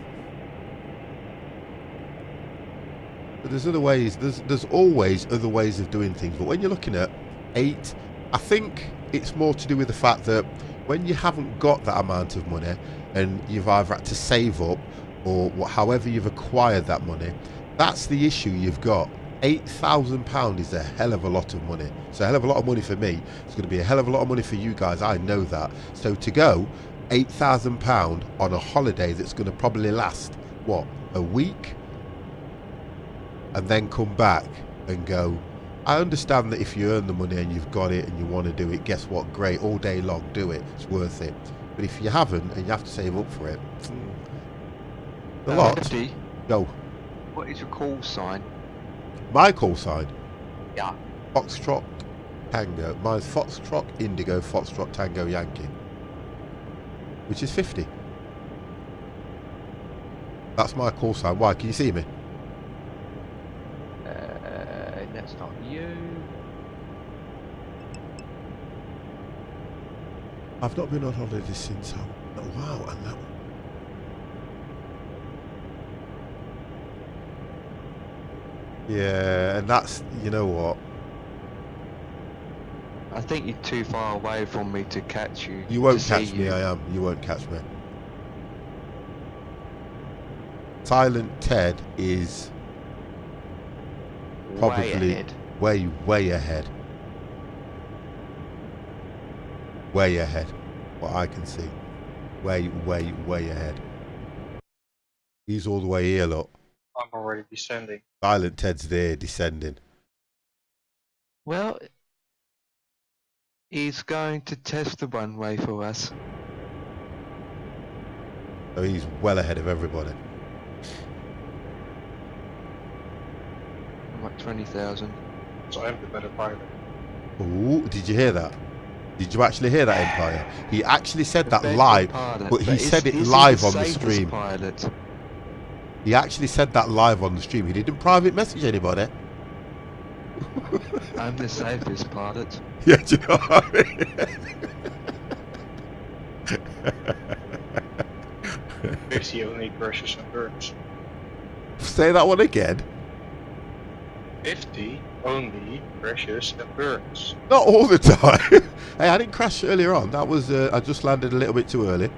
But there's other ways, there's always other ways of doing things. But when you're looking at 8, I think it's more to do with the fact that when you haven't got that amount of money and you've either had to save up or however you've acquired that money, that's the issue you've got. £8,000 is a hell of a lot of money. It's a hell of a lot of money for me. It's going to be a hell of a lot of money for you guys. I know that. So to go £8,000 on a holiday that's going to probably last, what, a week? And then come back and go, I understand that if you earn the money and you've got it and you want to do it, guess what? Great, all day long, do it. It's worth it. But if you haven't and you have to save up for it, a lot. Andy, Go. what is your call sign? My call sign? Yeah. Foxtrot Tango. Mine's Foxtrot Indigo Foxtrot Tango Yankee. Which is 50. That's my call sign. Why? Can you see me? That's not you. I've not been on holiday since wow, and that. Yeah, and that's, you know what? I think you're too far away from me to catch you. You won't to catch see me, you. I am. You won't catch me. Silent Ted is probably way ahead. Way ahead. What I can see. Way ahead. He's all the way here, look. I'm already descending. Silent Ted's there, descending. Well, he's going to test the runway for us. So he's well ahead of everybody. I'm at 20,000. So I'm the better pilot. Ooh, did you hear that? Did you actually hear that, Empire? He actually said that The live, pilot, but he said it is live he on the safest stream. Pilot? He actually said that live on the stream. He didn't private message anybody. I'm the safest pilot. Yeah, do you know what I mean? 50 only crashes and burns. Say that one again. 50 only crashes and burns. Not all the time. Hey, I didn't crash earlier on. That was I just landed a little bit too early.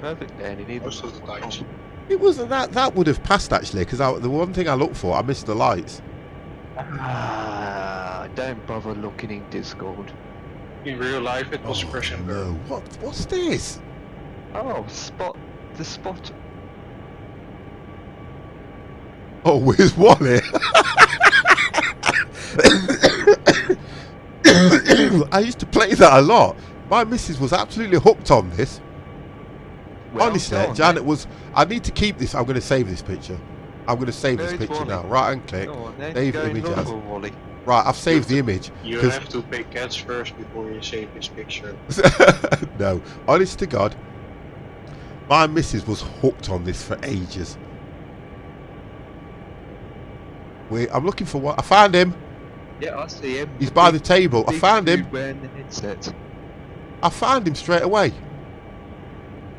Perfect, Danny. Most of the times. It wasn't that. That would have passed actually, because the one thing I looked for, I missed the lights. Don't bother looking in Discord. In real life, it was crash and burn. No, what's this? Oh, the spot. Oh, where's Wally? I used to play that a lot. My missus was absolutely hooked on this. Well Honestly, done, Janet was. I need to keep this. I'm going to save this picture. I'm going to save Where this is picture Wally? now. Right and click. Go on, then. Save Go and image look as. for Wally. Right, I've saved the image. You 'cause- have to pick cats first before you save this picture. No, honest to God, my missus was hooked on this for ages. I'm looking for what I found him. Yeah, I see him. He's by the table. I Big found him. dude wearing the headset. I found him straight away.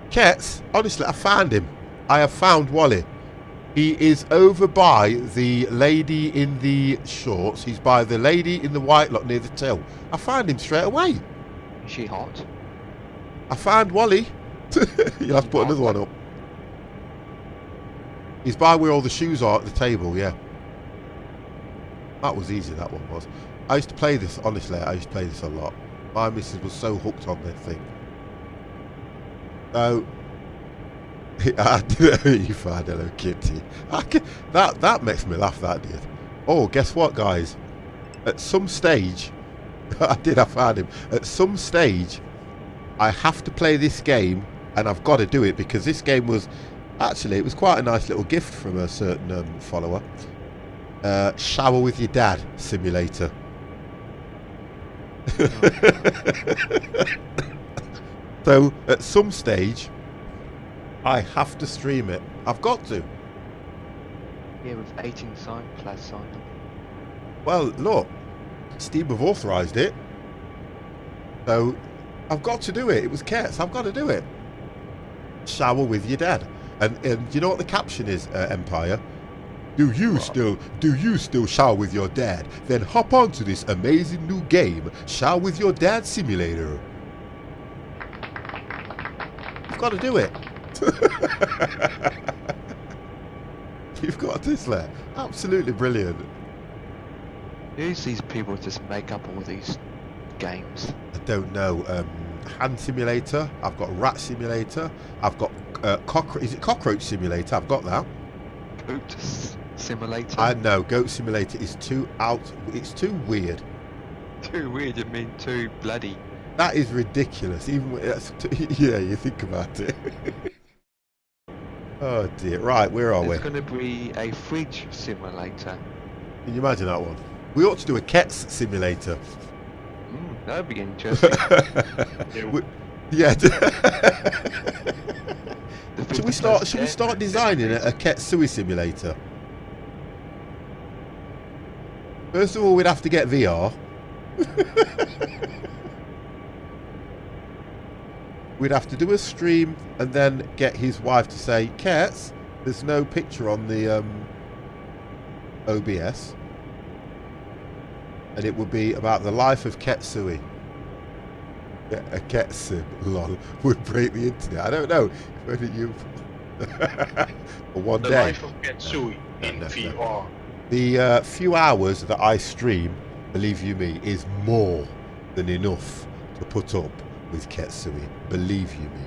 Kets, honestly, I found him. I have found Wally. He is over by the lady in the shorts. He's by the lady in the white lock near the till. I found him straight away. Is she hot? I found Wally. You'll have to put another one up. He's by where all the shoes are at the table, yeah. That was easy, that one was. I used to play this, honestly, I used to play this a lot. My missus was so hooked on this thing. So, you found Hello Kitty. That makes me laugh, that did. Oh, guess what, guys? At some stage, I found him. At some stage, I have to play this game, and I've got to do it, because this game was, actually, it was quite a nice little gift from a certain follower. Shower with your dad simulator. So at some stage I have to stream it. I've got to. Yeah, with 18 plus sign. Well, look, Steam have authorised it, so I've got to do it. It was Kets. I've got to do it. Shower with your dad, and you know what the caption is, Empire? Do you still shower with your dad? Then hop onto this amazing new game, Shower with Your Dad Simulator. got to do it. You've got this there. Absolutely brilliant. Who's these people just make up all these games? I don't know. Hand simulator. I've got rat simulator. I've got is it cockroach simulator? I've got that. Goat simulator. I know. Goat simulator is too out. It's too weird. Too weird. You mean too bloody? That is ridiculous. Even yeah, you think about it. Oh dear. Right, where are we? There's going to be a fridge simulator. Can you imagine that one? We ought to do a Kets simulator. That would be interesting. Yeah. Should we start designing a Ketsui simulator? First of all, we'd have to get VR. We'd have to do a stream and then get his wife to say, Kets, there's no picture on the OBS. And it would be about the life of Ketsui. A Ketsim, lol, would break the internet. I don't know whether you... For one the day. life of Ketsui in VR. The few hours that I stream, believe you me, is more than enough to put up with Ketsui. Believe you me.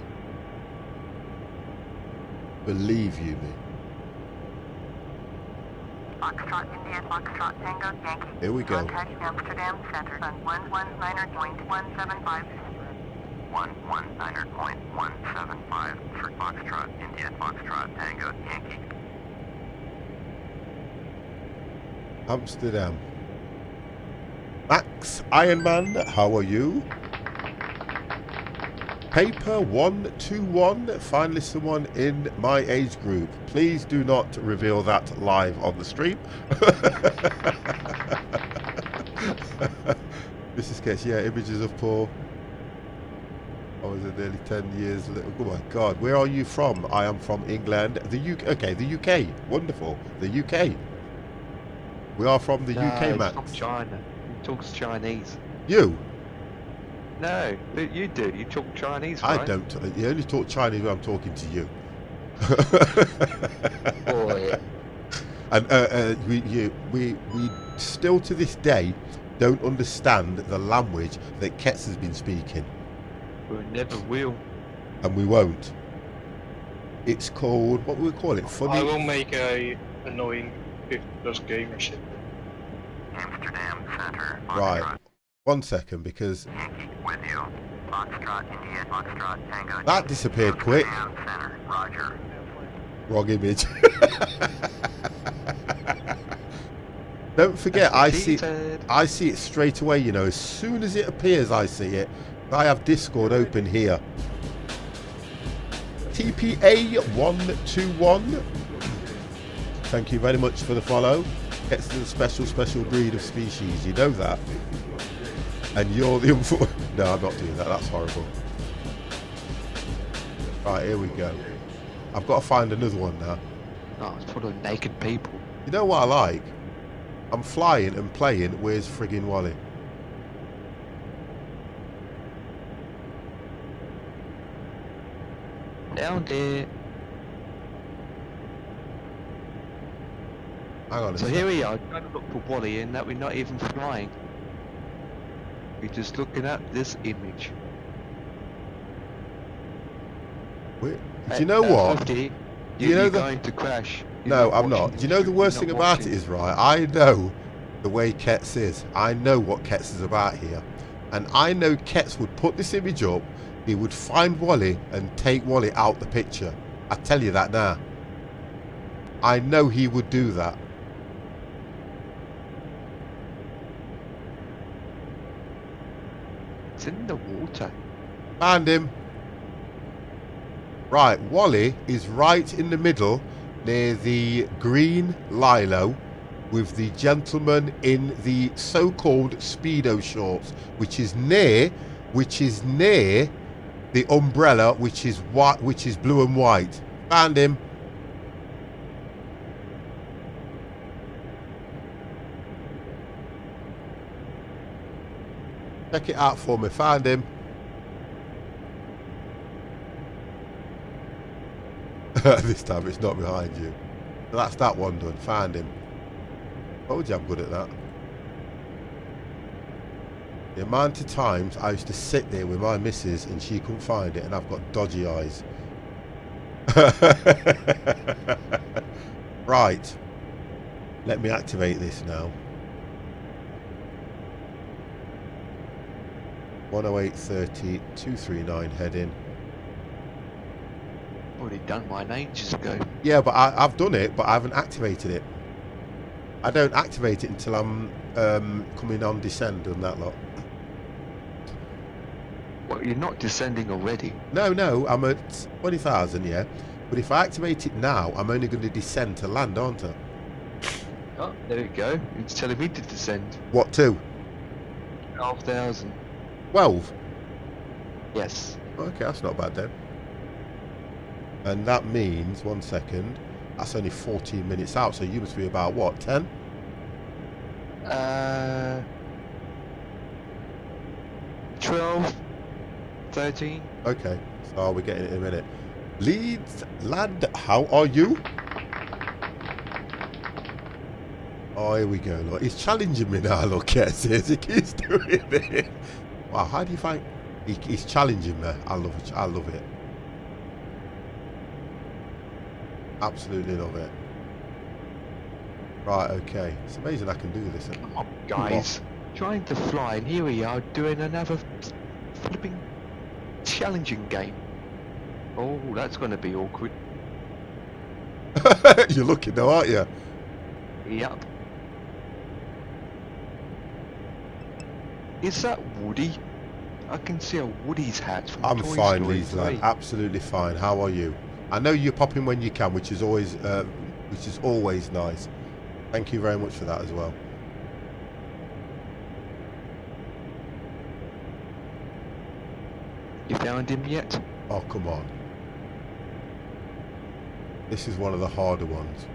Believe you me. Foxtrot, India, Foxtrot, Tango, Yankee. Here we go. Contact Amsterdam Center on 119.175. 119.175 for Foxtrot, India, Foxtrot, Tango, Yankee. Amsterdam. Max Ironman, how are you? Paper 121, finally someone in my age group. Please do not reveal that live on the stream. This is case, yeah, images of Paul. I was nearly 10 years little. Oh my God, where are you from? I am from England. The UK, okay, the UK, wonderful. The UK. We are from the UK, Max. From China. He talks Chinese. You? No, you do. You talk Chinese, right? I don't. You only talk Chinese when I'm talking to you. Boy. And we still to this day don't understand the language that Kets has been speaking. We never will. And we won't. It's called, what will we call it? Funny? I will make a annoying 50+ gamer shit. Amsterdam Center. Right. 1 second, because Yankee with you. Foxtrot, India, Foxtrot, Tango. that disappeared quick. Amsterdam Center. Roger. Wrong image. Don't forget, I see it straight away, you know. As soon as it appears, I see it. I have Discord open here. TPA121. Thank you very much for the follow. Gets to the special breed of species. You know that. And you're the No, I'm not doing that. That's horrible. Right, here we go. I've got to find another one now. Oh, it's full of naked people. You know what I like? I'm flying and playing Where's Friggin' Wally? Down there. Hang on a So sec. here we are, trying to look for Wally, and that we're not even flying. We're just looking at this image. Do you know what? You're going to crash. No, I'm not. Do you know the worst thing about it is, right? I know the way Kets is. I know what Kets is about here. And I know Kets would put this image up, he would find Wally and take Wally out the picture. I tell you that now. I know he would do that. It's in the water. Found him. Right, Wally is right in the middle near the green lilo with the gentleman in the so-called Speedo shorts, which is near the umbrella, which is white, which is blue and white. Found him. Check it out for me. Found him. This time it's not behind you. So that's that one done. Found him. Told you I'm good at that. The amount of times I used to sit there with my missus and she couldn't find it, and I've got dodgy eyes. Right. Let me activate this now. 108.30, 239 heading. Already done mine ages ago. Yeah, but I've done it, but I haven't activated it. I don't activate it until I'm coming on descend and that lot. Well, you're not descending already. No, I'm at 20,000, yeah. But if I activate it now, I'm only going to descend to land, aren't I? Oh, there you go. It's telling me to descend. What, to? 12,000. 12? Yes. Okay, that's not bad then. And that means, 1 second, that's only 14 minutes out, so you must be about, what, 10? 12, 13. Okay, so we're getting it in a minute. Leeds, lad, how are you? Oh, here we go, look. He's challenging me now, look, yes, he keeps doing it. Wow, how do you find... He's challenging me. I love it. I love it. Absolutely love it. Right, okay. It's amazing I can do this. Come on, guys. Trying to fly, and here we are doing another flipping challenging game. Oh, that's going to be awkward. You're looking though, aren't you? Yep. Is that Woody? I can see a Woody's hat from I'm Toy fine, Story Leeds, lad. 3. Absolutely fine. How are you? I know you pop in when you can, which is always nice. Thank you very much for that as well. You found him yet? Oh, come on. This is one of the harder ones.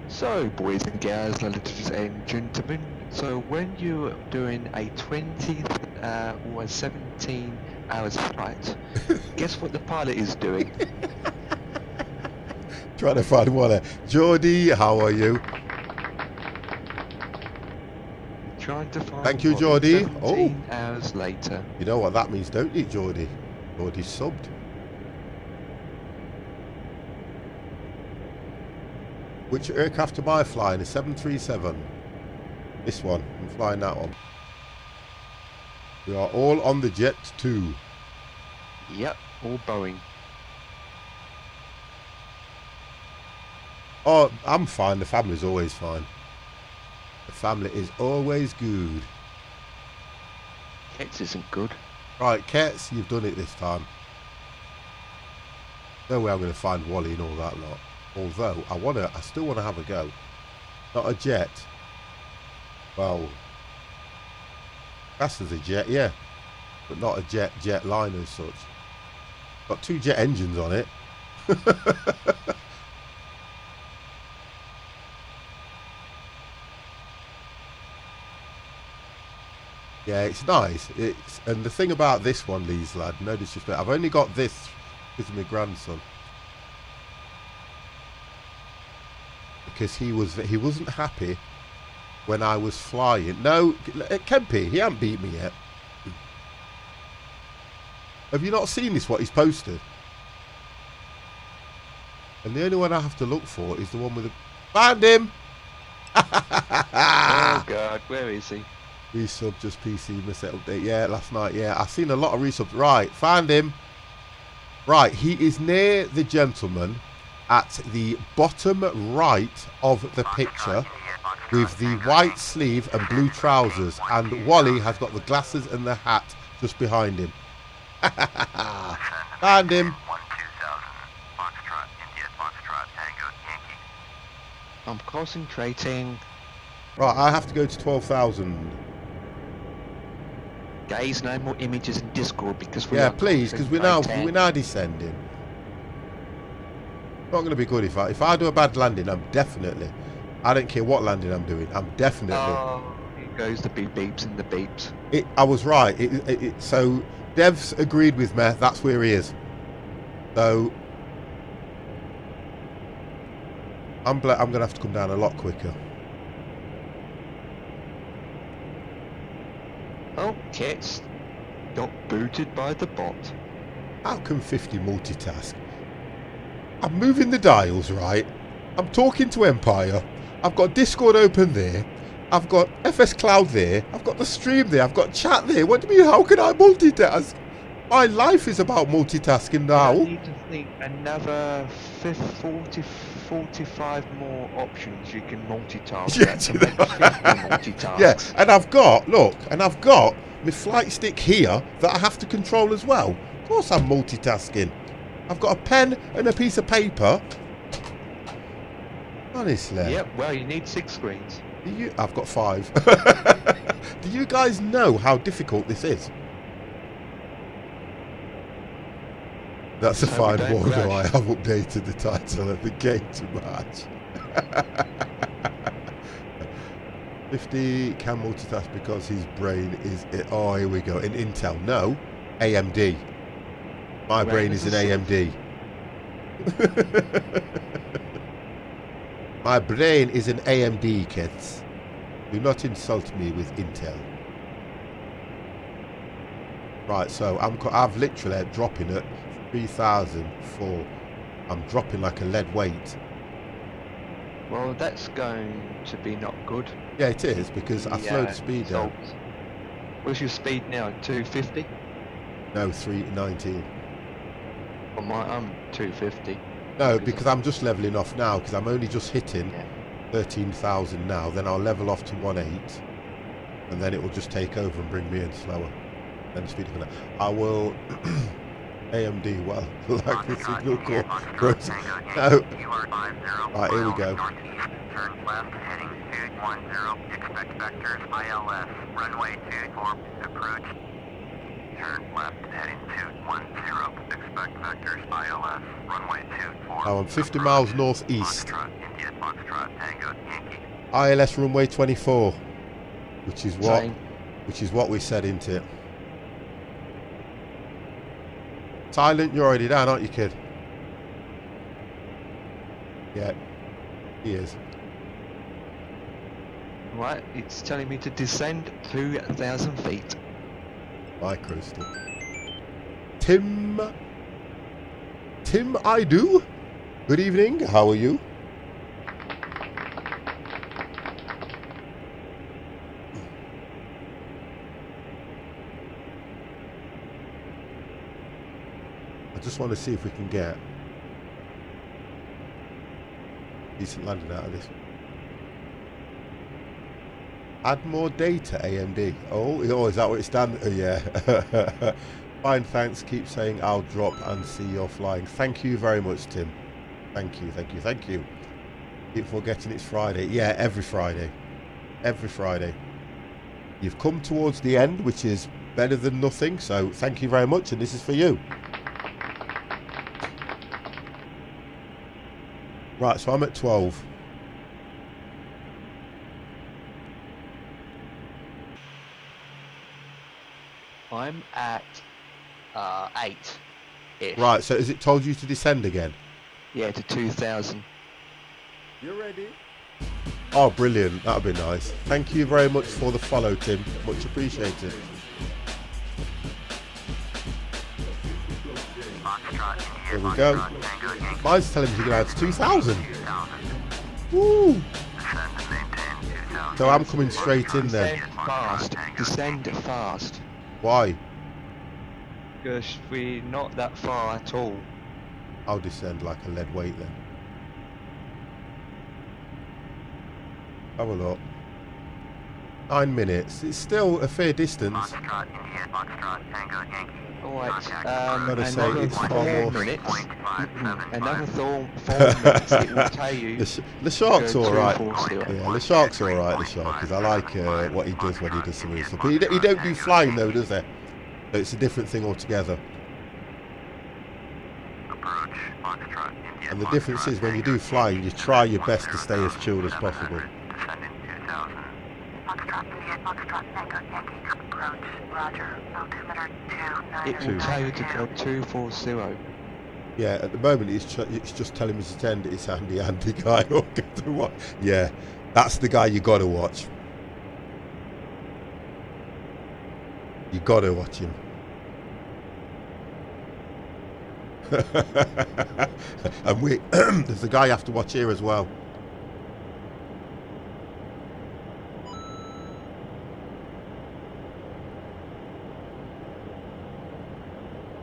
So, boys and girls, ladies and gentlemen, so when you're doing a 20 or a 17 hours flight, guess what the pilot is doing? Trying to find one there. Geordie, how are you? Trying to find. Thank you, Geordie. 17 hours later. You know what that means, don't you, Geordie? Geordie's subbed. Which aircraft am I flying? A 737. This one. I'm flying that one. We are all on the Jet 2. Yep, all Boeing. Oh, I'm fine. The family's always fine. The family is always good. Kets isn't good. Right, Kets, you've done it this time. No way I'm going to find Wally and all that lot. Although, I still want to have a go. Not a jet. Well, that's as a jet, yeah. But not a jet liner as such. Got 2 jet engines on it. Yeah, it's nice. And the thing about this one, Lee's lad, no disrespect, I've only got this because of my grandson. Because he wasn't happy when I was flying. No, Kempy, he hasn't beat me yet. Have you not seen this, what he's posted? And the only one I have to look for is the one with the... Found him! Oh God, where is he? Resub, just PC, miss it update. Yeah, last night, yeah. I've seen a lot of resubs. Right, found him. Right, he is near the gentleman at the bottom right of the picture with the white sleeve and blue trousers, and Wally has got the glasses and the hat just behind him. Found him. I'm concentrating. Right, I have to go to 12,000. Guys, no more images in Discord because we Yeah, are please, because we're now descending. Not going to be good if I do a bad landing. I don't care what landing I'm doing. I'm definitely. Oh, goes the beep beeps and the beeps. I was right. So Dev's agreed with me. That's where he is. So I'm going to have to come down a lot quicker. Okay, got booted by the bot. How can 50 multitask? I'm moving the dials, right? I'm talking to Empire. I've got Discord open there. I've got FS Cloud there. I've got the stream there. I've got chat there. What do you mean, how can I multitask? My life is about multitasking now. I need to think another 45 more options you can multitask. Yeah, That's about 50 multitasks. Yeah, and I've got my flight stick here that I have to control as well. Of course I'm multitasking. I've got a pen and a piece of paper. Honestly. Yep, well, you need 6 screens. I've got 5. Do you guys know how difficult this is? That's a fine warning. I have updated the title of the game to match. 50 can multitask because his brain is... Oh, here we go. In Intel. No. AMD. My brain is in AMD. My brain is an AMD, kids. Do not insult me with Intel. Right, so I've literally dropping at 3,004. I'm dropping like a lead weight. Well, that's going to be not good. Yeah, it is, because I slowed the speed down. What's your speed now? 250? No, 319. Well, I'm 250. No, because I'm just levelling off now, because I'm only just hitting 13,000 now. Then I'll level off to 1.8, and then it will just take over and bring me in slower. Then the speed of that. I will AMD. Well, like the signal call. No. Right, here we go. Turn left, heading 210. Expect vectors ILS. Runway 24. Approach. Turn left, heading 210. Expect vectors ILS. Runway 24. Oh, I'm 50 miles northeast. Foxtrot, India, Foxtrot, Tango, Yankee. ILS runway 24, which is what Same. we said, isn't it? Silent, you're already down, aren't you, kid? Yeah, he is. Right, it's telling me to descend 2,000 feet. Micro stick. Tim, I do. Good evening. How are you? I just want to see if we can get decent landing out of this. Add more data, AMD. Oh, is that what it's done? Yeah. Fine, thanks. Keep saying I'll drop and see you're flying. Thank you very much, Tim. Thank you. Keep forgetting it's Friday. Yeah, every Friday. Every Friday. You've come towards the end, which is better than nothing. So thank you very much, and this is for you. Right, so I'm at 12. I'm at 8. -ish. Right, so has it told you to descend again? Yeah, to 2,000. You ready? Oh, brilliant. That'd be nice. Thank you very much for the follow, Tim. Much appreciated. There we go. Mine's telling me to go out to 2,000. Woo! So I'm coming straight in then. Descend fast. Why? Because we're not that far at all. I'll descend like a lead weight then. Have a look. 9 minutes. It's still a fair distance. Alright, Gotta say, another it's far 4 more. minutes. Another 4 minutes it will tell you. The shark's go alright. 2-4 still. Yeah, the shark's alright, the shark, because I like what he does when he does some of this stuff. But he don't do flying though, does he? So it's a different thing altogether. And the difference is when you do flying, you try your best to stay as chilled as possible. Roger. Altimeter 290. It will tell you to go 240. Yeah, at the moment it's just telling me to send it's Andy guy. To watch. Yeah, that's the guy you gotta watch. You gotta watch him. And there's a guy you have to watch here as well.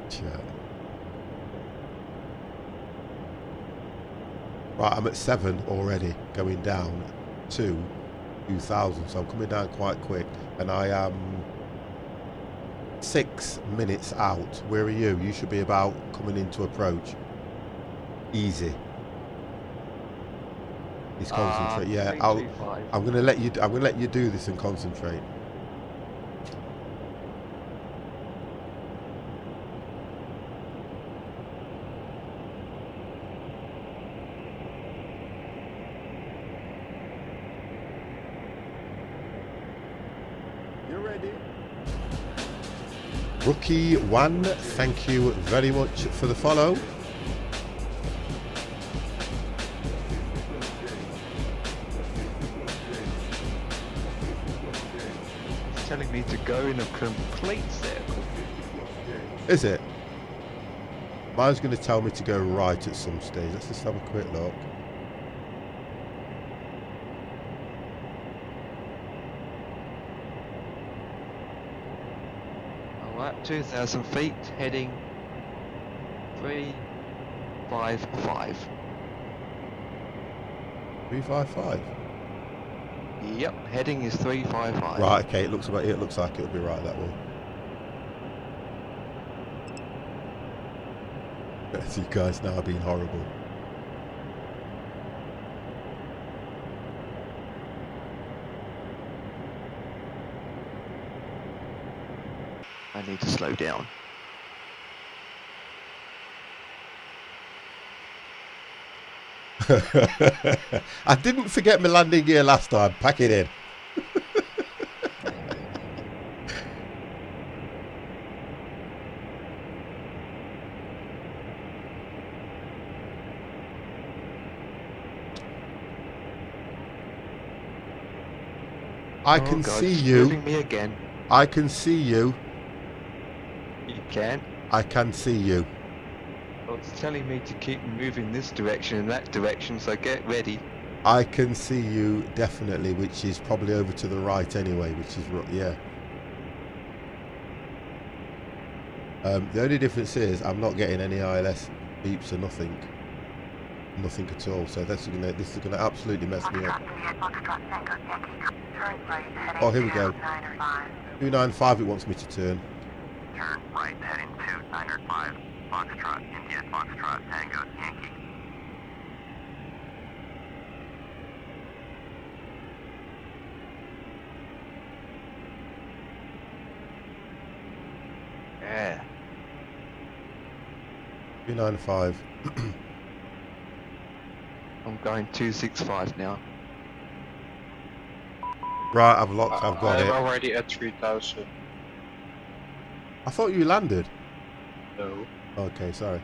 Chat. Right, I'm at 7 already, going down to 2,000, so I'm coming down quite quick, and I am 6 minutes out. Where are you? You should be about coming into approach. Easy. He's concentrate. Yeah, I'm gonna let you. I'm gonna let you do this and concentrate. You're ready. Rookie 1, thank you very much for the follow. It's telling me to go in a complete circle. Is it? Mine's going to tell me to go right at some stage. Let's just have a quick look. Alright, 2,000 feet, heading 355. 355. Yep, heading is 355. Right. Okay. It looks like it'll be right that way. You guys now are being horrible. I need to slow down. I didn't forget my landing gear last time. Pack it in. I can God, see it's you. moving me again. I can see you. You can. I can see you. Well, it's telling me to keep moving this direction and that direction, so get ready. I can see you definitely, which is probably over to the right anyway, which is yeah. The only difference is I'm not getting any ILS beeps or nothing at all. So this is gonna absolutely mess me up. Oh, here we go. 295. It wants me to turn. Turn right, heading 295. Foxtrot, India, Foxtrot, Tango, Yankee. Yeah. 295. I'm going 265 now. Right, I've locked. I've got I'm it. already at 3,000. I thought you landed. No. Okay, sorry.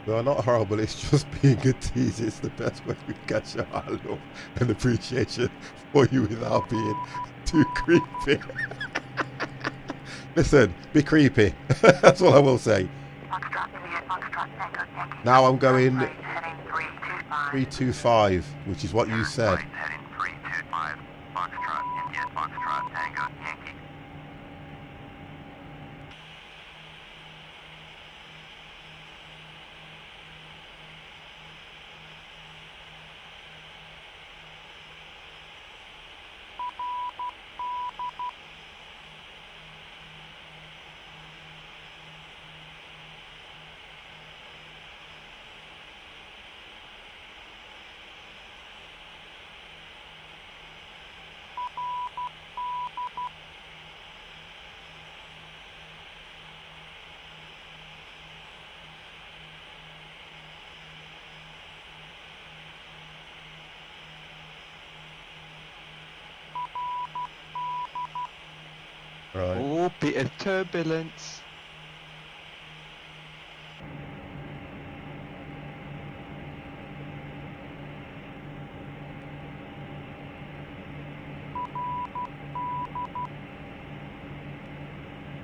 We are not horrible, it's just being a tease. It's the best way we can show our love and appreciation for you without being too creepy. Listen, be creepy. That's all I will say. Now I'm going 325, which is what you said. Right, heading 325. Foxtrot, India, Foxtrot, Tango, Yankee. Right. Oh, bit of turbulence.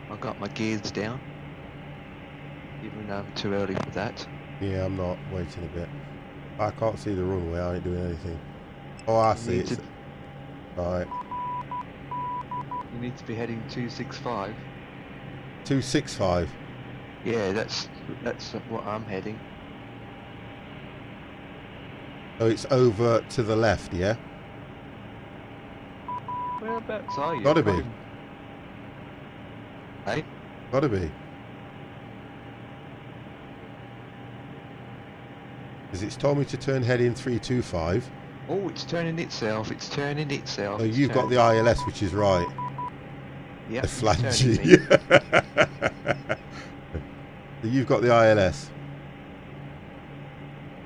I got my gears down, even though I'm too early for that. Yeah, I'm not. Waiting a bit. I can't see the runway. I ain't doing anything. Oh, I see it. Right. You need to be heading 265. 265. Yeah, that's what I'm heading. Oh, it's over to the left, yeah? Whereabouts are you? Gotta be. Hey? Gotta be. Because it's told me to turn heading 325. Oh, it's turning itself. It's turning itself. Oh, you've got the ILS, which is right. Yep, The it's flange. turning me. So you've got the ILS.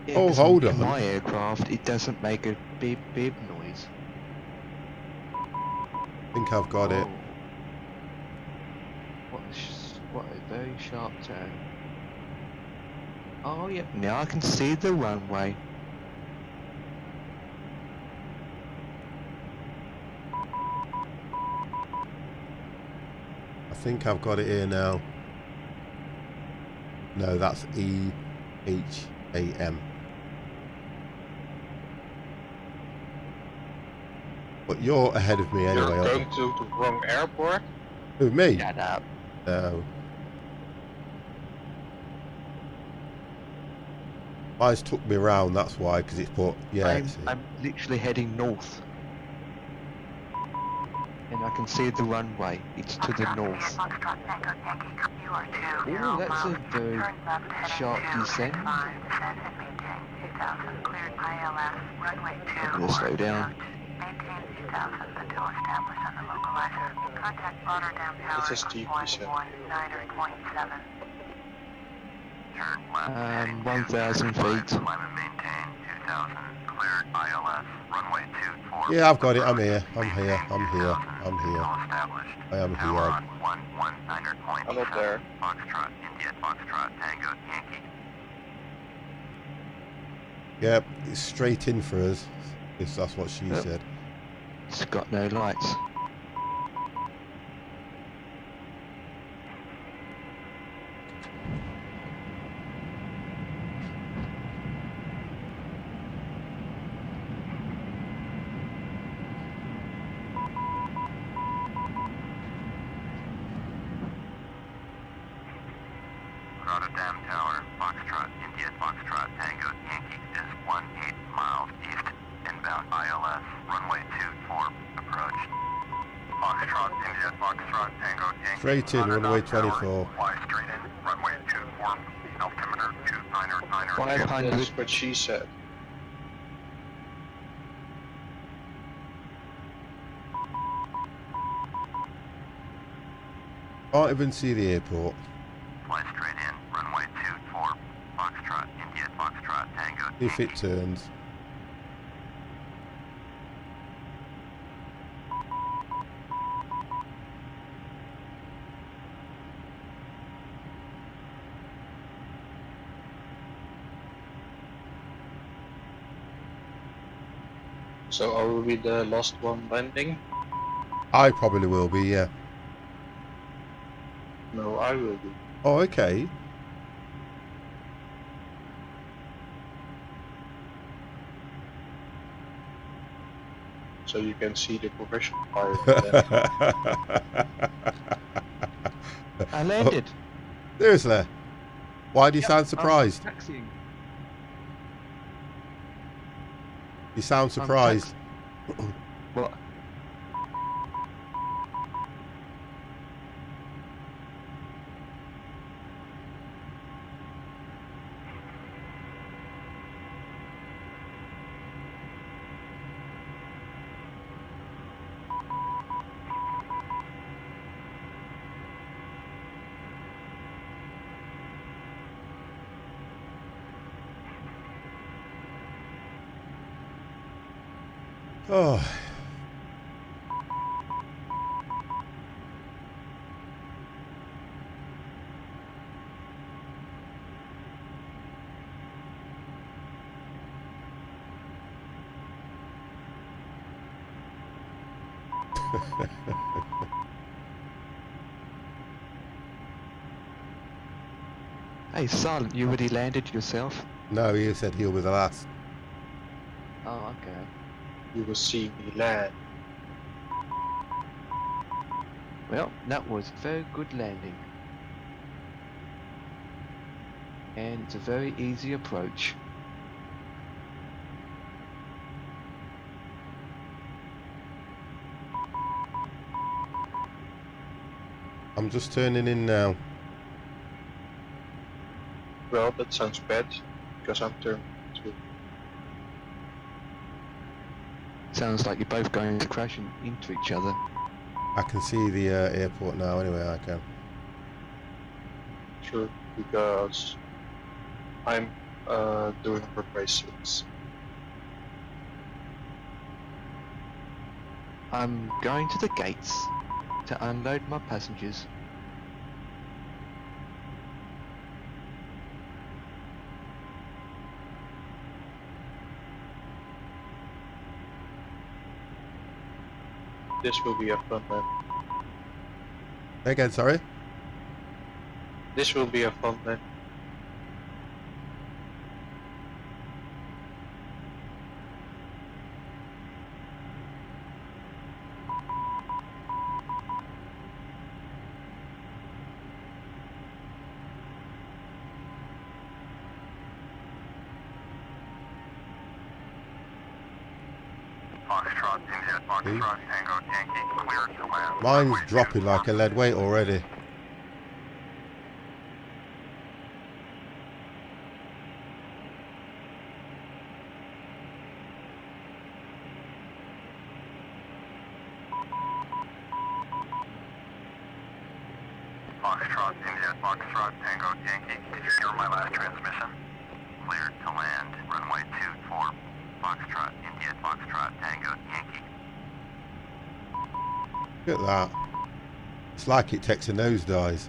Yeah, Oh, 'cause hold in on. my aircraft, it doesn't make a beep beep noise. I think I've got it. What a very sharp turn. Oh, yep, now I can see the runway. I think I've got it here now. No, that's EHAM. But you're ahead of me anyway, You're aren't going to the wrong airport? you? Who, me? Shut up. No. Mine's took me round, that's why, because it's put, yeah. I'm literally heading north. And I can see the runway. It's to the north. Oh, that's a very sharp descent. I'm going to slow down. It's a steep descent. 1,000 feet. Yeah, I've got it. I'm here. I'm here. I'm here. I'm here. I am here. I'm not there. Yep, it's straight in for us. If that's what she Yep. said. It's got no lights. Rotterdam Tower, Foxtrot, India, Foxtrot, Tango, Yankee is 18 miles east, inbound ILS, runway 24, approach. Foxtrot, India, Foxtrot, Tango, Yankee. Straight in, runway 24. Fly straight in, runway 24, altimeter 2990. 500. That's what she said. Can't even see the airport. Fly straight in, runway 24, Foxtrot, India, Foxtrot, Tango, If Yankee. it turns. So are we the last one landing? I probably will be, yeah. No, I will be. Oh, okay. So you can see the professional pilot. I landed. Seriously? Why do you Yep, sound I'm surprised? taxiing. You sound surprised. What? Oh. Hey, Silent, you already landed yourself? No, he said he'll be the last. Oh, okay. You will see me land. Well, that was a very good landing. And it's a very easy approach. I'm just turning in now. Well, that sounds bad, because I'm turning too. Sounds like you're both going to crash into each other. I can see the airport now anyway, I can. True, because I'm doing runway 6. I'm going to the gates to unload my passengers. This will be a fun land. Again, sorry? This will be a fun land. Foxtrot, India, Foxtrot, Tango, Yankee, clear to land. Mine's dropping like a lead weight already. Foxtrot, India, Foxtrot, Tango, Yankee, did you hear my last transmission? Cleared to land, runway 24, Foxtrot, India, Foxtrot, Tango, Yankee. Look at that. It's like it takes a nosedive.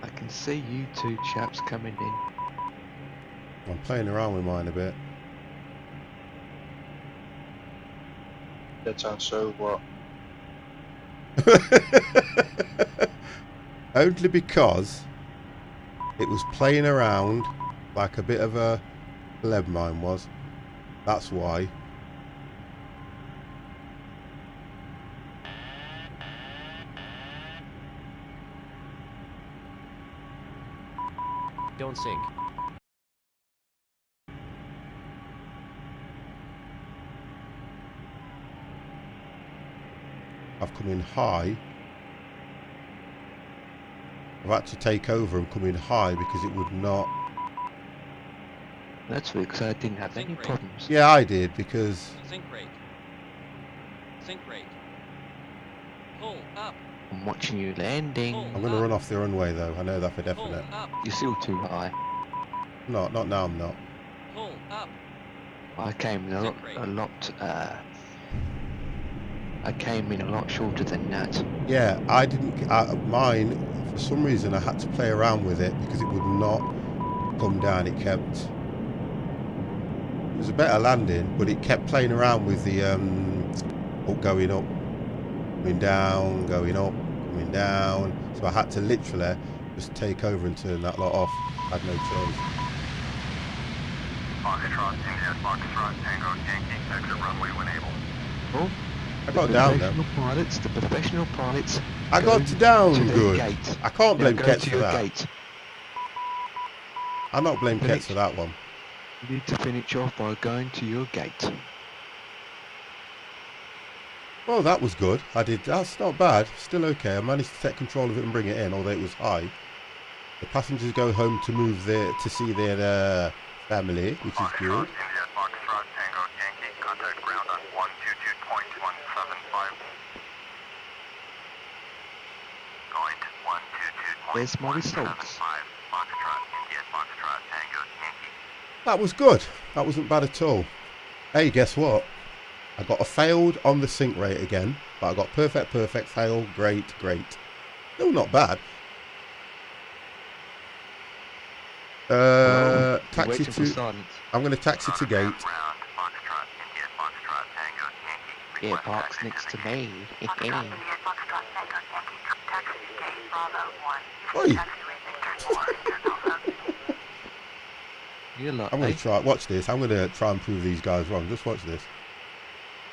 I can see you two chaps coming in. I'm playing around with mine a bit. That sounds so what? Only because it was playing around like a bit of a pleb mine was. That's why. Don't sink. I've come in high. I've had to take over and come in high because it would not. That's weird, because I didn't have any problems. Yeah, I did because. Sink rate. Sink rate. Pull up. I'm watching you landing. I'm going to run off the runway though. I know that for definite. You're still too high. Not now. I'm not. Pull up. I came in I came in a lot shorter than that. Yeah, I didn't. Mine, for some reason, I had to play around with it because it would not come down. It kept. It was a better landing, but it kept playing around with the going up, coming down, going up, coming down. So I had to literally just take over and turn that lot off. I had no choice. Foxtrot, India, Foxtrot, Tango, Yankee, exit runway when able. Oh, I got down though. The professional pilots. I got down to good. Gate. I can't blame Now go Ketz to for your that. gate. I'm not blame Ketz for that one. You need to finish off by going to your gate. Well, that was good. I did. That's not bad. Still okay. I managed to take control of it and bring it in, although it was high. The passengers go home to see their family, which is good. India, Foxtrot, Tango, Yankee, contact ground on 122.175. Going to 122.175. There's my results. Foxtrot, India, Foxtrot, Tango, Yankee. That was good. That wasn't bad at all. Hey, guess what? I got a failed on the sync rate again, but I got perfect, fail, great. No, not bad. Taxi waiting for to. silence. I'm going to taxi to gate. Ground, Foxtrot, India, Foxtrot, Tango, Yankee. Yeah, parks next to me. Foxtrot, India, Foxtrot, Tango, Yankee. Taxi to gate, Bravo 1. Oi. Taxiway Victor 4, Victor Alpha. You're like, I'm going to try. Watch this. I'm going to try and prove these guys wrong. Just watch this.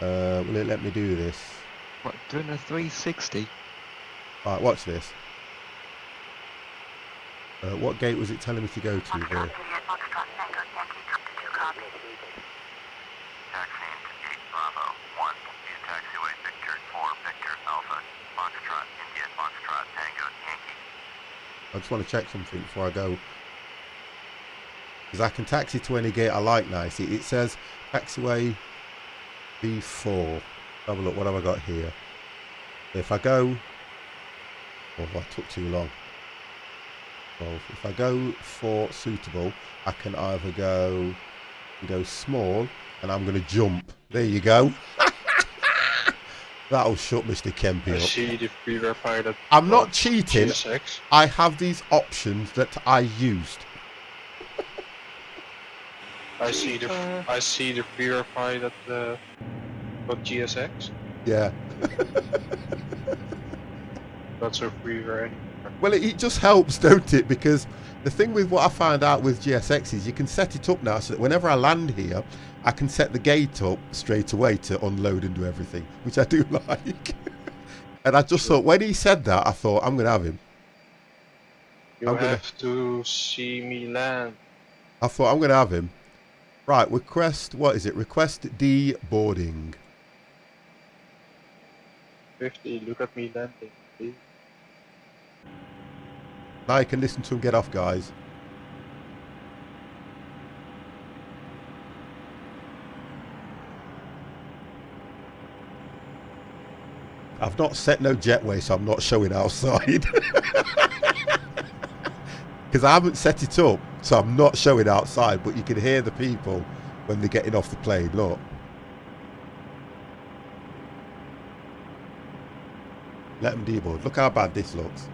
Will it let me do this? what, doing a 360? Right, watch this. What gate was it telling me to go to? Foxtrot, India, Foxtrot, Tango, Yankee. Up to 2 copy. Taxiing to gate Bravo 1. Via taxiway Victor 4, Victor Alpha. Foxtrot, India, Foxtrot, Tango, Yankee. I just want to check something before I go. Because I can taxi to any gate I like now. See, it says taxiway B4. Have a look, what have I got here? If I go... Oh, that took too long. Well, if I go for suitable, I can either go small, and I'm going to jump. There you go. That'll shut Mr. Kempy I up. see the pre-verify that. I'm not cheating. GSX. I have these options that I used. I see the pre-verify that got GSX. Yeah. That's a pre-ver. Well, it just helps, don't it? Because the thing with what I found out with GSX is you can set it up now so that whenever I land here, I can set the gate up straight away to unload and do everything, which I do like. And I just thought, when he said that, I thought, I'm going to have him. You have to see me land. I thought, I'm going to have him. Right, request, what is it? Request deboarding. 50, look at me landing, please. Now you can listen to him get off, guys. I've not set no jetway, so I'm not showing outside. Because I haven't set it up, so I'm not showing outside, but you can hear the people when they're getting off the plane. Look. Let them deboard. Look how bad this looks.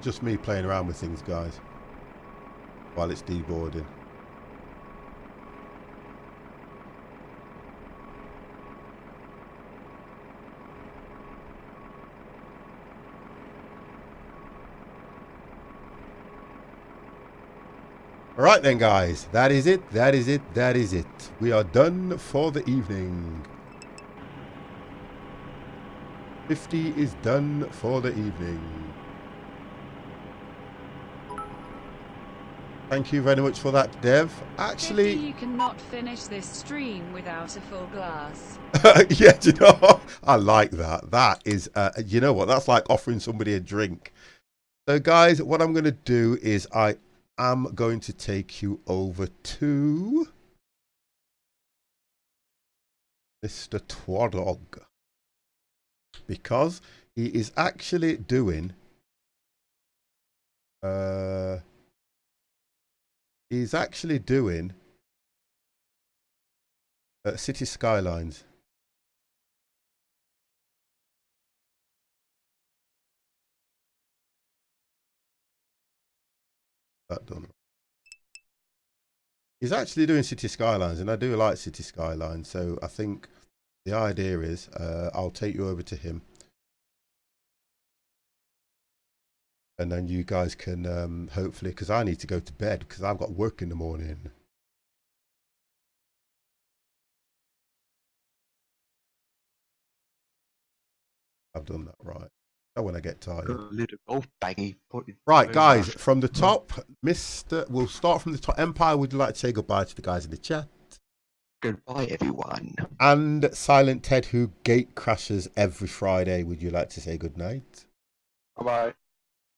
Just me playing around with things, guys, while it's deboarding. Alright then, guys, that is it. We are done for the evening. 50 is done for the evening. Thank you very much for that, Dev. Actually, you cannot finish this stream without a full glass. yeah, you know, I like that. That is, you know what? That's like offering somebody a drink. So, guys, what I'm going to do is I am going to take you over to Mr. Twadog, because he is actually doing City Skylines. That done. He's actually doing City Skylines, and I do like City Skylines, so I think the idea is I'll take you over to him, and then you guys can hopefully, because I need to go to bed because I've got work in the morning. I've done that right. Oh, when I get tired. Got a little golf baggy. Right, guys, from the top, we'll start from the top. Empire, would you like to say goodbye to the guys in the chat? Goodbye, everyone. And Silent Ted, who gate crashes every Friday, would you like to say good night? Bye-bye.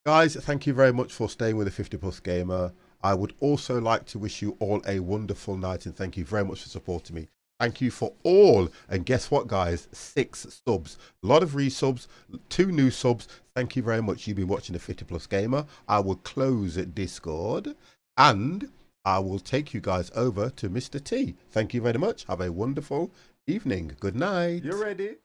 Guys, thank you very much for staying with the 50 Plus Gamer. I would also like to wish you all a wonderful night and thank you very much for supporting me. Thank you for all. And guess what, guys? 6 subs. A lot of resubs, 2 new subs. Thank you very much. You've been watching the 50 Plus Gamer. I will close Discord and I will take you guys over to Mr. T. Thank you very much. Have a wonderful evening. Good night. You ready?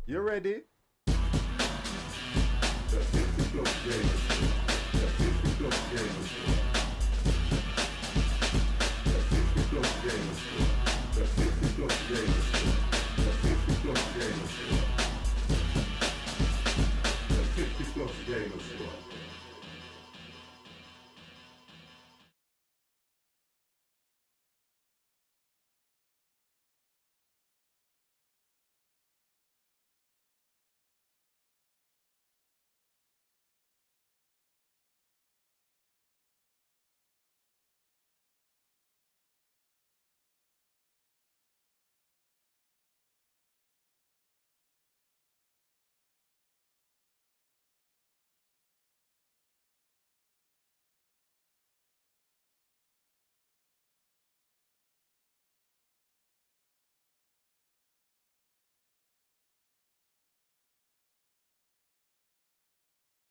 You ready? The